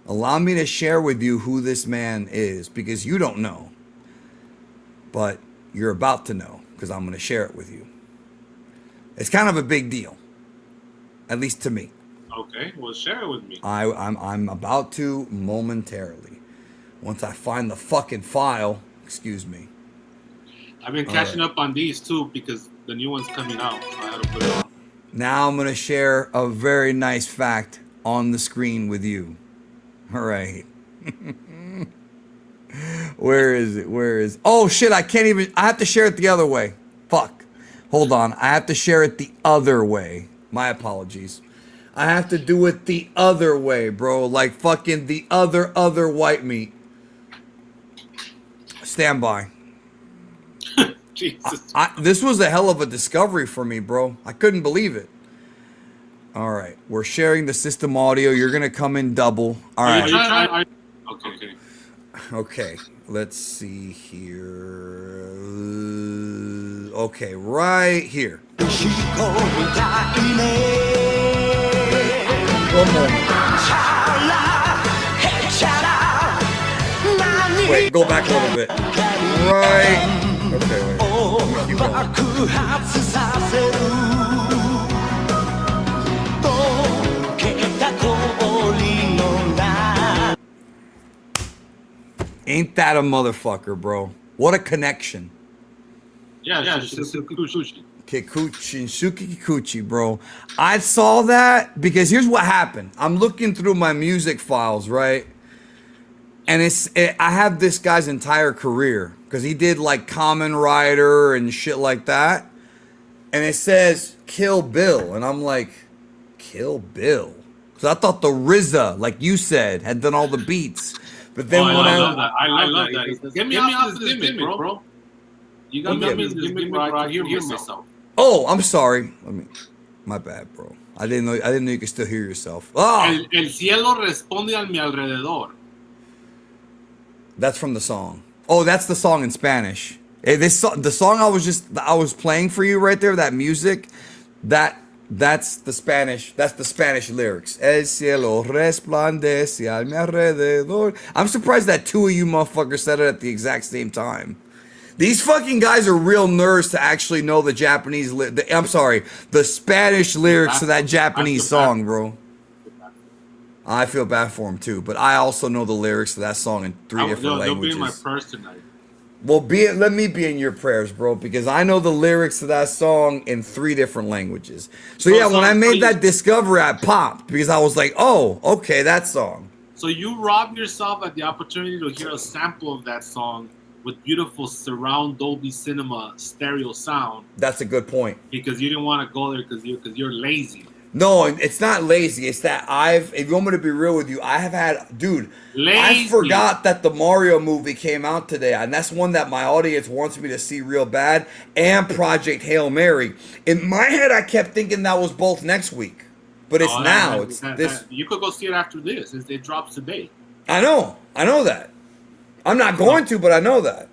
allow me to share with you who this man is, because you don't know. But you're about to know, because I'm going to share it with you. It's kind of a big deal. At least to me. Okay, well, share it with me. I'm about to momentarily. Once I find the fucking file, excuse me. I've been catching up on these too because the new one's coming out. So I had to put it on. Now I'm going to share a very nice fact on the screen with you. All right. Where is it? Oh shit, I have to share it the other way. Fuck. Hold on. I have to share it the other way. My apologies. I have to do it the other way, bro. Like fucking the other white meat. Stand by. Jesus. This was a hell of a discovery for me, bro. I couldn't believe it. All right. We're sharing the system audio. You're going to come in double. All right. Okay. Okay. Let's see here. Okay. Right here. One moment. Wait, go back a little bit. Right. Okay, wait. Keep going. Ain't that a motherfucker, bro? What a connection. Yeah, Kikuchi. Kikuchi, bro. I saw that because here's what happened. I'm looking through my music files, right? And I have this guy's entire career because he did like Kamen Rider and shit like that. And it says Kill Bill. And I'm like, Kill Bill? Because I thought the RZA, like you said, had done all the beats. But then when I love that. Get me off of this gimmick, bro. You got me in this gimmick where I can hear myself. Oh, I'm sorry. My bad, bro. I didn't know you could still hear yourself. Oh, El cielo responde a mi alrededor. That's from the song. Oh, that's the song in Spanish. The song I was playing for you right there, that music, that's the Spanish. That's the Spanish lyrics. El cielo resplandece a mi alrededor. I'm surprised that two of you motherfuckers said it at the exact same time. These fucking guys are real nerds to actually know the Japanese. The Spanish lyrics to that Japanese song, bro. I feel bad for him too, but I also know the lyrics to that song in three different languages. They'll be in my prayers tonight. Well, let me be in your prayers, bro, because I know the lyrics to that song in three different languages. So yeah, when I made that discovery, I popped because I was like, oh, okay, that song. So you robbed yourself at the opportunity to hear a sample of that song with beautiful surround Dolby Cinema stereo sound. That's a good point. Because you didn't want to go there because you're lazy. No, it's not lazy. It's that if you want me to be real with you, I have had, dude, lazy. I forgot that the Mario movie came out today, and that's one that my audience wants me to see real bad, and Project Hail Mary. In my head, I kept thinking that was both next week, but it's now. You could go see it after this. It drops today. I know that. I'm not going to, but I know that.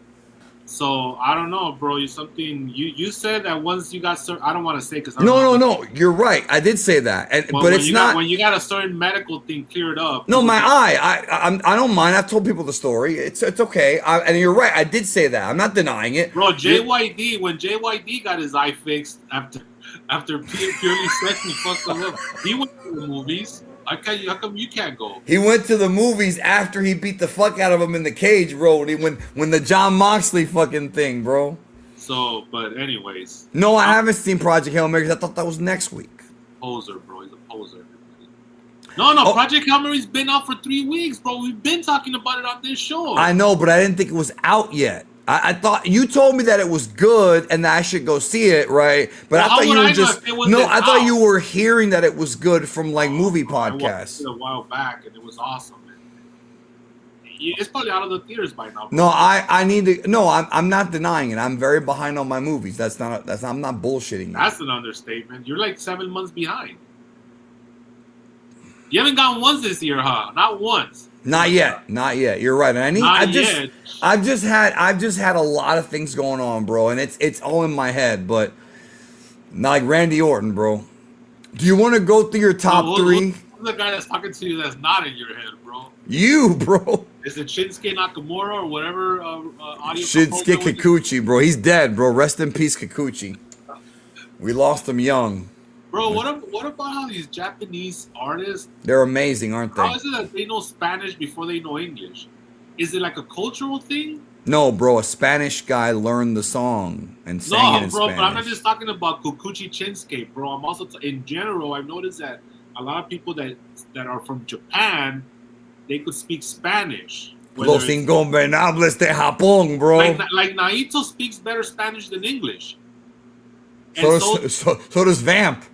So I don't know, bro. You said that once you got certain. I don't want to say because No. You're right. I did say that, but it's not when you got a certain medical thing cleared up. No, my eye. I don't mind. I've told people the story. It's okay. And you're right. I did say that. I'm not denying it, bro. When JYD got his eye fixed after purely sexually fucked him up, he went to the movies. How come you can't go? He went to the movies after he beat the fuck out of him in the cage, bro. When the John Moxley fucking thing, bro. So, but anyways. No, I haven't seen Project Hail Mary because I thought that was next week. Poser, bro. He's a poser. No, Project Hail Mary's been out for 3 weeks, bro. We've been talking about it on this show. I know, but I didn't think it was out yet. I thought you told me that it was good and that I should go see it, right? But I thought you were just I thought you were hearing that it was good from like movie podcasts. I watched it a while back and it was awesome. It's probably out of the theaters by now. Bro. No, I need to. No, I'm not denying it. I'm very behind on my movies. I'm not bullshitting you. That's an understatement. You're like 7 months behind. You haven't gone once this year, huh? Not once. Not yet. You're right. And I've just had a lot of things going on, bro, and it's all in my head. But not like Randy Orton, bro. Do you want to go through your top three? Who's the guy that's talking to you that's not in your head, bro? You, bro. Is it Shinsuke Nakamura or whatever? Audio Shinsuke Kikuchi, bro. He's dead, bro. Rest in peace, Kikuchi. We lost him young. Bro, what about how these Japanese artists? They're amazing, aren't they? How is it that they know Spanish before they know English? Is it like a cultural thing? No, bro. A Spanish guy learned the song and sang it in bro, Spanish. But I'm not just talking about Kikuchi Shinsuke, bro. I'm also in general. I've noticed that a lot of people that are from Japan, they could speak Spanish. Los ingobernables de Japón, bro. Like Naito speaks better Spanish than English. So does Vamp.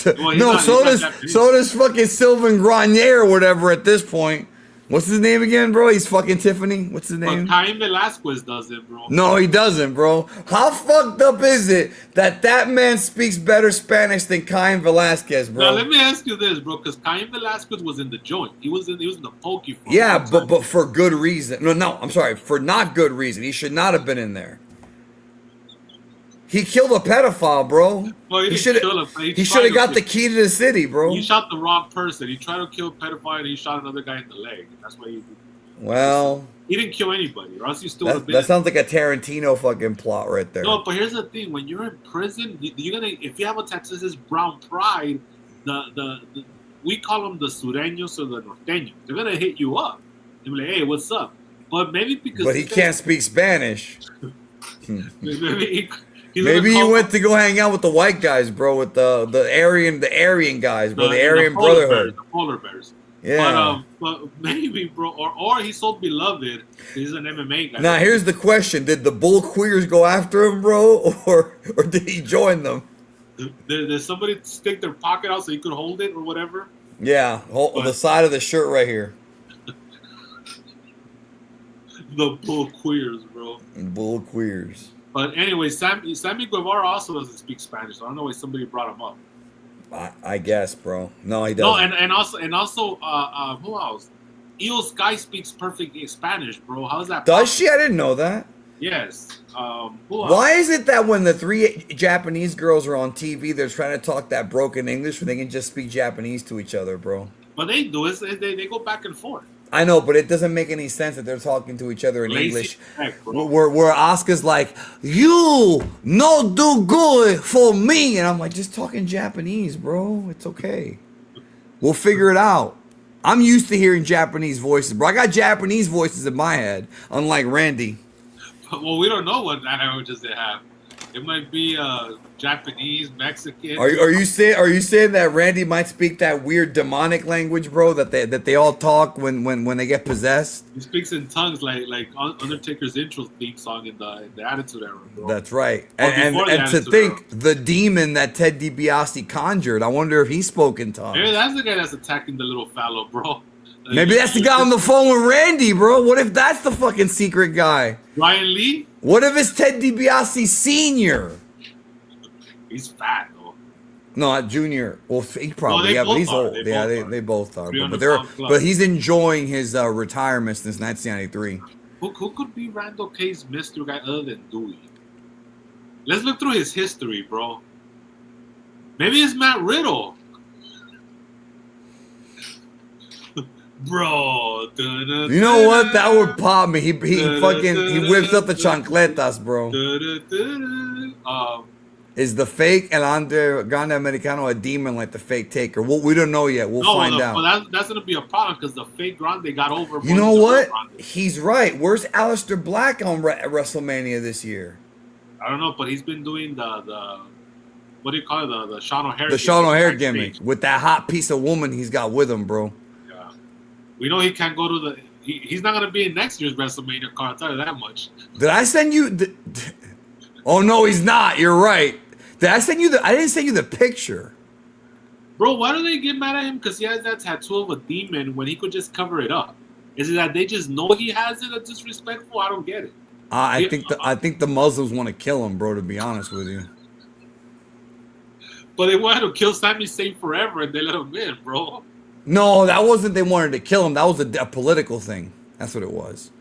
Well, so does fucking Sylvain Grenier or whatever at this point. What's his name again, bro? He's fucking Tiffany. What's his name? Cain Velasquez does it, bro. No, he doesn't, bro. How fucked up is it that man speaks better Spanish than Cain Velasquez, bro? Now let me ask you this, bro, because Cain Velasquez was in the joint. He was in the pokey. Yeah, but for good reason. No, I'm sorry, for not good reason. He should not have been in there. He killed a pedophile, bro. Well, he should have got the key to the city, bro. He shot the wrong person. He tried to kill a pedophile and he shot another guy in the leg. That's why he did. Well, he didn't kill anybody, or else he still would have been. That sounds like a Tarantino fucking plot right there. No, but here's the thing: when you're in prison, if you have a tattoo that says brown pride, we call them the sureños or the norteños. They're gonna hit you up. They're like, "Hey, what's up?" But maybe because he can't speak Spanish. Maybe you went to go hang out with the white guys, bro, with the Aryan guys, bro, the Aryan Brotherhood. The polar bears. Yeah. But maybe, bro, or he's so beloved, he's an MMA guy. Now, here's the question. Did the bull queers go after him, bro, or did he join them? Did somebody stick their pocket out so he could hold it or whatever? Yeah, the side of the shirt right here. The bull queers, bro. Bull queers. But anyway, Sammy Guevara also doesn't speak Spanish. So I don't know why somebody brought him up. I guess, bro. No, he doesn't. No, and also, who else? Io Sky speaks perfect Spanish, bro. How is that? Does she? I didn't know that. Yes. Who else? Why is it that when the 3 Japanese girls are on TV, they're trying to talk that broken English when they can just speak Japanese to each other, bro? But they do it. They go back and forth. I know, but it doesn't make any sense that they're talking to each other in English. Heck, where Oscar's like, "You no do good for me," and I'm like, just talking Japanese, bro. It's okay. We'll figure it out. I'm used to hearing Japanese voices, bro. I got Japanese voices in my head, unlike Randy. Well, we don't know what languages they have. It might be Japanese, Mexican. Are you saying that Randy might speak that weird demonic language, bro? That they all talk when they get possessed. He speaks in tongues like Undertaker's intro theme song in the Attitude Era, bro. That's right. And to think the demon that Ted DiBiase conjured, I wonder if he spoke in tongues. Maybe that's the guy that's attacking the little fellow, bro. Maybe that's the guy on the phone with Randy, bro. What if that's the fucking secret guy? Ryan Lee? What if it's Ted DiBiase Sr.? He's fat, though. No, not Junior. Well, he probably, but he's old. They both are. But he's enjoying his retirement since 1993. Who could be Randall K's mystery guy other than Dewey? Let's look through his history, bro. Maybe it's Matt Riddle. Bro. You know what? That would pop me. He whips up the chancletas, bro. Is the fake El Grande Americano a demon like the fake Taker? Well, we don't know yet. We'll find out. Well, that's going to be a problem because the fake Grande got over. You know what? He's right. Where's Aleister Black on WrestleMania this year? I don't know, but he's been doing the what do you call it? The Sean O'Hare. The Sean O'Hare gimmick with that hot piece of woman he's got with him, bro. Yeah, we know he can't go to the. He's not going to be in next year's WrestleMania card. I'll tell you that much. Did I send you? Oh no, he's not. You're right. Did I send you I didn't send you the picture. Bro, why do they get mad at him? Because he has that tattoo of a demon when he could just cover it up. Is it that they just know he has it that's disrespectful? I don't get it. I think the Muslims want to kill him, bro, to be honest with you. But they wanted to kill Sami Zayn forever and they let him in, bro. No, that wasn't they wanted to kill him. That was a political thing. That's what it was.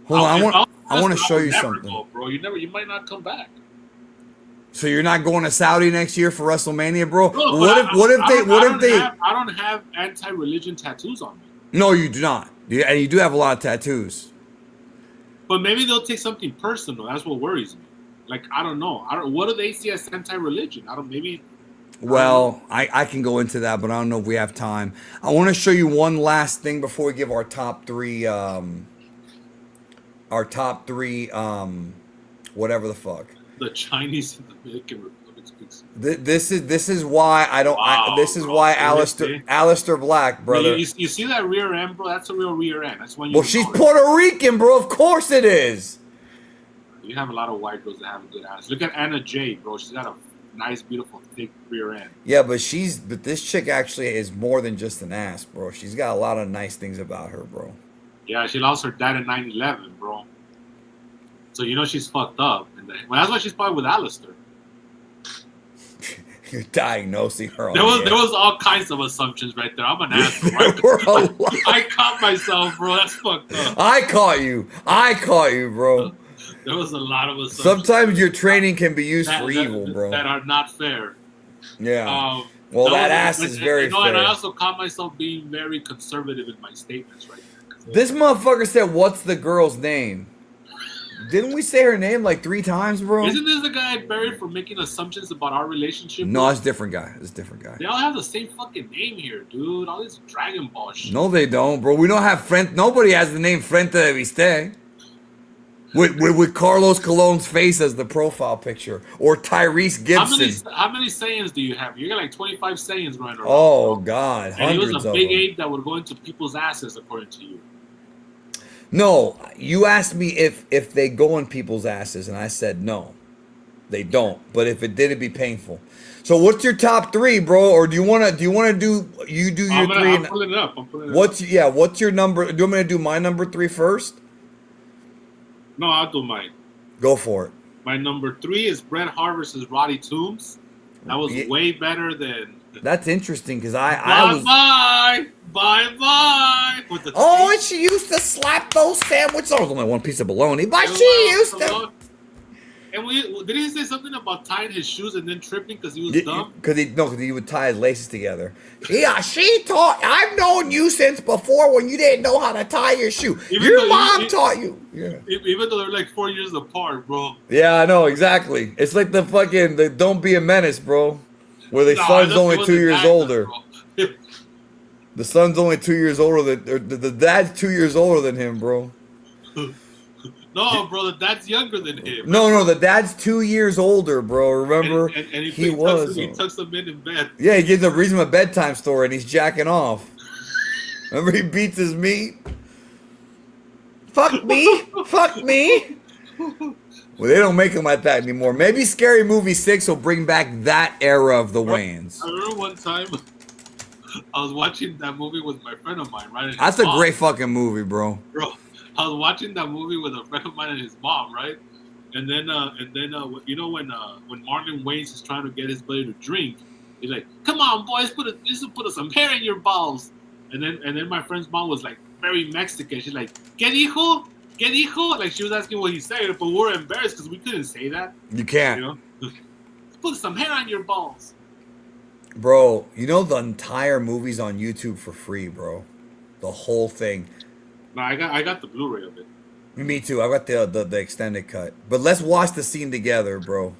Hold on, I want to show you something. Go, bro. You might not come back. So you're not going to Saudi next year for WrestleMania, bro? No, what if they I don't have anti-religion tattoos on me. No, you do not. And you do have a lot of tattoos. But maybe they'll take something personal. That's what worries me. Like, I don't know. What do they see as anti-religion? Well, I can go into that, but I don't know if we have time. I want to show you one last thing before we give our top three, whatever the fuck. The Chinese and the Dominican Republic speaks. This is why I don't. Why Aleister Black, brother. You see that rear end, bro? That's a real rear end. That's when you. Well, she's Puerto Rican, bro. Of course it is. You have a lot of white girls that have a good ass. Look at Anna Jay, bro. She's got a nice, beautiful, thick rear end. Yeah, but this chick actually is more than just an ass, bro. She's got a lot of nice things about her, bro. Yeah, she lost her dad in 9/11, bro. So you know she's fucked up. Well, that's why she's probably with Alistair. You're diagnosing her. There was all kinds of assumptions right there. I'm an asshole. I caught myself, bro. That's fucked up. I caught you, bro. There was a lot of assumptions. Sometimes your training can be used for evil, bro. That are not fair. Yeah. Well, that ass is very fair. And I also caught myself being very conservative in my statements right there. This motherfucker said, "What's the girl's name?" Didn't we say her name like 3 times, bro? Isn't this the guy buried for making assumptions about our relationship? No, it's a different guy. It's a different guy. They all have the same fucking name here, dude. All this Dragon Ball shit. No, they don't, bro. We don't have Nobody has the name Frente de Viste. With Carlos Colon's face as the profile picture, or Tyrese Gibson. How many Saiyans do you have? You got like 25 Saiyans running around. Oh God, and he was a big ape that would go into people's asses, according to you. No, you asked me if they go in people's asses, and I said no, they don't. But if it did, it'd be painful. So what's your top 3, bro? Or do you wanna do your 3? I'm pulling it up. What's your number? Do you want me to do my number 3 first? No, I'll do mine. Go for it. My number 3 is Bret Hart versus Roddy Toombs. That was way better than. That's interesting because Bye. And she used to slap those sandwiches. Oh, it was only one piece of bologna, but she used to. And did he say something about tying his shoes and then tripping because he was dumb? Because he would tie his laces together. Yeah, she taught. I've known you since before when you didn't know how to tie your shoe. Your mom taught you. Yeah. Even though they're like 4 years apart, bro. Yeah, I know exactly. It's like the fucking Don't Be a Menace, bro. Where the son's only 2 years older. The son's only 2 years older than the dad's 2 years older than him, bro. No, bro, the dad's younger than him. No, the dad's 2 years older, bro. Remember, and he was. He tucks him in bed. Yeah, he gives a reason a bedtime story, and he's jacking off. Remember, he beats his meat. Fuck me. Well, they don't make him like that anymore. Maybe Scary Movie 6 will bring back that era of the Wayans. I remember one time I was watching that movie with my friend of mine, right? That's a great fucking movie, bro. Bro, I was watching that movie with a friend of mine and his mom, right? And then you know when Marlon Wayans is trying to get his buddy to drink, he's like, "Come on, boys, put some hair in your balls." And then my friend's mom was like very Mexican. She's like, "¿Qué dijo? ¿Qué dijo? Like she was asking what he said, but we're embarrassed because we couldn't say that. You can't. You know? Put some hair on your balls. Bro, you know the entire movie's on YouTube for free, bro. The whole thing. No, I got the Blu-ray of it. Me too. I got the extended cut. But let's watch the scene together, bro.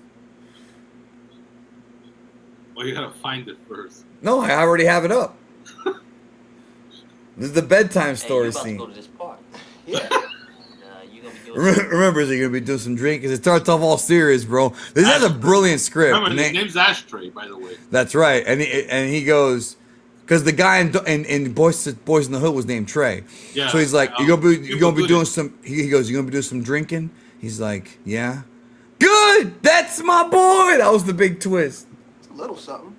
Well, you gotta find it first. No, I already have it up. This is the bedtime story scene. Go to this park. Yeah. You gonna be doing Remember, is he gonna be doing some drinking? It starts off all serious, bro. This has a brilliant script. Remember, his name's Ashtray, by the way. That's right, and he goes, because the guy in Boys in the Hood was named Trey. Yeah. So he's like, you gonna be doing some. He goes, you gonna be doing some drinking? He's like, yeah. Good. That's my boy. That was the big twist. It's a little something.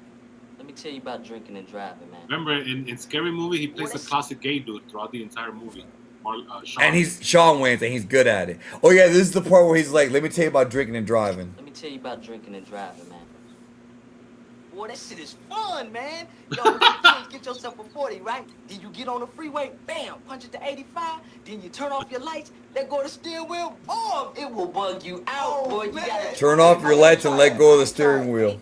Let me tell you about drinking and driving, man. Remember, in Scary Movie, he plays a classic gay dude throughout the entire movie. Sean. And he's Sean Wayne, and he's good at it. Oh yeah, this is the part where he's like, let me tell you about drinking and driving. Let me tell you about drinking and driving, man. Boy, that shit is fun, man. Yo, you get yourself a 40, right? Then you get on the freeway, bam, punch it to 85. Then you turn off your lights, let go of the steering wheel. Oh, it will bug you out, boy. You gotta Turn off your lights and let go of the steering wheel.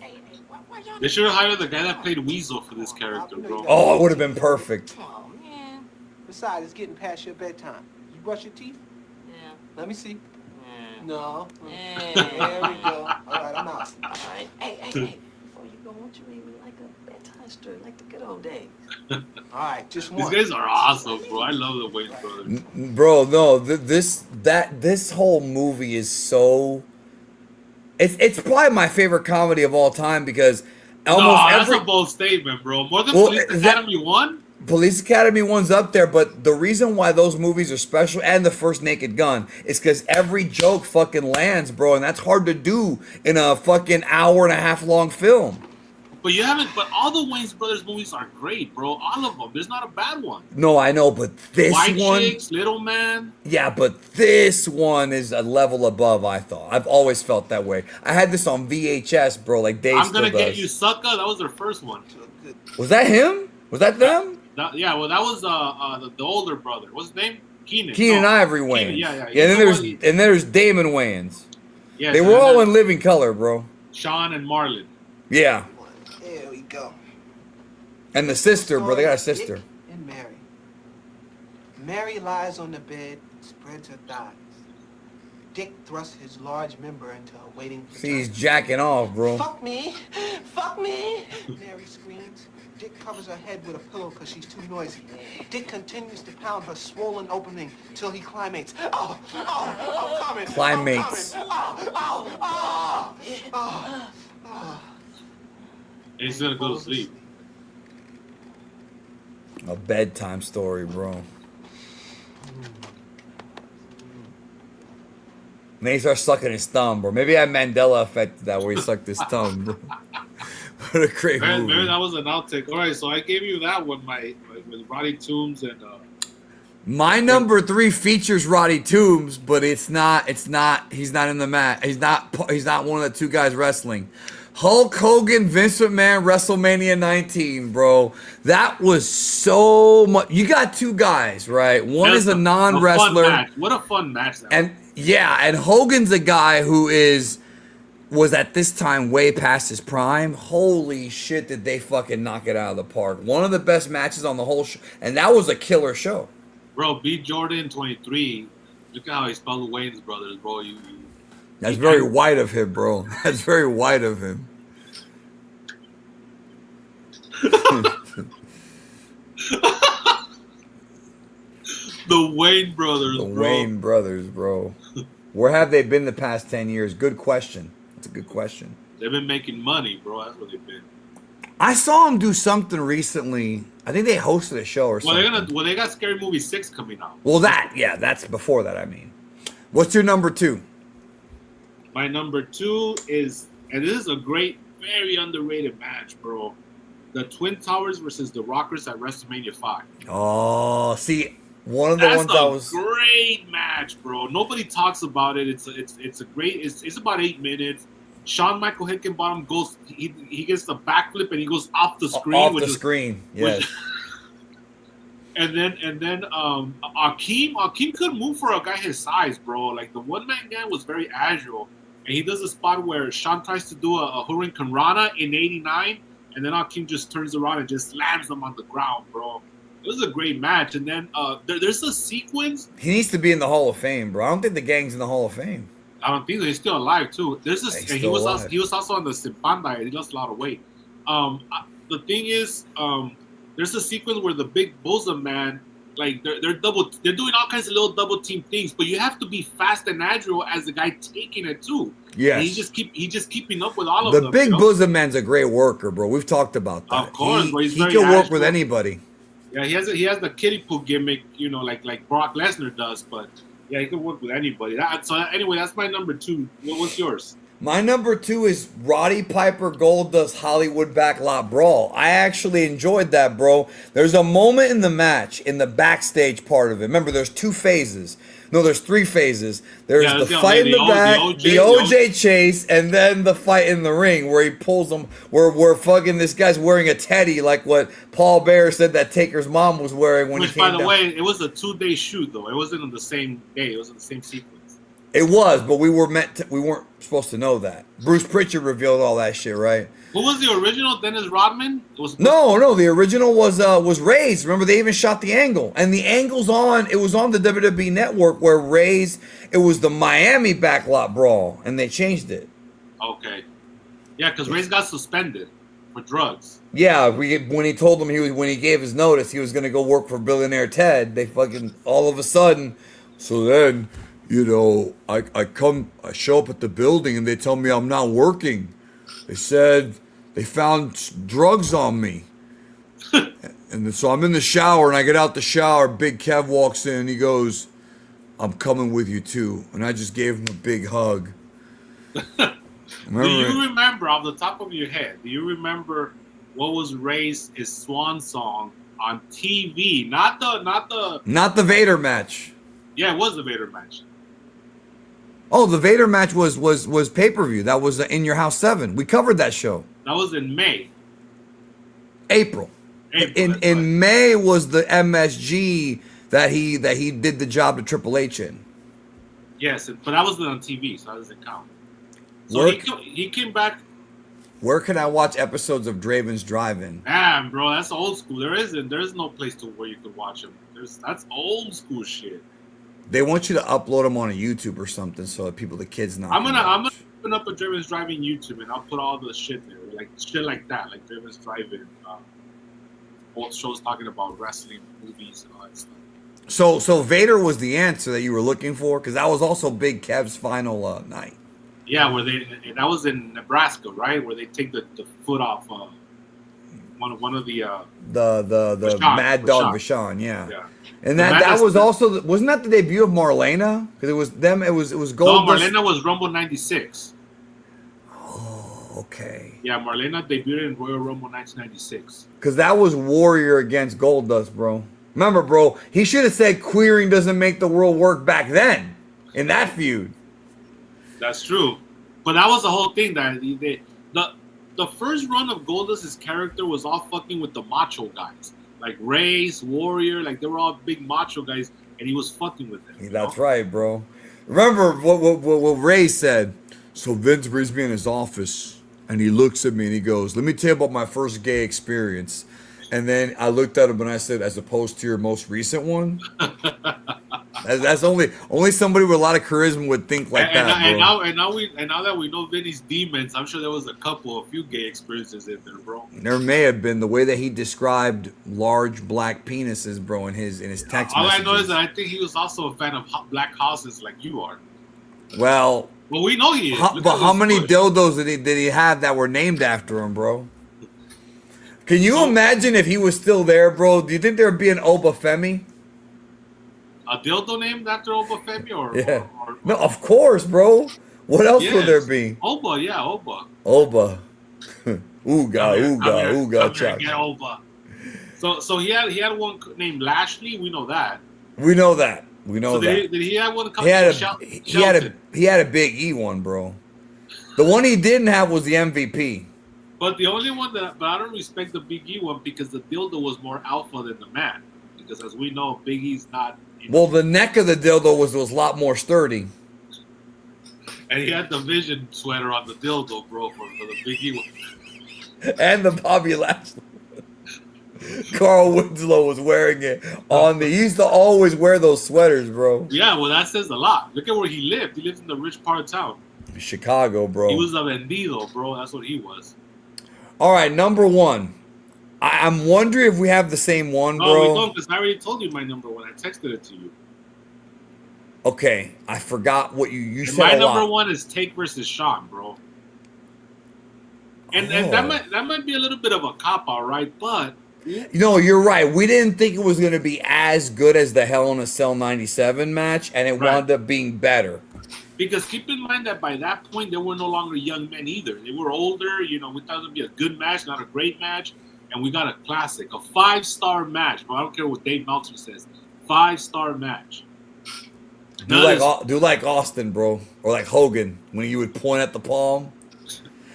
They should have hired the guy that played Weasel for this character, bro. Oh, it would have been perfect. Oh, man. Besides, it's getting past your bedtime. You brush your teeth? Yeah. Let me see. Yeah. No. Yeah. There we go. All right, I'm out. All right. Hey. Before you go, won't you read me like a bedtime story, like the good old days? All right, just These one. guys are awesome, bro. I love the Wayne brothers. Bro, no, this whole movie is so. It's probably my favorite comedy of all time because almost that's every a bold statement, bro. More than Well, Police that- Academy 1? Police Academy one's up there, but the reason why those movies are special and the first Naked Gun is because every joke fucking lands, bro, and that's hard to do in a fucking hour and a half long film. But all the Wayne's Brothers movies are great, bro. All of them. There's not a bad one. No, I know, but this White one, Chicks, Little Man. yeah, but this one is a level above. I thought I've always felt that way. I had this on VHS, bro, like Dave I'm still Gonna Get does. You Sucker. That was their first one. Was that him? Was that them? That was the older brother. What's his name? Keenan. Keenan No, Ivory Keenan, Wayans. Yeah. And then there's Damon Wayans. Yeah, They so were all then in living color, bro. Sean and Marlon. Yeah. There we go. And the sister, bro. They got a Dick sister. And Mary. Mary lies on the bed, spreads her thighs. Dick thrusts his large member into her waiting See, he's vagina. jacking off, bro. Fuck me! Fuck me! Mary screams. Dick covers her head with a pillow because she's too noisy. Dick continues to pound her swollen opening till he climates. Coming! Climates. And he's gonna go to sleep. A bedtime story, bro. And then he starts sucking his thumb, bro. Maybe I had Mandela affected that where he sucked his thumb, bro. What a great Maybe movie. that was an outtake. All right, so I gave you that one, with Roddy Toombs and. My number 3 features Roddy Toombs, but he's not in the match. He's not one of the two guys wrestling. Hulk Hogan, Vince McMahon, WrestleMania 19, bro. That was so much. You got two guys, right? One is a non-wrestler. What a fun match that was. And yeah, and Hogan's a guy who was at this time way past his prime. Holy shit, did they fucking knock it out of the park. One of the best matches on the whole show. And that was a killer show. Bro, B. Jordan 23. Look at how he spelled the Wayans brothers, bro. That's very white of him, bro. That's very white of him. The Wayne brothers, The bro. Wayne brothers, bro. Where have they been the past 10 years? Good question. That's a good question. They've been making money, bro. That's what they've been. I saw them do something recently. I think they hosted a show or something. They got Scary Movie 6 coming out. Well, that's before that, I mean. What's your number 2? My number 2 is, and this is a great, very underrated match, bro. The Twin Towers versus the Rockers at WrestleMania 5. Oh, see, one of the ones I was. That's a great match, bro. Nobody talks about it. It's a great. It's about 8 minutes. Shawn Michael Hickenbottom goes. He gets the backflip and he goes off the screen. Off the screen, yes. And then Akeem could move for a guy his size, bro. Like the one man guy was very agile, and he does a spot where Sean tries to do a Hurricane Rana in '89, and then Akeem just turns around and just slams him on the ground, bro. It was a great match. And then there's a sequence. He needs to be in the Hall of Fame, bro. I don't think the gang's in the Hall of Fame. I don't think so. He's still alive too. There's this, He's and still alive. he was also on the Simpan diet. He lost a lot of weight. The thing is, there's a sequence where the big bosom man, like they're doing all kinds of little double team things, but you have to be fast and agile as the guy taking it too. Yes. And he's just keeping up with all of The them. big you know? bosom man's a great worker, bro. We've talked about that. Of course, but he's he very can work agile. with anybody. Yeah, he has the kiddie pool gimmick, you know, like Brock Lesnar does, but yeah, he can work with anybody. So anyway, that's my number 2. What's yours? My number 2 is Roddy Piper Goldust Hollywood Backlot Brawl. I actually enjoyed that, bro. There's a moment in the match, in the backstage part of it. Remember, there's 2 phases. No, there's 3 phases. There's the fight in the back, the OJ chase, and then the fight in the ring where he pulls him, where fucking this guy's wearing a teddy like what Paul Bearer said that Taker's mom was wearing when he Which, came by the down. way, it was a 2-day shoot, though. It wasn't on the same day. It was in the same sequence. It was, but we weren't supposed to know that. Bruce Pritchard revealed all that shit, right? Who was the original? Dennis Rodman? No, the original was Ray's. Remember, they even shot the angle, and the angle's on. It was on the WWE Network where Ray's. It was the Miami Backlot Brawl, and they changed it. Okay, yeah, because Ray's got suspended for drugs. Yeah, when he told him when he gave his notice, he was gonna go work for Billionaire Ted. They fucking all of a sudden. So then, you know, I show up at the building and they tell me I'm not working. They said they found drugs on me. And so I'm in the shower and I get out the shower. Big Kev walks in and he goes, "I'm coming with you too." And I just gave him a big hug. Do you remember, off the top of your head, do you remember what was Ray's his swan song on TV? Not the Vader match. Yeah, it was the Vader match. Oh, the Vader match was pay-per-view. That was In Your House 7. We covered that show. That was in May. April. In May was the MSG that he did the job to Triple H in. Yes, but that wasn't on TV, so that doesn't count. So he came back. Where can I watch episodes of Draven's Drive-In? Damn, bro, that's old school. There's no place where you could watch them. That's old school shit. They want you to upload them on a YouTube or something so that the kids not. I'm gonna open up a Draven's Drive-In YouTube and I'll put all the shit there, like shit like that, like Draven's Drive-In, old shows talking about wrestling, movies, and all that stuff. So Vader was the answer that you were looking for, because that was also Big Kev's final night. Yeah, that was in Nebraska, right? Where they take the foot off one of the Vachon, Mad Dog Vachon, yeah. And that was also wasn't that the debut of Marlena? Because it was them. It was Goldust. No, Marlena was Rumble '96. Oh, okay. Yeah, Marlena debuted in Royal Rumble 1996. Because that was Warrior against Goldust, bro. Remember, bro, he should have said queering doesn't make the world work back then in that feud. That's true. But that was the whole thing. That the first run of Goldust's character was all fucking with the macho guys. Like Ray's, Warrior, like they were all big macho guys, and he was fucking with them. That's right, bro. Remember what Ray said? So Vince brings me in his office, and he looks at me and he goes, "Let me tell you about my first gay experience." And then I looked at him and I said, "As opposed to your most recent one?" That's only somebody with a lot of charisma would think like that, bro. And now that we know Vinny's demons, I'm sure there was a few gay experiences in there, bro. There may have been, the way that he described large black penises, bro, in his text All messages. I know is that I think he was also a fan of black houses like you are. Well, we know he is. But how many dildos did he have that were named after him, bro? Can you imagine if he was still there, bro? Do you think there would be an Oba Femi? A dildo named after Oba Femi? Yeah. No, of course, bro. What else would there be? Oba, yeah, Oba. Oba. Ooga, Chuck. Get Oba. So he had one named Lashley. We know that. We know that. Did he have one called Shelton? He had a Big E one, bro. The one he didn't have was the MVP. But the only one but I don't respect the Big E one because the dildo was more alpha than the man. because as we know, Big E's not. Well, the neck of the dildo was a lot more sturdy. And he had the Vision sweater on the dildo, bro, for the Big E one. And the Bobby Lashley. Carl Winslow was wearing it on the. He used to always wear those sweaters, bro. Yeah, well, that says a lot. Look at where he lived. He lived in the rich part of town. Chicago, bro. He was a vendido, bro. That's what he was. All right, number one. I'm wondering if we have the same one, bro. No, we don't, because I already told you my number one. I texted it to you. Okay, I forgot what you said. My a number lot. one is Take versus Shawn, bro. And that might be a little bit of a cop out, right? But No, you're right. We didn't think it was going to be as good as the Hell in a Cell 97 match, and it wound up being better. because keep in mind that by that point they were no longer young men either. They were older. You know, we thought it would be a good match, not a great match, and we got a classic, a 5-star match. But I don't care what Dave Meltzer says. 5-star match. Do like Austin, bro, or like Hogan when you would point at the palm.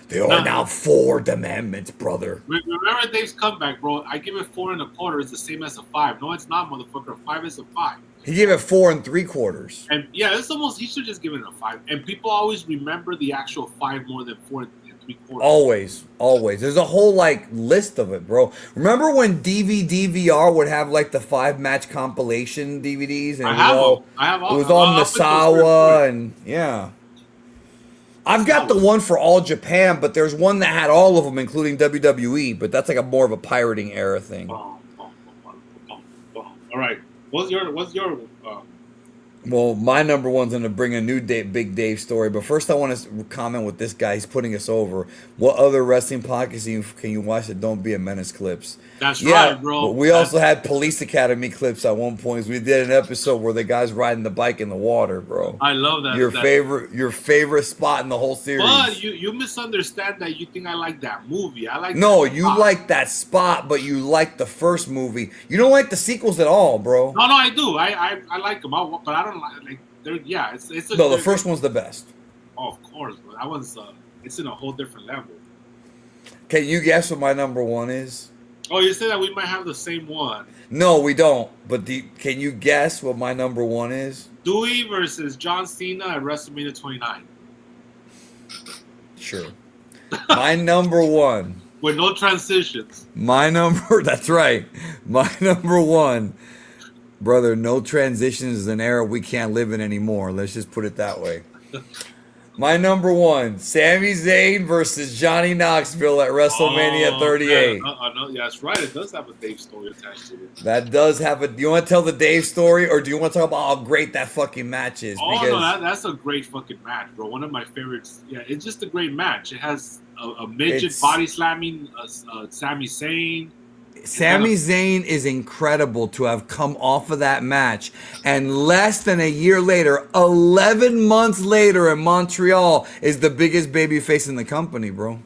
There are now 4 commandments, brother. Remember Dave's comeback, bro. I give it 4 1/4. It's the same as a 5. No, it's not, motherfucker. A 5 is a 5. He gave it 4 3/4. And yeah, it's almost. He should just give it a 5. And people always remember the actual 5 more than 4 3/4. Always. There's a whole like list of it, bro. Remember when DVR would have like the 5-match compilation DVDs? And I have all. It was all Misawa and yeah. I've got the one for All Japan, but there's one that had all of them, including WWE. But that's like a more of a pirating era thing. All right. What's your Well, my number one's going to bring a new Big Dave story. But first, I want to comment with this guy. He's putting us over. What other wrestling podcasts can you watch that don't be a Menace clips? That's right, bro. But we also had Police Academy clips at one point. We did an episode where the guy's riding the bike in the water, bro. I love that. Your favorite spot in the whole series. But you misunderstand that. You think I like that movie. I like like that spot, but you like the first movie. You don't like the sequels at all, bro. No, I do. I like them, but I don't like they're it's no, the first one's the best. Oh, of course, but that one's it's in a whole different level. Can you guess what my number one is? Oh, you said that we might have the same one. No, we don't. But can you guess what my number one is? Dewey versus John Cena at WrestleMania 29. Sure. My number one. With no transitions. That's right. My number one. Brother, no transitions is an era we can't live in anymore. Let's just put it that way. My number one, Sami Zayn versus Johnny Knoxville at WrestleMania 38. No, yeah, that's right. It does have a Dave story attached to it. That does have a... Do you want to tell the Dave story, or do you want to talk about how great that fucking match is? Oh, no, that's a great fucking match, bro. One of my favorites. Yeah, it's just a great match. It has a midget body slamming Sami Zayn. Sami Zayn is incredible to have come off of that match, and less than a year later, 11 months later in Montreal, is the biggest babyface in the company, bro.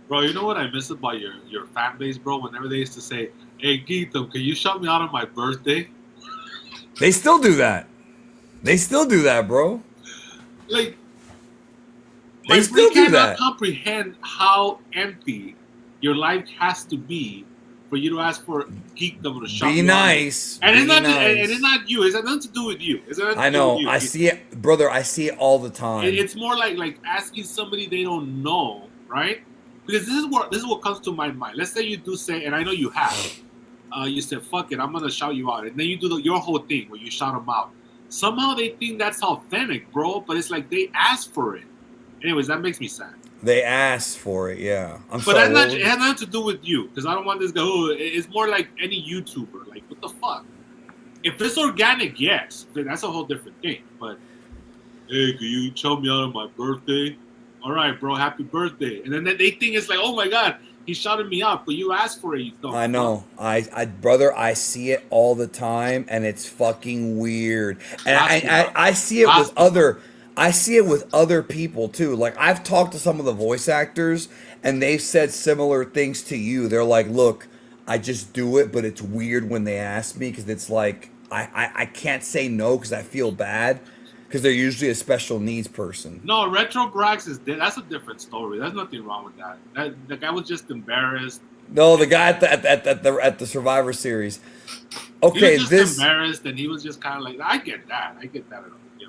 Bro, you know what I miss about your fan base, bro? Whenever they used to say, "Hey, Geetham, can you shout me out on my birthday?" They still do that. Bro. Like, they still do that. Cannot comprehend how empty your life has to be for you to ask for Geekdom to shout. Be nice. And it's nice. not you. It's nothing to do with you. I know. I see it, brother. I see it all the time. It's more like asking somebody they don't know, right? Because this is what comes to my mind. Let's say you do say, and I know you have. You said, "Fuck it, I'm gonna shout you out," and then you do your whole thing where you shout them out. Somehow they think that's authentic, bro. But it's like they asked for it. Anyways, that makes me sad. They asked for it, yeah. But it has nothing to do with you, because I don't want this guy. Oh, it's more like any YouTuber. Like, what the fuck? If it's organic, yes, that's a whole different thing. But hey, can you shout me out on my birthday? All right, bro, happy birthday. And then they think it's like, oh my god, he shouted me out, but you asked for it. You don't. I know, brother, I see it all the time, and it's fucking weird. And I see it with other. I see it with other people too. Like, I've talked to some of the voice actors, and they've said similar things to you. They're like, look, I just do it, but it's weird when they ask me, because it's like, I can't say no because I feel bad, because they're usually a special needs person. No, Retro Brax that's a different story. There's nothing wrong with that. The guy was just embarrassed. No, the guy at the Survivor Series. Okay, he was just embarrassed, and he was just kind of like, I get that.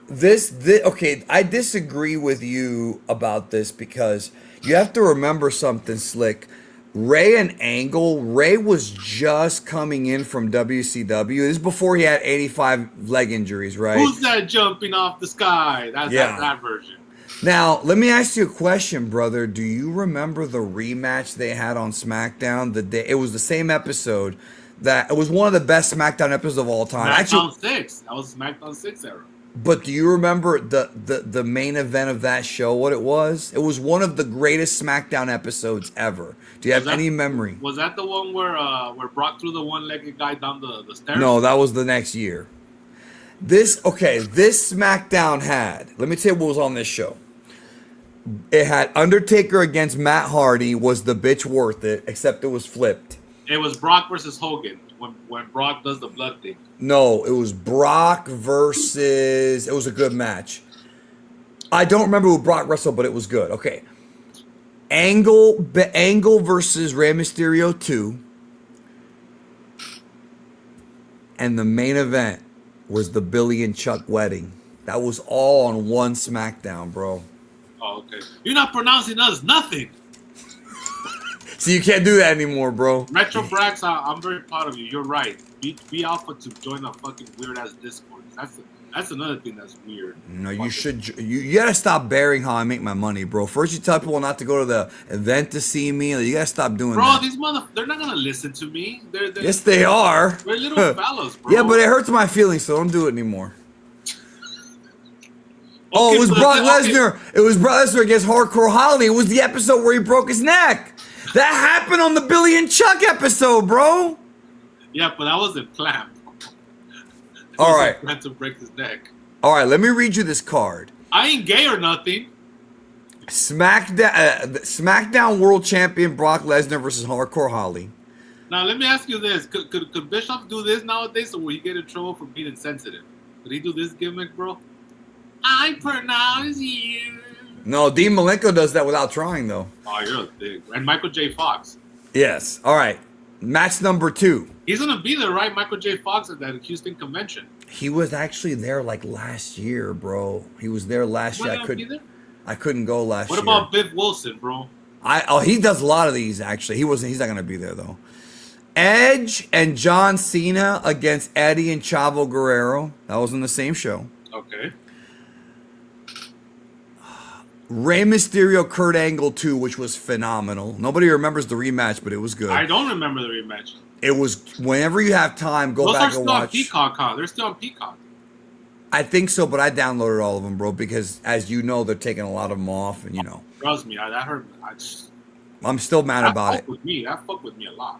This okay, I disagree with you about this because you have to remember something, Slick. Ray and Angle, Ray was just coming in from WCW. This is before he had 85 leg injuries, right? Who's that jumping off the sky? That's that version. Now, let me ask you a question, brother. Do you remember the rematch they had on SmackDown? It was the same episode. That it was one of the best SmackDown episodes of all time. SmackDown 6. That was SmackDown 6 era. But do you remember the main event of that show, what it was? It was one of the greatest SmackDown episodes ever. Do you have any memory? Was that the one where Brock threw the one-legged guy down the stairs? No, that was the next year. This SmackDown had, let me tell you what was on this show. It had Undertaker against Matt Hardy, was the bitch worth it, except it was flipped. It was Brock versus Hogan when Brock does the blood thing. No, it was Brock versus. It was a good match. I don't remember who Brock wrestled, but it was good. Okay. Angle versus Rey Mysterio 2. And the main event was the Billy and Chuck wedding. That was all on one SmackDown, bro. Oh, okay. You're not pronouncing us nothing. So you can't do that anymore, bro. Retro Brax, I'm very proud of you. You're right. Be alpha to join a fucking weird ass Discord. That's another thing that's weird. No, you should. You gotta stop bearing how I make my money, bro. First you tell people not to go to the event to see me. You gotta stop doing that. Bro, these they're not gonna listen to me. Yes, they are. They're little fellas, bro. Yeah, but it hurts my feelings, so don't do it anymore. Oh, it was Brock Lesnar. It was Brock Lesnar against Hardcore Holly. It was the episode where he broke his neck. That happened on the Billy and Chuck episode, bro. Yeah, but that wasn't planned. All right. Planned to break his neck. All right, let me read you this card. I ain't gay or nothing. SmackDown World Champion Brock Lesnar versus Hardcore Holly. Now, let me ask you this. Could Bischoff do this nowadays, or will he get in trouble for being insensitive? Could he do this gimmick, bro? I pronounce you. No, Dean Malenko does that without trying, though. Oh, you're a dick. And Michael J. Fox. Yes. All right. Match number 2. He's going to be there, right? Michael J. Fox at that Houston convention. He was actually there like last year, bro. He was there last year. I couldn't go last year. What about Biff Wilson, bro? He does a lot of these, actually. He's not going to be there, though. Edge and John Cena against Eddie and Chavo Guerrero. That was in the same show. Okay. Rey Mysterio, Kurt Angle 2, which was phenomenal. Nobody remembers the rematch, but it was good. I don't remember the rematch. It was, whenever you have time, go back and watch. Those are still on Peacock, huh? They're still on Peacock. I think so, but I downloaded all of them, bro, because as you know, they're taking a lot of them off, and you know. Trust me, that hurt. I'm still mad about it. That fucked with me a lot.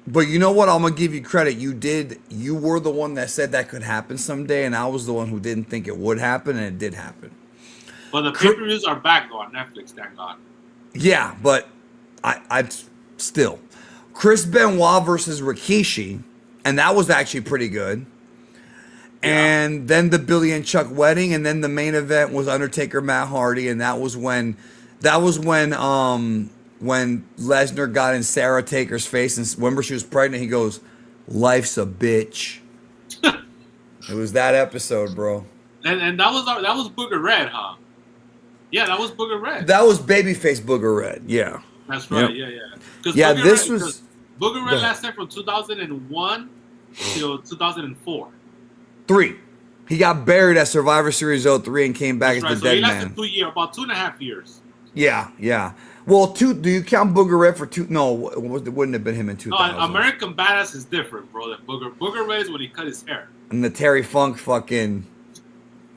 But you know what? I'm gonna give you credit. You were the one that said that could happen someday, and I was the one who didn't think it would happen, and it did happen. But the pay-per-views are back though on Netflix, thank God. Yeah, but I still. Chris Benoit versus Rikishi, and that was actually pretty good. Yeah. And then the Billy and Chuck wedding, and then the main event was Undertaker Matt Hardy, and that was when Lesnar got in Sarah Taker's face, and remember she was pregnant. He goes, "Life's a bitch." It was that episode, bro. And that was Booger Red, huh? Yeah, that was Booger Red. That was babyface Booger Red. Yeah. That's right. Yep. Yeah. Yeah, Booger Red lasted from 2001 till 2004. 3. He got buried at Survivor Series 03 and came back as the dead he man. lasted 2 years, about 2.5 years. Yeah. Well, 2. Do you count Booger Red for 2? No, it wouldn't have been him in 2000. No, American Badass is different, bro. Than Booger. Booger Red is when he cut his hair. And the Terry Funk fucking.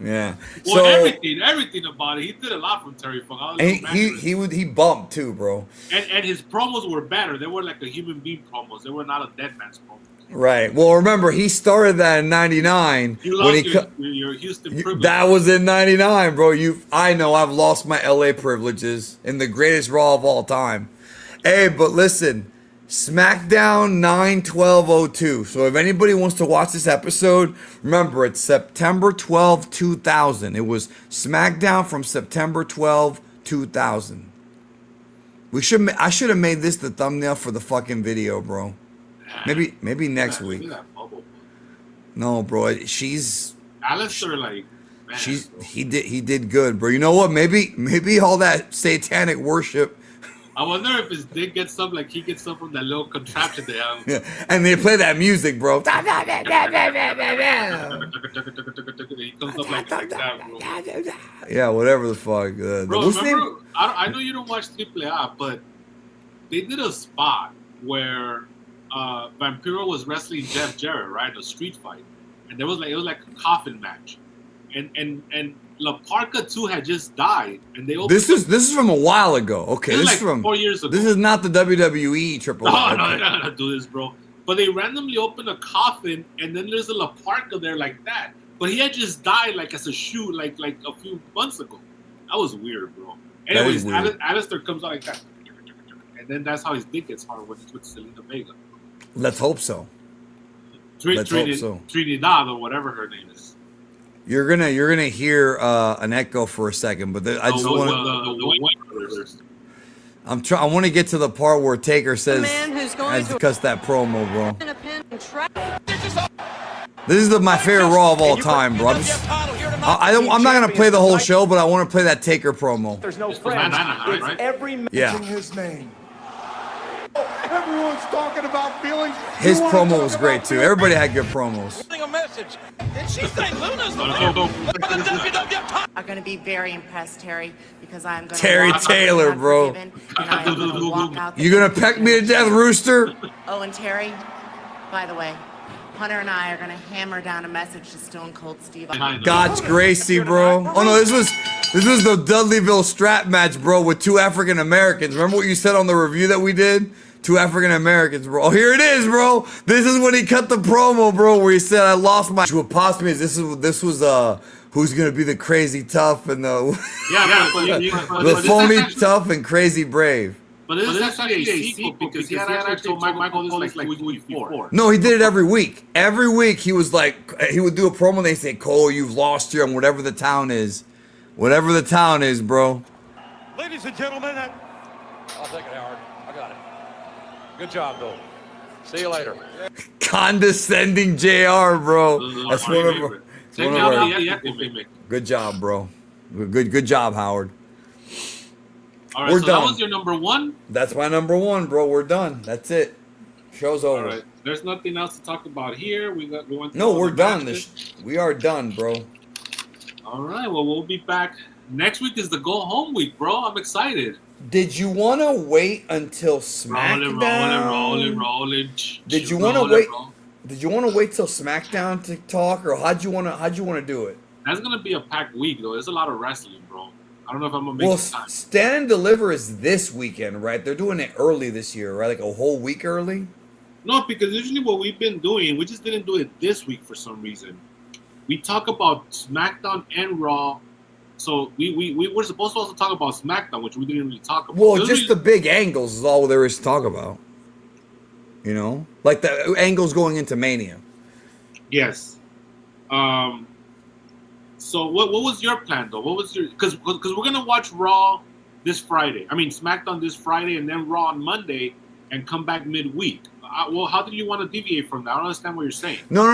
Yeah. Well, so, everything about it. He did a lot from Terry Funk. He bumped too, bro. And his promos were better. They were like a human being promos. They were not a dead man's promos. Right. Well, remember he started that in '99 when your Houston privilege. That was in '99, bro. I know I've lost my LA privileges in the greatest Raw of all time. Hey, but listen. SmackDown 9/12/02. So if anybody wants to watch this episode, remember it's September 12, 2000. It was SmackDown from September 12, 2000. I should have made this the thumbnail for the fucking video, bro. Maybe next week. No, bro. She's Alistair, like, man, she's bro. he did good, bro. You know what? Maybe all that satanic worship. I wonder if his dick gets up like he gets up from that little contraption they have. Yeah, and they play that music, bro. He comes up like that, bro. Yeah, whatever the fuck. Bro, what's the remember? name? I know you don't watch AAA, but they did a spot where Vampiro was wrestling Jeff Jarrett, right, in a street fight, and it was like a coffin match, and La Parca 2 had just died, and they opened This is from a while ago. Okay, This is this like is from 4 years ago. This is not the WWE Triple. No, A. no, Okay. they're not gonna do this, bro. But they randomly open a coffin, and then there's a La Parca there like that. But he had just died like as a shoe, like a few months ago. That was weird, bro. That Anyways, is weird. Alistair comes out like that, and then that's how his dick gets hard when he's with Selena Vega. Let's hope so. Let's hope so. Trinidad or whatever her name is. You're gonna hear an echo for a second, but I just want to. I want to get to the part where Taker says has discussed that promo, bro. This is my favorite Raw of all time, bro. I'm not gonna play the whole show, but I want to play that Taker promo. There's no It's friends. right? It's every man. Yeah, his name. Everyone's talking about feelings. his promo was great too. Everybody had good promos. A message. Did she say Luna's the are going to be very impressed, Terry, because I'm going to Terry Taylor, bro. You gonna peck me to death, Rooster? Oh, and Terry, by the way, Hunter and I are going to hammer down a message to Stone Cold Steve. God's Gracie, bro. Oh no, this was the Dudleyville strap match, bro, with two African Americans. Remember what you said on the review that we did? Two African Americans, bro. Oh, here it is, bro. This is when he cut the promo, bro, where he said, "I lost my." What popped me is this was who's gonna be the crazy tough and the the phony tough and crazy brave. But this is actually a sequel because he had actually told Michael this like 2 weeks before. No, he did it every week. Every week he was like, he would do a promo. And they say, "Cole, you've lost here on whatever the town is, bro." Ladies and gentlemen, I'll take it, Howard. I got it. Good job, though. See you later. Condescending JR, bro. That's one of our. Good job, bro. Good job, Howard. All right, We're so done. that was your number one. That's my number one, bro. We're done. That's it. Show's over. All right, there's nothing else to talk about here. We went through No, all we're the done. matches. We are done, bro. All right, well, we'll be back. Next week is the go home week, bro. I'm excited. Did you want to wait until SmackDown? Rolling. Did you want to wait? Did you want to wait till SmackDown to talk, or how'd you want to do it? That's gonna be a packed week, though. There's a lot of wrestling, bro. I don't know if I'm gonna make Well, the time. Stand and Deliver is this weekend, right? They're doing it early this year, right? Like a whole week early. No, because usually what we've been doing, we just didn't do it this week for some reason. We talk about SmackDown and Raw. So we were supposed to also talk about SmackDown, which we didn't really talk about. Well, just the big angles is all there is to talk about. You know, like the angles going into Mania. Yes. So what was your plan though? What was your because we're gonna watch Raw this Friday. I mean SmackDown this Friday, and then Raw on Monday, and come back midweek. Well, how did you want to deviate from that? I don't understand what you're saying. No.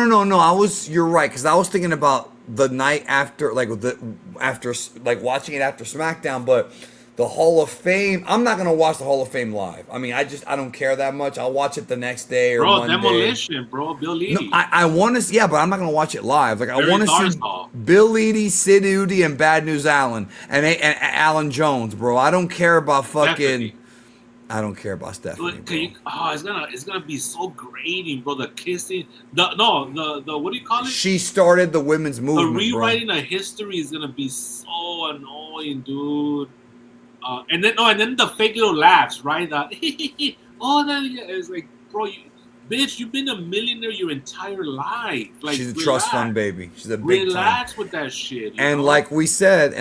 You're right, because I was thinking about the night after, like watching it after SmackDown, but the Hall of Fame. I'm not gonna watch the Hall of Fame live. I mean, I don't care that much. I'll watch it the next day or Monday. Demolition, bro. Bill Eadie. No, I want to, yeah, but I'm not gonna watch it live. Like I want to see Barzal. Bill Eadie, Sid Udy, and Bad News Allen and Alan Jones, bro. I don't care about fucking. Stephanie. I don't care about Stephanie. Bro. It's gonna be so grating, bro. The kissing, the what do you call it? She started the women's The movement, rewriting of history is gonna be so annoying, dude. And then the fake little laughs, right? It's like, bro, you've been a millionaire your entire life. Like, she's a trust fund baby. She's a big relax time. with that shit. And like we said,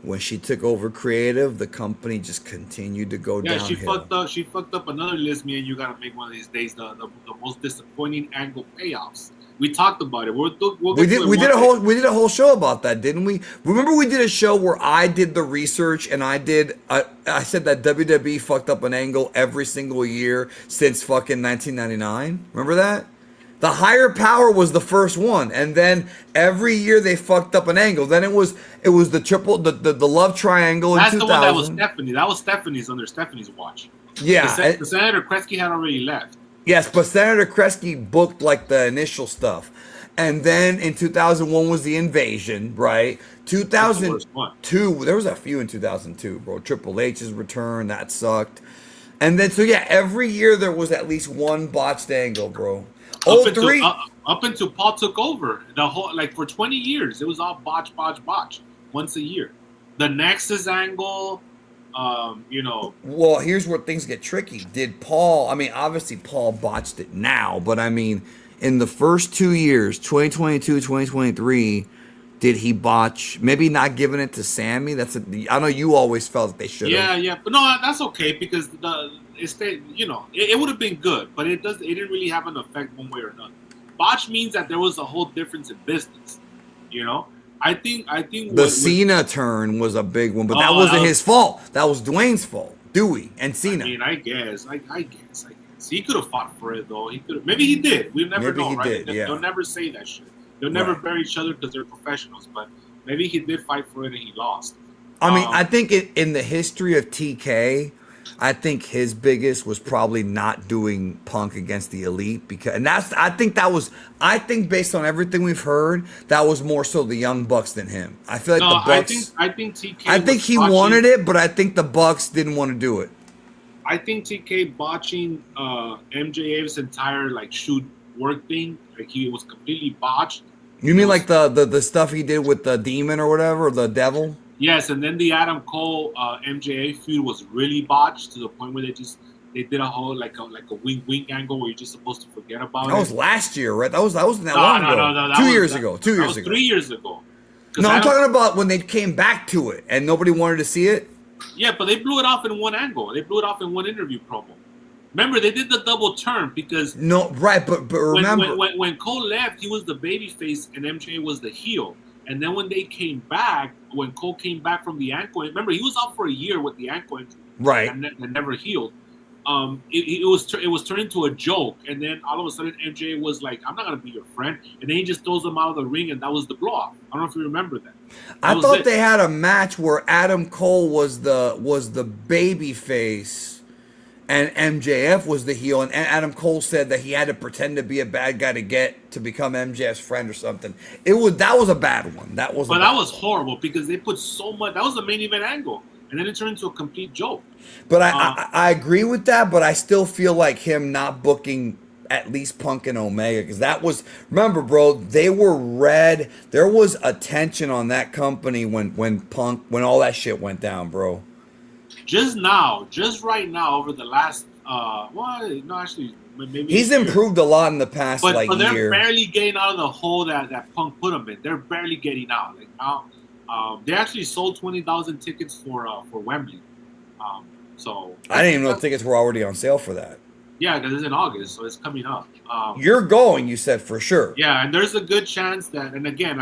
when she took over creative, the company just continued to go downhill. She fucked up another list. Me and you gotta make one of these days the most disappointing angle payoffs. We talked about it. We did a whole show about that, didn't we? Remember we did a show where I did the research and I said that WWE fucked up an angle every single year since fucking 1999. Remember that? The higher power was the first one, and then every year they fucked up an angle. Then it was the triple the love triangle That's in 2000. the one that was Stephanie. That was Stephanie's under Stephanie's watch. Yeah, the Senator Kresge had already left. yes, but Senator Kresge booked like the initial stuff, and then in 2001 was the invasion, right? 2002, there was a few in 2002, bro. Triple H's return, that sucked, and then so yeah, every year there was at least one botched angle, bro. Up until Paul took over, the whole for 20 years, it was all botch once a year. The Nexus angle, Well, here's where things get tricky. Did Paul? I mean, obviously Paul botched it now, but I mean, in the first 2 years, 2022, 2023, did he botch? Maybe not giving it to Sammy. I know you always felt that they should. Yeah, but no, that's okay because it would have been good, but it didn't really have an effect one way or another. Botch means that there was a whole difference in business. I think the Cena turn was a big one, but that wasn't his fault. That was Dwayne's fault. Dewey and Cena. I mean, I guess. He could have fought for it though. He could. Maybe he did. We never know, right? They'll never say that shit. They'll never bury each other because they're professionals. But maybe he did fight for it and he lost. I mean, I think in the history of TK, I think his biggest was probably not doing Punk against the Elite I think based on everything we've heard, that was more so the Young Bucks than him. I feel like the Bucks. I think TK. I think he wanted it, but I think the Bucks didn't want to do it. I think TK botching MJF's entire shoot work thing, he was completely botched. You mean like the stuff he did with the Demon or whatever, or the Devil? Yes, and then the Adam Cole MJF feud was really botched to the point where they did a whole like a wing angle where you're just supposed to forget about it. That was last year, right? That wasn't that long ago. No, 2 years ago. 2 years ago. 3 years ago. No, I'm talking about when they came back to it and nobody wanted to see it. Yeah, but they blew it off in one angle. They blew it off in one interview promo. Remember, they did the double turn because but remember when Cole left, he was the baby face and MJ was the heel. And then when they came back, when Cole came back from the ankle, remember he was out for a year with the ankle injury, right? And never healed. It was turned into a joke, and then all of a sudden MJ was like, "I'm not gonna be your friend," and then he just throws him out of the ring, and that was the blow off. I don't know if you remember that. I thought they had a match where Adam Cole was the baby face. And MJF was the heel, and Adam Cole said that he had to pretend to be a bad guy to become MJF's friend or something. That was a bad one. That was horrible because they put so much. That was the main event angle, and then it turned into a complete joke. But I agree with that, but I still feel like him not booking at least Punk and Omega, because that was, remember, bro, they were red. There was attention on that company when all that shit went down, bro. Just right now, over the last, maybe he's improved a lot in the past, but they're year. barely getting out of the hole that Punk put them in. They're barely getting out. They actually sold 20,000 tickets for Wembley. So I didn't even know tickets were already on sale for that. Yeah, because it's in August, so it's coming up. You're going, you said, for sure. Yeah, and there's a good chance that, and again,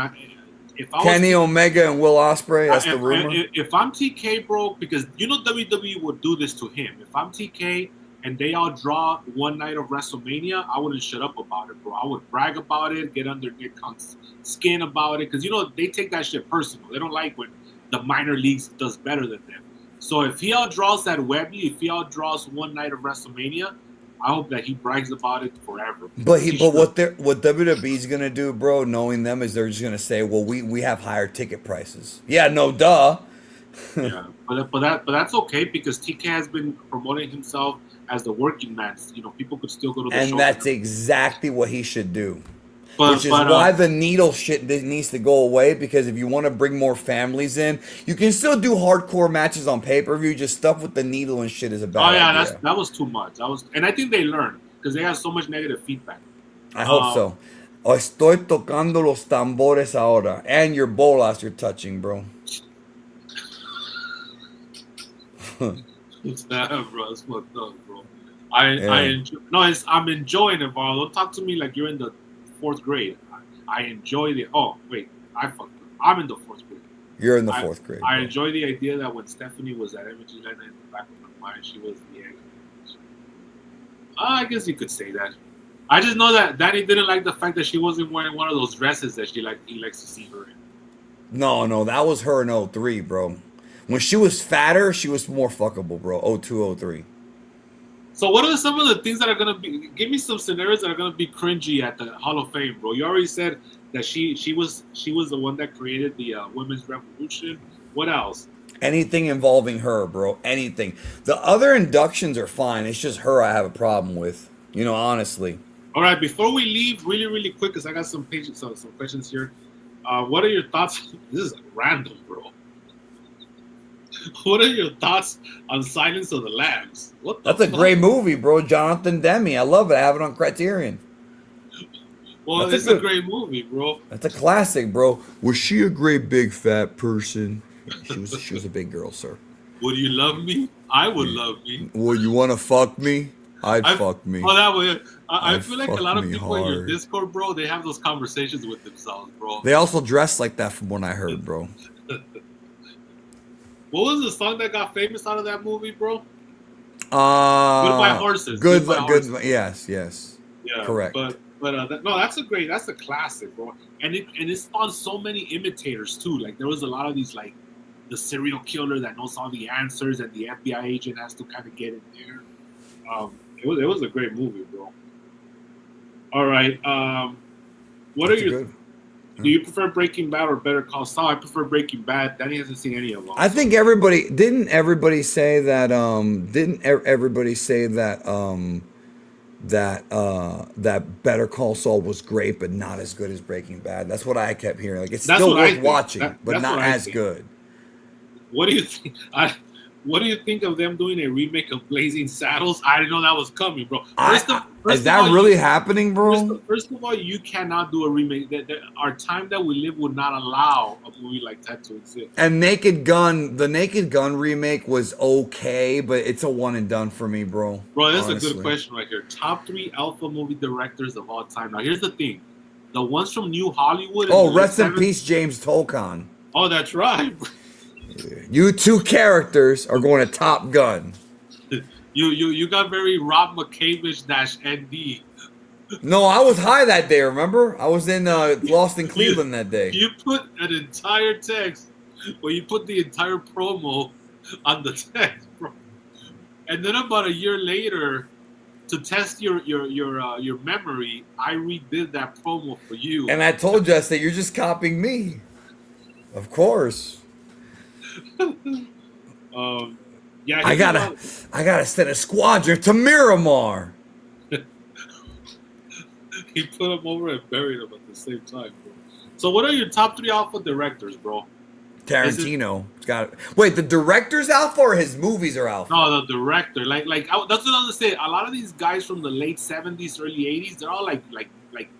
if I Kenny Omega and Will Ospreay, that's the rumor. If I'm TK, bro, because WWE would do this to him. If I'm TK and they all draw one night of WrestleMania, I wouldn't shut up about it, bro. I would brag about it, get under Nick Khan's skin about it, because they take that shit personal. They don't like when the minor leagues does better than them. So if he outdraws that Wembley, if he outdraws one night of WrestleMania, I hope that he brags about it forever. But what WWE's gonna do, bro, knowing them, is they're just gonna say, well, we have higher ticket prices. Yeah, no, duh. Yeah, but that's okay, because TK has been promoting himself as the working man. People could still go to the show. And that's exactly what he should do. Which is why the needle shit needs to go away, because if you want to bring more families in, you can still do hardcore matches on pay-per-view. Just stuff with the needle and shit is a bad idea. That was too much. And I think they learned, because they have so much negative feedback. I hope so. Estoy tocando los tambores ahora. And your bolas you're touching, bro. What's that, bro? It's fucked up, bro. I'm enjoying it, bro. Don't talk to me like you're in the 4th grade. I enjoy the. Oh wait, I fucked up. I'm in the 4th grade. You're in the 4th grade. I enjoy the idea that when Stephanie was at MSG in the back of my mind, she was the egg. I guess you could say that. I just know that Danny didn't like the fact that she wasn't wearing one of those dresses that he likes to see her in. No, that was her in 03, bro. When she was fatter, she was more fuckable, bro. 02, 03. So what are some of the things that are gonna be? Give me some scenarios that are gonna be cringy at the Hall of Fame, bro. You already said that she was the one that created the women's revolution. What else? Anything involving her, bro. Anything. The other inductions are fine. It's just her I have a problem with. You know, honestly. All right, before we leave, really quick, because I got some questions here. What are your thoughts? This is random, bro. What are your thoughts on Silence of the Lambs? What the That's a great movie, bro. Jonathan Demme. I love it. I have it on Criterion. Well, it's a great movie, bro. That's a classic, bro. Was she a great big fat person? She was a big girl, sir. Would you love me? I would love me. Would you want to fuck me? I'd fuck me. Oh, that way. I I'd feel like a fuck lot of me people in your hard. Discord, bro, they have those conversations with themselves, bro. They also dress like that from what I heard, bro. What was the song that got famous out of that movie, bro? Goodbye Horses. Good. Horses. Yes. Yeah, correct. But that's a classic, bro. And it spawned so many imitators too. Like there was a lot of these, like the serial killer that knows all the answers, and the FBI agent has to kind of get in there. It was a great movie, bro. All right. What are your? Do you prefer Breaking Bad or Better Call Saul? I prefer Breaking Bad. Danny hasn't seen any of them. I think didn't everybody say that that Better Call Saul was great but not as good as Breaking Bad. That's what I kept hearing. Like it's still worth watching, but not as good. What do you think? What do you think of them doing a remake of Blazing Saddles? I didn't know that was coming, bro. Is that really happening, bro? First of all, you cannot do a remake. Our time that we live would not allow a movie like that to exist. And the Naked Gun remake was okay, but it's a one and done for me, bro. Bro, that's a good question right here. Top 3 alpha movie directors of all time. Now, here's the thing. The ones from New Hollywood. Oh, rest in peace, James Tolkan. Oh, that's right. You two characters are going to Top Gun. You got very Rob McCavish-ND. No, I was high that day, remember? I was in Lost in Cleveland that day. You put an entire text where you put the entire promo on the text, bro. And then about a year later, to test your memory, I redid that promo for you. And I told you, I said, you're just copying me. Of course. Yeah, I gotta send a squadron to Miramar. He put them over and buried them at the same time, bro. So what are your top 3 alpha directors, bro? Tarantino. Wait, the director's alpha or his movies are alpha? No, the director. That's what I was gonna say. A lot of these guys from the late 70s, early 80s, they're all like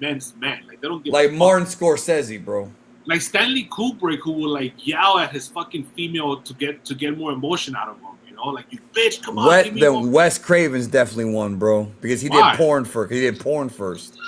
men's men. Like they don't give like Martin Scorsese, bro. Like Stanley Kubrick, who will like yell at his fucking female to get more emotion out of him. You know, like you bitch, come on. Give me more. Wes Craven's definitely one, bro, because he did porn first. He did porn first.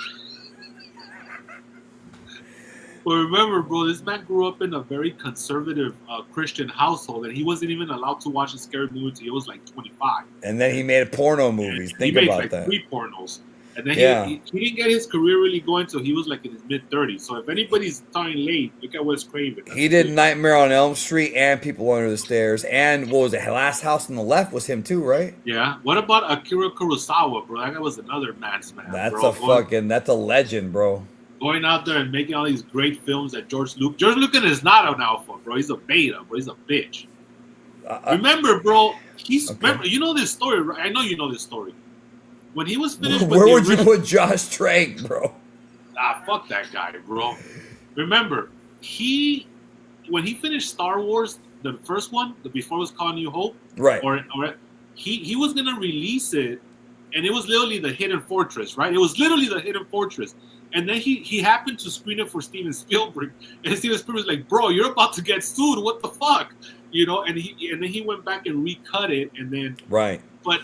But remember, bro, this man grew up in a very conservative Christian household, and he wasn't even allowed to watch a scary movie until he was like 25. And then he made porno movies. Think about that. 3 pornos. And then he didn't get his career really going until he was like in his mid-30s. So if anybody's starting late, look at Wes Craven. He did Nightmare on Elm Street and People Under the Stairs. And what was it? Last House on the Left was him too, right? Yeah. What about Akira Kurosawa, bro? That guy was another man's man. That's bro. That's a legend, bro. Going out there and making all these great films that George Lucas is not an alpha, bro. He's a beta, bro. He's a bitch. Remember, bro, remember, you know this story, right? I know you know this story. When he was finished Where would you put Josh Trank, bro? Fuck that guy, bro. Remember, when he finished Star Wars, the first one, before it was called New Hope, right? Or he was gonna release it, and it was literally the Hidden Fortress, right? It was literally the Hidden Fortress. And then he happened to screen it for Steven Spielberg, and Steven Spielberg was like, "Bro, you're about to get sued. What the fuck?" You know. And then he went back and recut it, and then right. But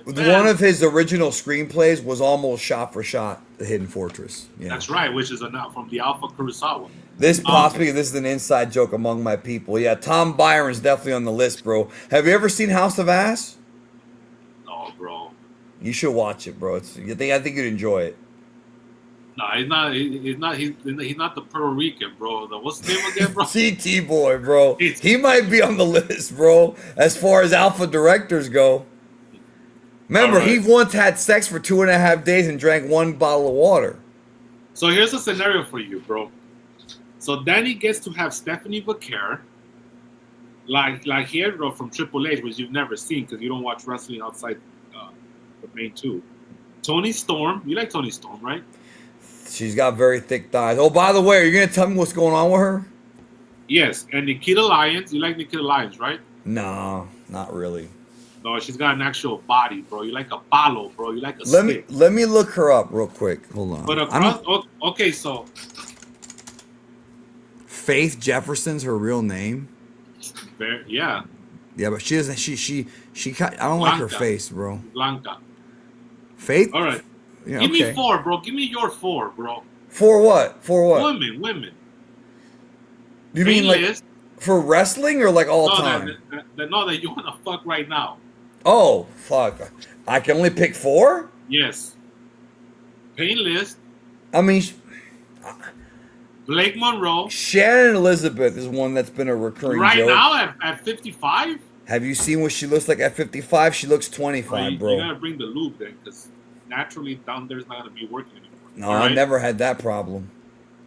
one of his original screenplays was almost shot for shot The Hidden Fortress. Yeah, that's right, which is from the Alpha Kurosawa. This is an inside joke among my people. Yeah, Tom Byron's definitely on the list, bro. Have you ever seen House of Ass? No, bro. You should watch it, bro. I think you'd enjoy it. No, he's not. He's not the Puerto Rican, bro. What's his name again, bro? CT boy, bro. He might be on the list, bro, as far as alpha directors go. Remember, All right. he once had sex for 2.5 days and drank 1 bottle of water. So here's a scenario for you, bro. So Danny gets to have Stephanie Vaquer, like Hierro from Triple H, which you've never seen because you don't watch wrestling outside the main two. Tony Storm, you like Tony Storm, right? She's got very thick thighs. Oh, by the way, are you going to tell me what's going on with her? Yes, and Nikita Lyons, you like Nikita Lyons, right? No, not really. No, she's got an actual body, bro. You like a palo, bro. You like a stick. Let me look her up real quick. Hold on. But okay, so Faith Jefferson's her real name. Yeah. Yeah, but she doesn't. She. I don't like her Blanca. face, bro. Blanca. Faith. All right. Yeah, Give me okay. 4, bro. Give me your 4, bro. For what? For what? Women. You mean like Painless. for wrestling or like all No, time? that you want to fuck right now. Oh, fuck. I can only pick 4? Yes. Painless. I mean, Blake Monroe. Shannon Elizabeth is one that's been a recurring Right joke. now at 55? Have you seen what she looks like at 55? She looks 25, bro. You gotta bring the lube then, because naturally down there's not gonna be working anymore. No, All I right? never had that problem.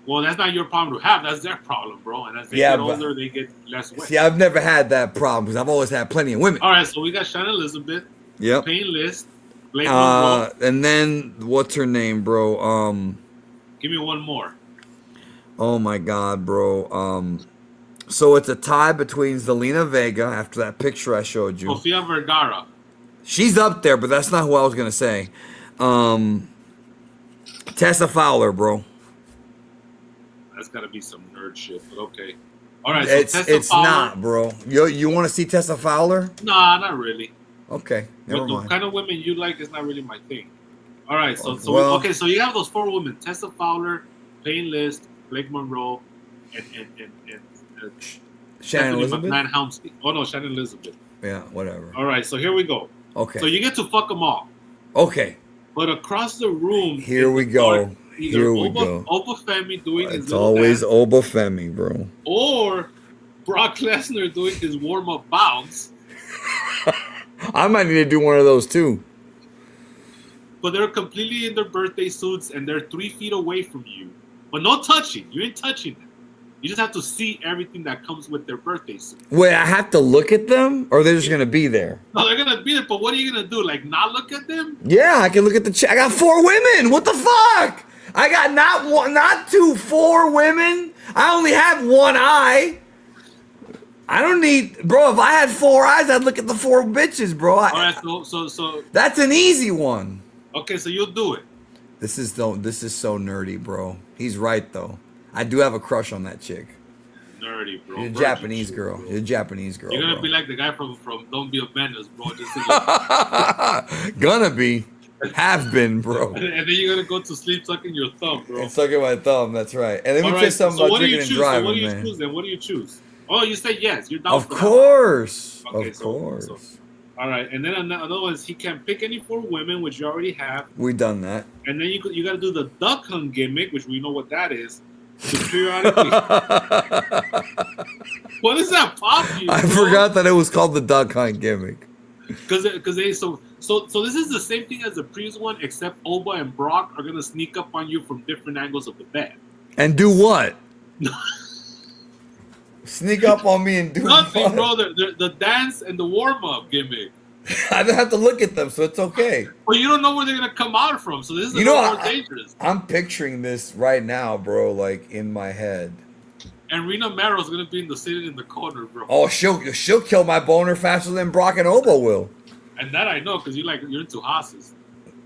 Well, that's not your problem to have. That's their problem, bro. And as they Yeah, get but- older, they get less wet. See, I've never had that problem because I've always had plenty of women. All right, so we got Shannon Elizabeth, Yep. Painless, Blake Monroe. And then what's her name, bro? Give me one more. Oh my God, bro. So it's a tie between Zelina Vega after that picture I showed you. Sofia Vergara. She's up there, but that's not who I was gonna say. Tessa Fowler, bro. That's gotta be some nerd shit, but okay. All right, so Tessa It's Fowler. not, bro. You want to see Tessa Fowler? Nah, not really. Okay, never But the mind. kind of women you like is not really my thing. All right, so Well- okay, so you have those 4 women: Tessa Fowler, Painless, Blake Monroe, and Shannon Stephanie Elizabeth. McMahon Helmsley. Oh no, Shannon Elizabeth. Yeah, whatever. All right, so here we go. Okay. So you get to fuck them all, Okay. but across the room, Here we go. Either Here we Oba, go. Oba Femi doing his It's little always dance, Oba Femi, bro. or Brock Lesnar doing his warm up bounce. I might need to do one of those too. But they're completely in their birthday suits and they're 3 feet away from you. But no touching. You ain't touching them. You just have to see everything that comes with their birthday suit. Wait, I have to look at them, or they're just gonna be there? No, they're gonna be there, but what are you gonna do? Like not look at them? Yeah, I can look at the I got 4 women. What the fuck? I got not 1, not 2, 4 women. I only have 1 eye. I don't need, bro. If I had 4 eyes, I'd look at the 4 bitches, bro. All right, so That's an easy one. okay, so you'll do it. This is so nerdy, bro. He's right though. I do have a crush on that chick. Nerdy, bro. You're a Virgin Japanese shit, girl. bro. You're a Japanese girl. You're gonna bro. be like the guy from Don't Be a Menace, bro. Just Gonna be. Have been, bro. and then you're gonna go to sleep sucking your thumb, bro. And sucking my thumb, that's right. And let me All say right, something so about what do you drinking and choose? So driving, what do you man. choose then? What do you choose? Oh, you say yes. You're down Of for that. course. Okay, Of so- course. so- All right, and then another one is he can't pick any 4 women, which you already have. We done that. And then you got to do the duck hunt gimmick, which we know what that is. To periodically. What is that pop? I forgot that it was called the duck hunt gimmick. Because they so this is the same thing as the previous one, except Oba and Brock are gonna sneak up on you from different angles of the bed. And do what? Sneak up on me and do Nothing, what? bro. The dance and the warm up gimmick. I don't have to look at them, so it's okay. But you don't know where they're gonna come out from, so this is a You know, little more dangerous. I'm picturing this right now, bro, like in my head. And Rena Maro's gonna be sitting in the corner, bro. Oh, she'll kill my boner faster than Brock and Oba will. And that I know because you're into hosses.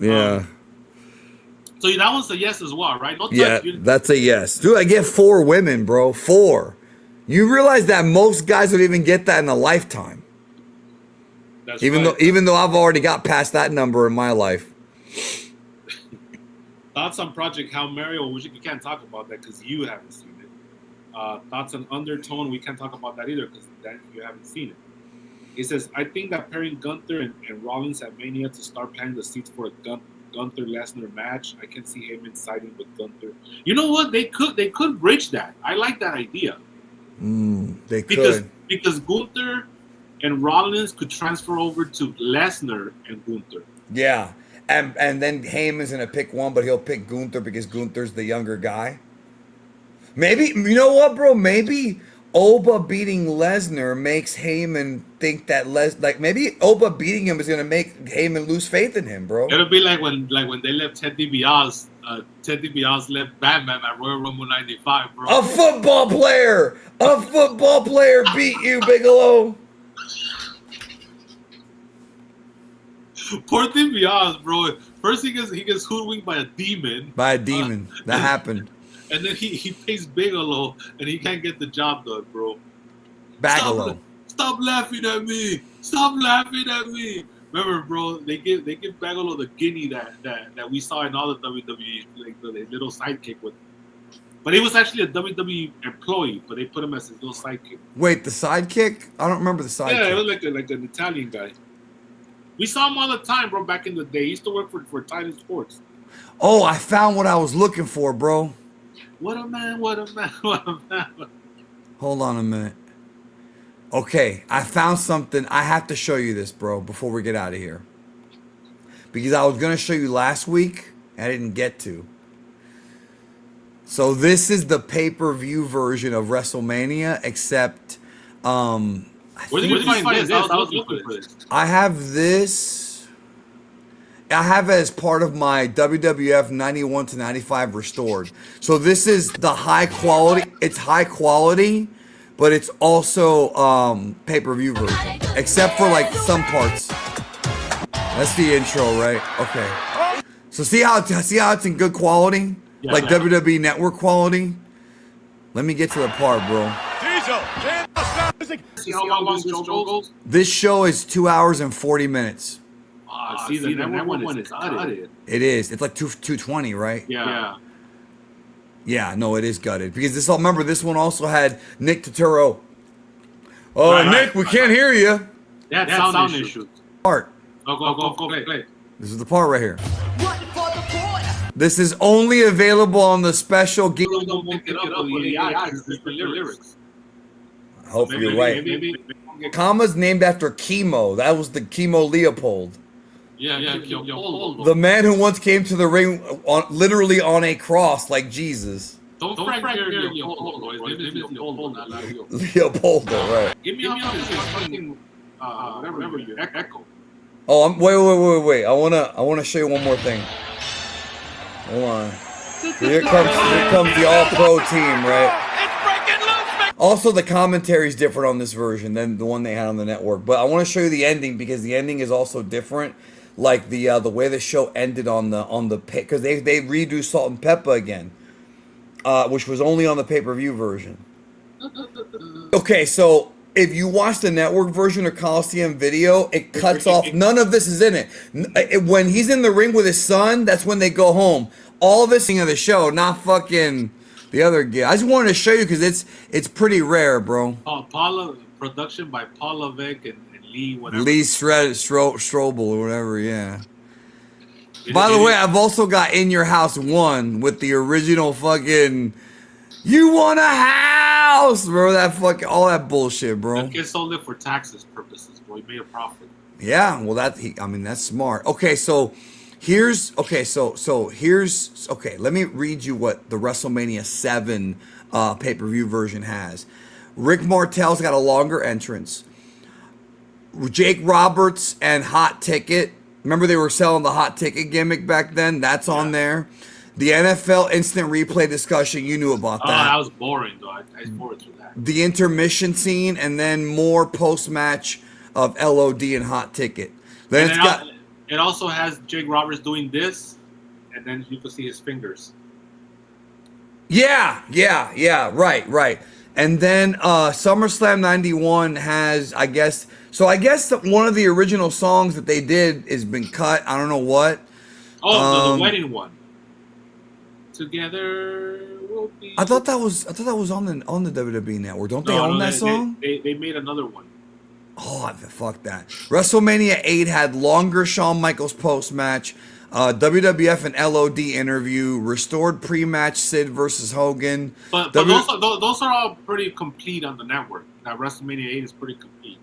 Yeah. So that one's a yes as well, right? No touch. Yeah, that's a yes. Dude, I get 4 women, bro. 4. You realize that most guys would even get that in a lifetime. That's Even right. though I've already got past that number in my life. Thoughts on Project Hail Mary, which you can't talk about that because you haven't seen it. Thoughts on Undertone, we can't talk about that either because you haven't seen it. He says, I think that pairing Gunther and Rollins at Mania to start planting the seeds for a Gunther Lesnar match. I can see Heyman siding with Gunther. You know what? They could bridge that. I like that idea. They could. Because Gunther and Rollins could transfer over to Lesnar and Gunther. Yeah. And then Heyman's going to pick one, but he'll pick Gunther because Gunther's the younger guy. Maybe, you know what, bro? Maybe Oba beating Lesnar makes Heyman think that maybe Oba beating him is going to make Heyman lose faith in him, bro. It'll be like when they left Ted DiBiase. Ted DiBiase left Batman at Royal Rumble 95, bro. A football player beat you, Bigelow. Poor DiBiase, bro. First he gets hoodwinked by a demon. That happened. And then he pays Bigelow, and he can't get the job done, bro. Bigelow. Stop laughing at me. Stop laughing at me. Remember, bro, they give Bigelow the guinea that we saw in all the WWE, like the little sidekick with. But he was actually a WWE employee, but they put him as his little sidekick. Wait, the sidekick? I don't remember the sidekick. Yeah, it was like an Italian guy. We saw him all the time, bro, back in the day. He used to work for Titan Sports. Oh, I found what I was looking for, bro. What a man, what a man, what a man. Hold on a minute. Okay, I found something. I have to show you this, bro, before we get out of here. Because I was going to show you last week, and I didn't get to. So this is the pay-per-view version of WrestleMania, except... Where did you find this? I was looking for this. I have this. I have it as part of my WWF 91 to 95 restored. So this is the high quality. It's high quality, but it's also pay-per-view version, except for like some parts. That's the intro, right? Okay. So see how it's in good quality, Yeah, like yeah. WWE Network quality. Let me get to the part, bro. See how long this show goes? This show is 2 hours and 40 minutes. See, the network one is gutted. It is. It's like 220, right? Yeah. Yeah, no, it is gutted. Because this, remember, this one also had Nick Turturro. Oh, Right, Nick, we can't hear you. They had sound issues. Part. Go, play. This is the part right here. This is only available on the special game. Don't pick it up with the AI, it's the lyrics. I hope you're right. Maybe Kama's named after Chemo. That was the Chemo Leopold. Yeah. The man who once came to the ring literally on a cross like Jesus. Don't Frank Leopoldo. His name is Leopoldo, not Leo. Leopoldo, right. Give me this fucking whatever you echo. Oh, wait. I wanna show you one more thing. Hold on. Here comes the all-pro team, right? Also, the commentary is different on this version than the one they had on the network. But I want to show you the ending because the ending is also different. Like the way the show ended on the because they redo Salt and Pepper again, which was only on the pay-per-view version. Okay, so if you watch the network version or Coliseum video, it cuts off. None of this is in it. When he's in the ring with his son, that's when they go home. All this thing of the show, not fucking the other gear. I just wanted to show you because it's pretty rare, bro. Paula production by Paul Levesque and Lee whatever. Lee Strobel or whatever, yeah. By the way, I've also got In Your House 1 with the original fucking You Want a House! Remember that fucking all that bullshit, bro. That kid sold it for taxes purposes, bro. He made a profit. Yeah, well that's smart. Okay, so here's let me read you what the WrestleMania 7 pay-per-view version has. Rick Martel's got a longer entrance. Jake Roberts and Hot Ticket. Remember they were selling the Hot Ticket gimmick back then? That's on there. The NFL instant replay discussion, you knew about that. Oh, that was boring, though. I was bored through that. The intermission scene, and then more post-match of LOD and Hot Ticket. Then it also has Jake Roberts doing this, and then you can see his fingers. Yeah, right. And then SummerSlam 91 has, I guess one of the original songs that they did has been cut. I don't know what. Oh, the wedding one. Together we'll be. I thought that was on the WWE Network. Don't they own that song? They made another one. Oh, fuck that. WrestleMania 8 had longer Shawn Michaels post match. WWF and LOD interview, restored pre-match Sid versus Hogan. But those are all pretty complete on the network. That WrestleMania 8 is pretty complete.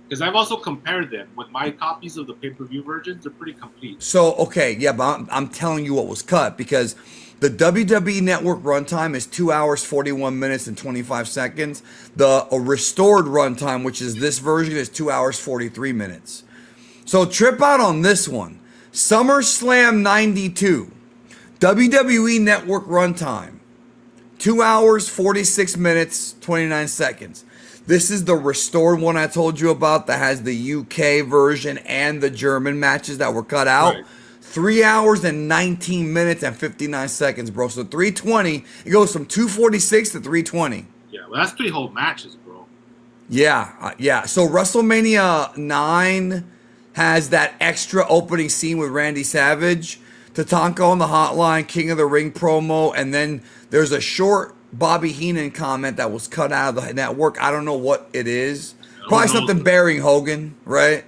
Because I've also compared them with my copies of the pay-per-view versions. They're pretty complete. So, okay, yeah, but I'm telling you what was cut because the WWE Network runtime is 2 hours, 41 minutes, and 25 seconds. The restored runtime, which is this version, is 2 hours, 43 minutes. So trip out on this one. SummerSlam 92, WWE Network runtime, 2 hours, 46 minutes, 29 seconds. This is the restored one I told you about that has the UK version and the German matches that were cut out. Right. 3 hours and 19 minutes and 59 seconds, bro. So 320, it goes from 246 to 320. Yeah, well, that's 3 whole matches, bro. Yeah, yeah. So WrestleMania 9 has that extra opening scene with Randy Savage, Tatanka on the hotline, King of the Ring promo, and then there's a short Bobby Heenan comment that was cut out of the network. I don't know what it is. Probably something bearing Hogan, right?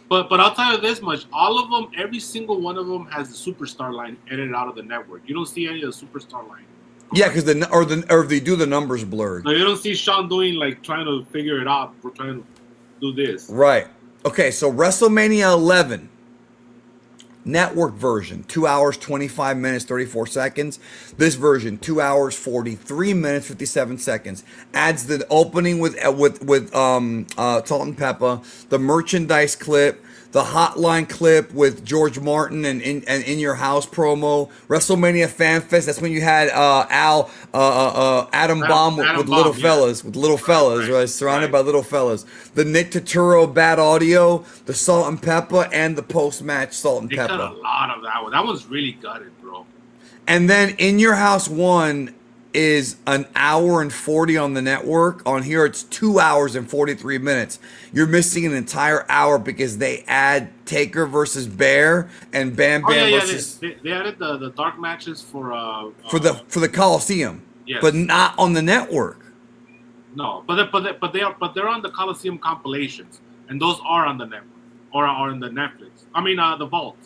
But I'll tell you this much: all of them, every single one of them, has the superstar line edited out of the network. You don't see any of the superstar line. Yeah, because or they do the numbers blurred. So you don't see Sean doing like trying to figure it out. We're trying to do this. Right. Okay, so WrestleMania 11 network version, 2 hours, 25 minutes, 34 seconds. This version, 2 hours, 43 minutes, 57 seconds. Adds the opening with Salt and Pepper, the merchandise clip, the hotline clip with George Martin and in your house promo, WrestleMania Fan Fest. That's when you had Adam Bomb with little fellas, right? Surrounded by little fellas. The Nick Turturro bad audio, the Salt and Pepper, and the post match Salt and Pepper. They cut a lot of that one. That one's really gutted, bro. And then In Your House 1 is an hour and 40 on the network. On here, it's 2 hours and 43 minutes. You're missing an entire hour because they add Taker versus Bear and Bam Bam versus. They added the dark matches for the Coliseum, yes. But not on the network. No, but they're on the Coliseum compilations, and those are on the network or are on the Netflix. I mean, the Vault.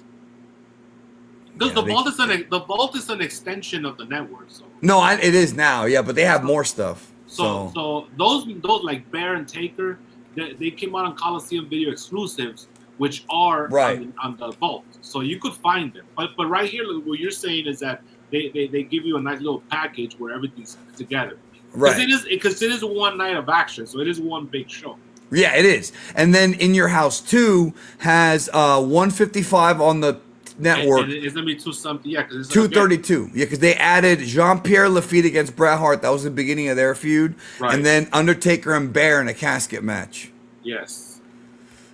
Because the Vault is an extension of the network. So. No, it is now. Yeah, but they have more stuff. So those like Bear and Taker, they came out on Coliseum Video exclusives, which are on the Vault. So you could find them. But right here, what you're saying is that they give you a nice little package where everything's together. Right. Because it is one night of action, so it is one big show. Yeah, it is. And then In Your House 2 has 155 on the network. And it's gonna be 2-something, yeah. 232, yeah, because they added Jean-Pierre Lafitte against Bret Hart. That was the beginning of their feud, right. And then Undertaker and Bear in a casket match. Yes.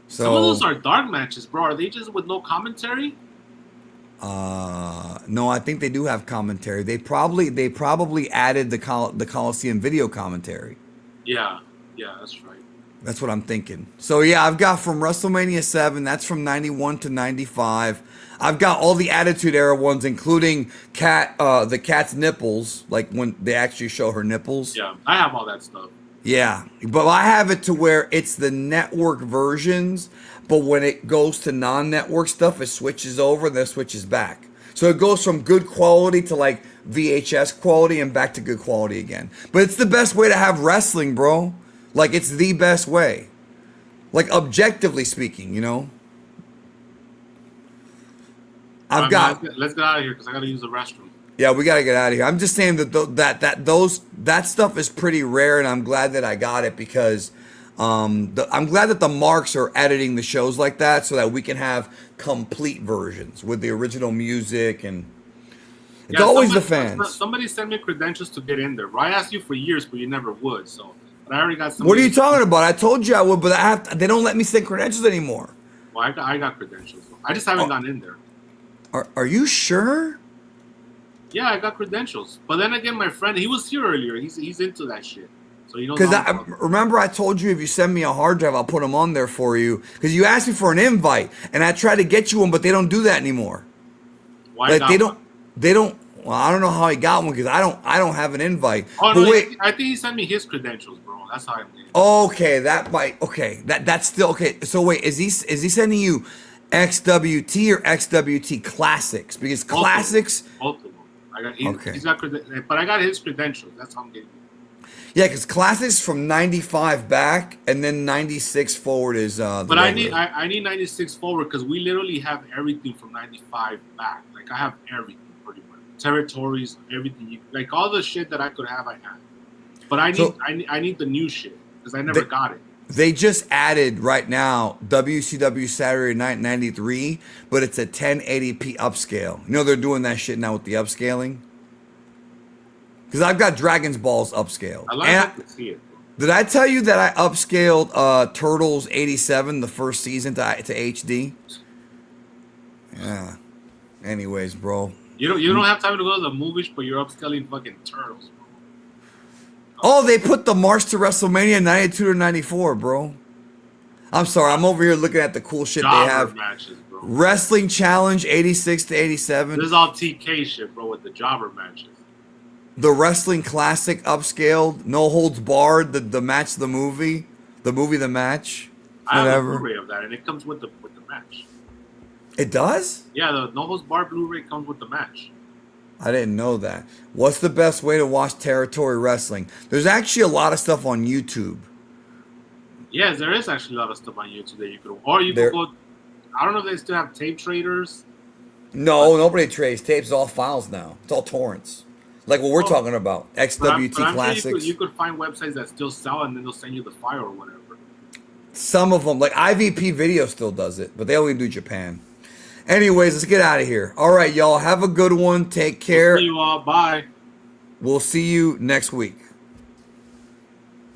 So some of those are dark matches, bro. Are they just with no commentary? No, I think they do have commentary. They probably added the Coliseum video commentary. Yeah, that's right. That's what I'm thinking. So yeah, I've got from WrestleMania 7. That's from 91 to 95. I've got all the Attitude Era ones, including the cat's nipples, like when they actually show her nipples. Yeah, I have all that stuff. Yeah, but I have it to where it's the network versions, but when it goes to non-network stuff, it switches over and then switches back. So it goes from good quality to like VHS quality and back to good quality again. But it's the best way to have wrestling, bro. Like, it's the best way. Like, objectively speaking, you know? Let's get out of here because I got to use the restroom. Yeah, we got to get out of here. I'm just saying that stuff is pretty rare, and I'm glad that I got it because I'm glad that the marks are editing the shows like that so that we can have complete versions with the original music and it's always the fans. Somebody sent me credentials to get in there. I asked you for years, but you never would. So, but I already got somebody. What are you talking about? I told you I would, but they don't let me send credentials anymore. Well, I got credentials. I just haven't gotten in there. Are you sure? Yeah, I got credentials. But then again, my friend, he was here earlier. He's into that shit. So you know. Because remember, I told you if you send me a hard drive, I'll put them on there for you. Because you asked me for an invite, and I tried to get you one, but they don't do that anymore. Why like, they don't. Well, I don't know how he got one because I don't have an invite. Oh but no, wait, I think he sent me his credentials, bro. That's how I did. Okay, that's still okay. So wait, is he sending you XWT or XWT Classics? Because Classics. Both of them. Okay. He's got but I got his credentials. That's how I'm getting. Yeah, because Classics from 95 back, and then 96 forward is. But I need 96 forward because we literally have everything from 95 back. Like I have everything pretty much. Territories, everything. Like all the shit that I could have, I have. But I need the new shit because I never got it. They just added right now WCW Saturday Night 93, but it's a 1080p upscale. You know they're doing that shit now with the upscaling? Because I've got Dragon's Balls upscale. I like to see it. Did I tell you that I upscaled Turtles 87, the first season, to HD? Yeah. Anyways, bro. You don't have time to go to the movies, but you're upscaling fucking Turtles, bro. Oh, they put the March to WrestleMania 92 to 94, bro. I'm sorry, I'm over here looking at the cool shit they have. Matches, bro. Wrestling Challenge 86 to 87. This is all TK shit, bro, with the jobber matches. The Wrestling Classic upscaled, no holds barred, the match, the movie, the match, I have whatever. a Blu-ray of that, and it comes with the match. It does? Yeah, the no holds barred Blu-ray comes with the match. I didn't know that. What's the best way to watch Territory Wrestling? There's actually a lot of stuff on YouTube. Yes, there is actually a lot of stuff on YouTube that you could, or you could go. I don't know if they still have tape traders. No, nobody trades tapes. It's all files now. It's all torrents. Like what we're talking about. XWT but I'm Classics. sure you could find websites that still sell, and then they'll send you the file or whatever. Some of them, like IVP Video still does it, but they only do Japan. Anyways, let's get out of here. All right, y'all. Have a good one. Take care. See you all. Bye. We'll see you next week.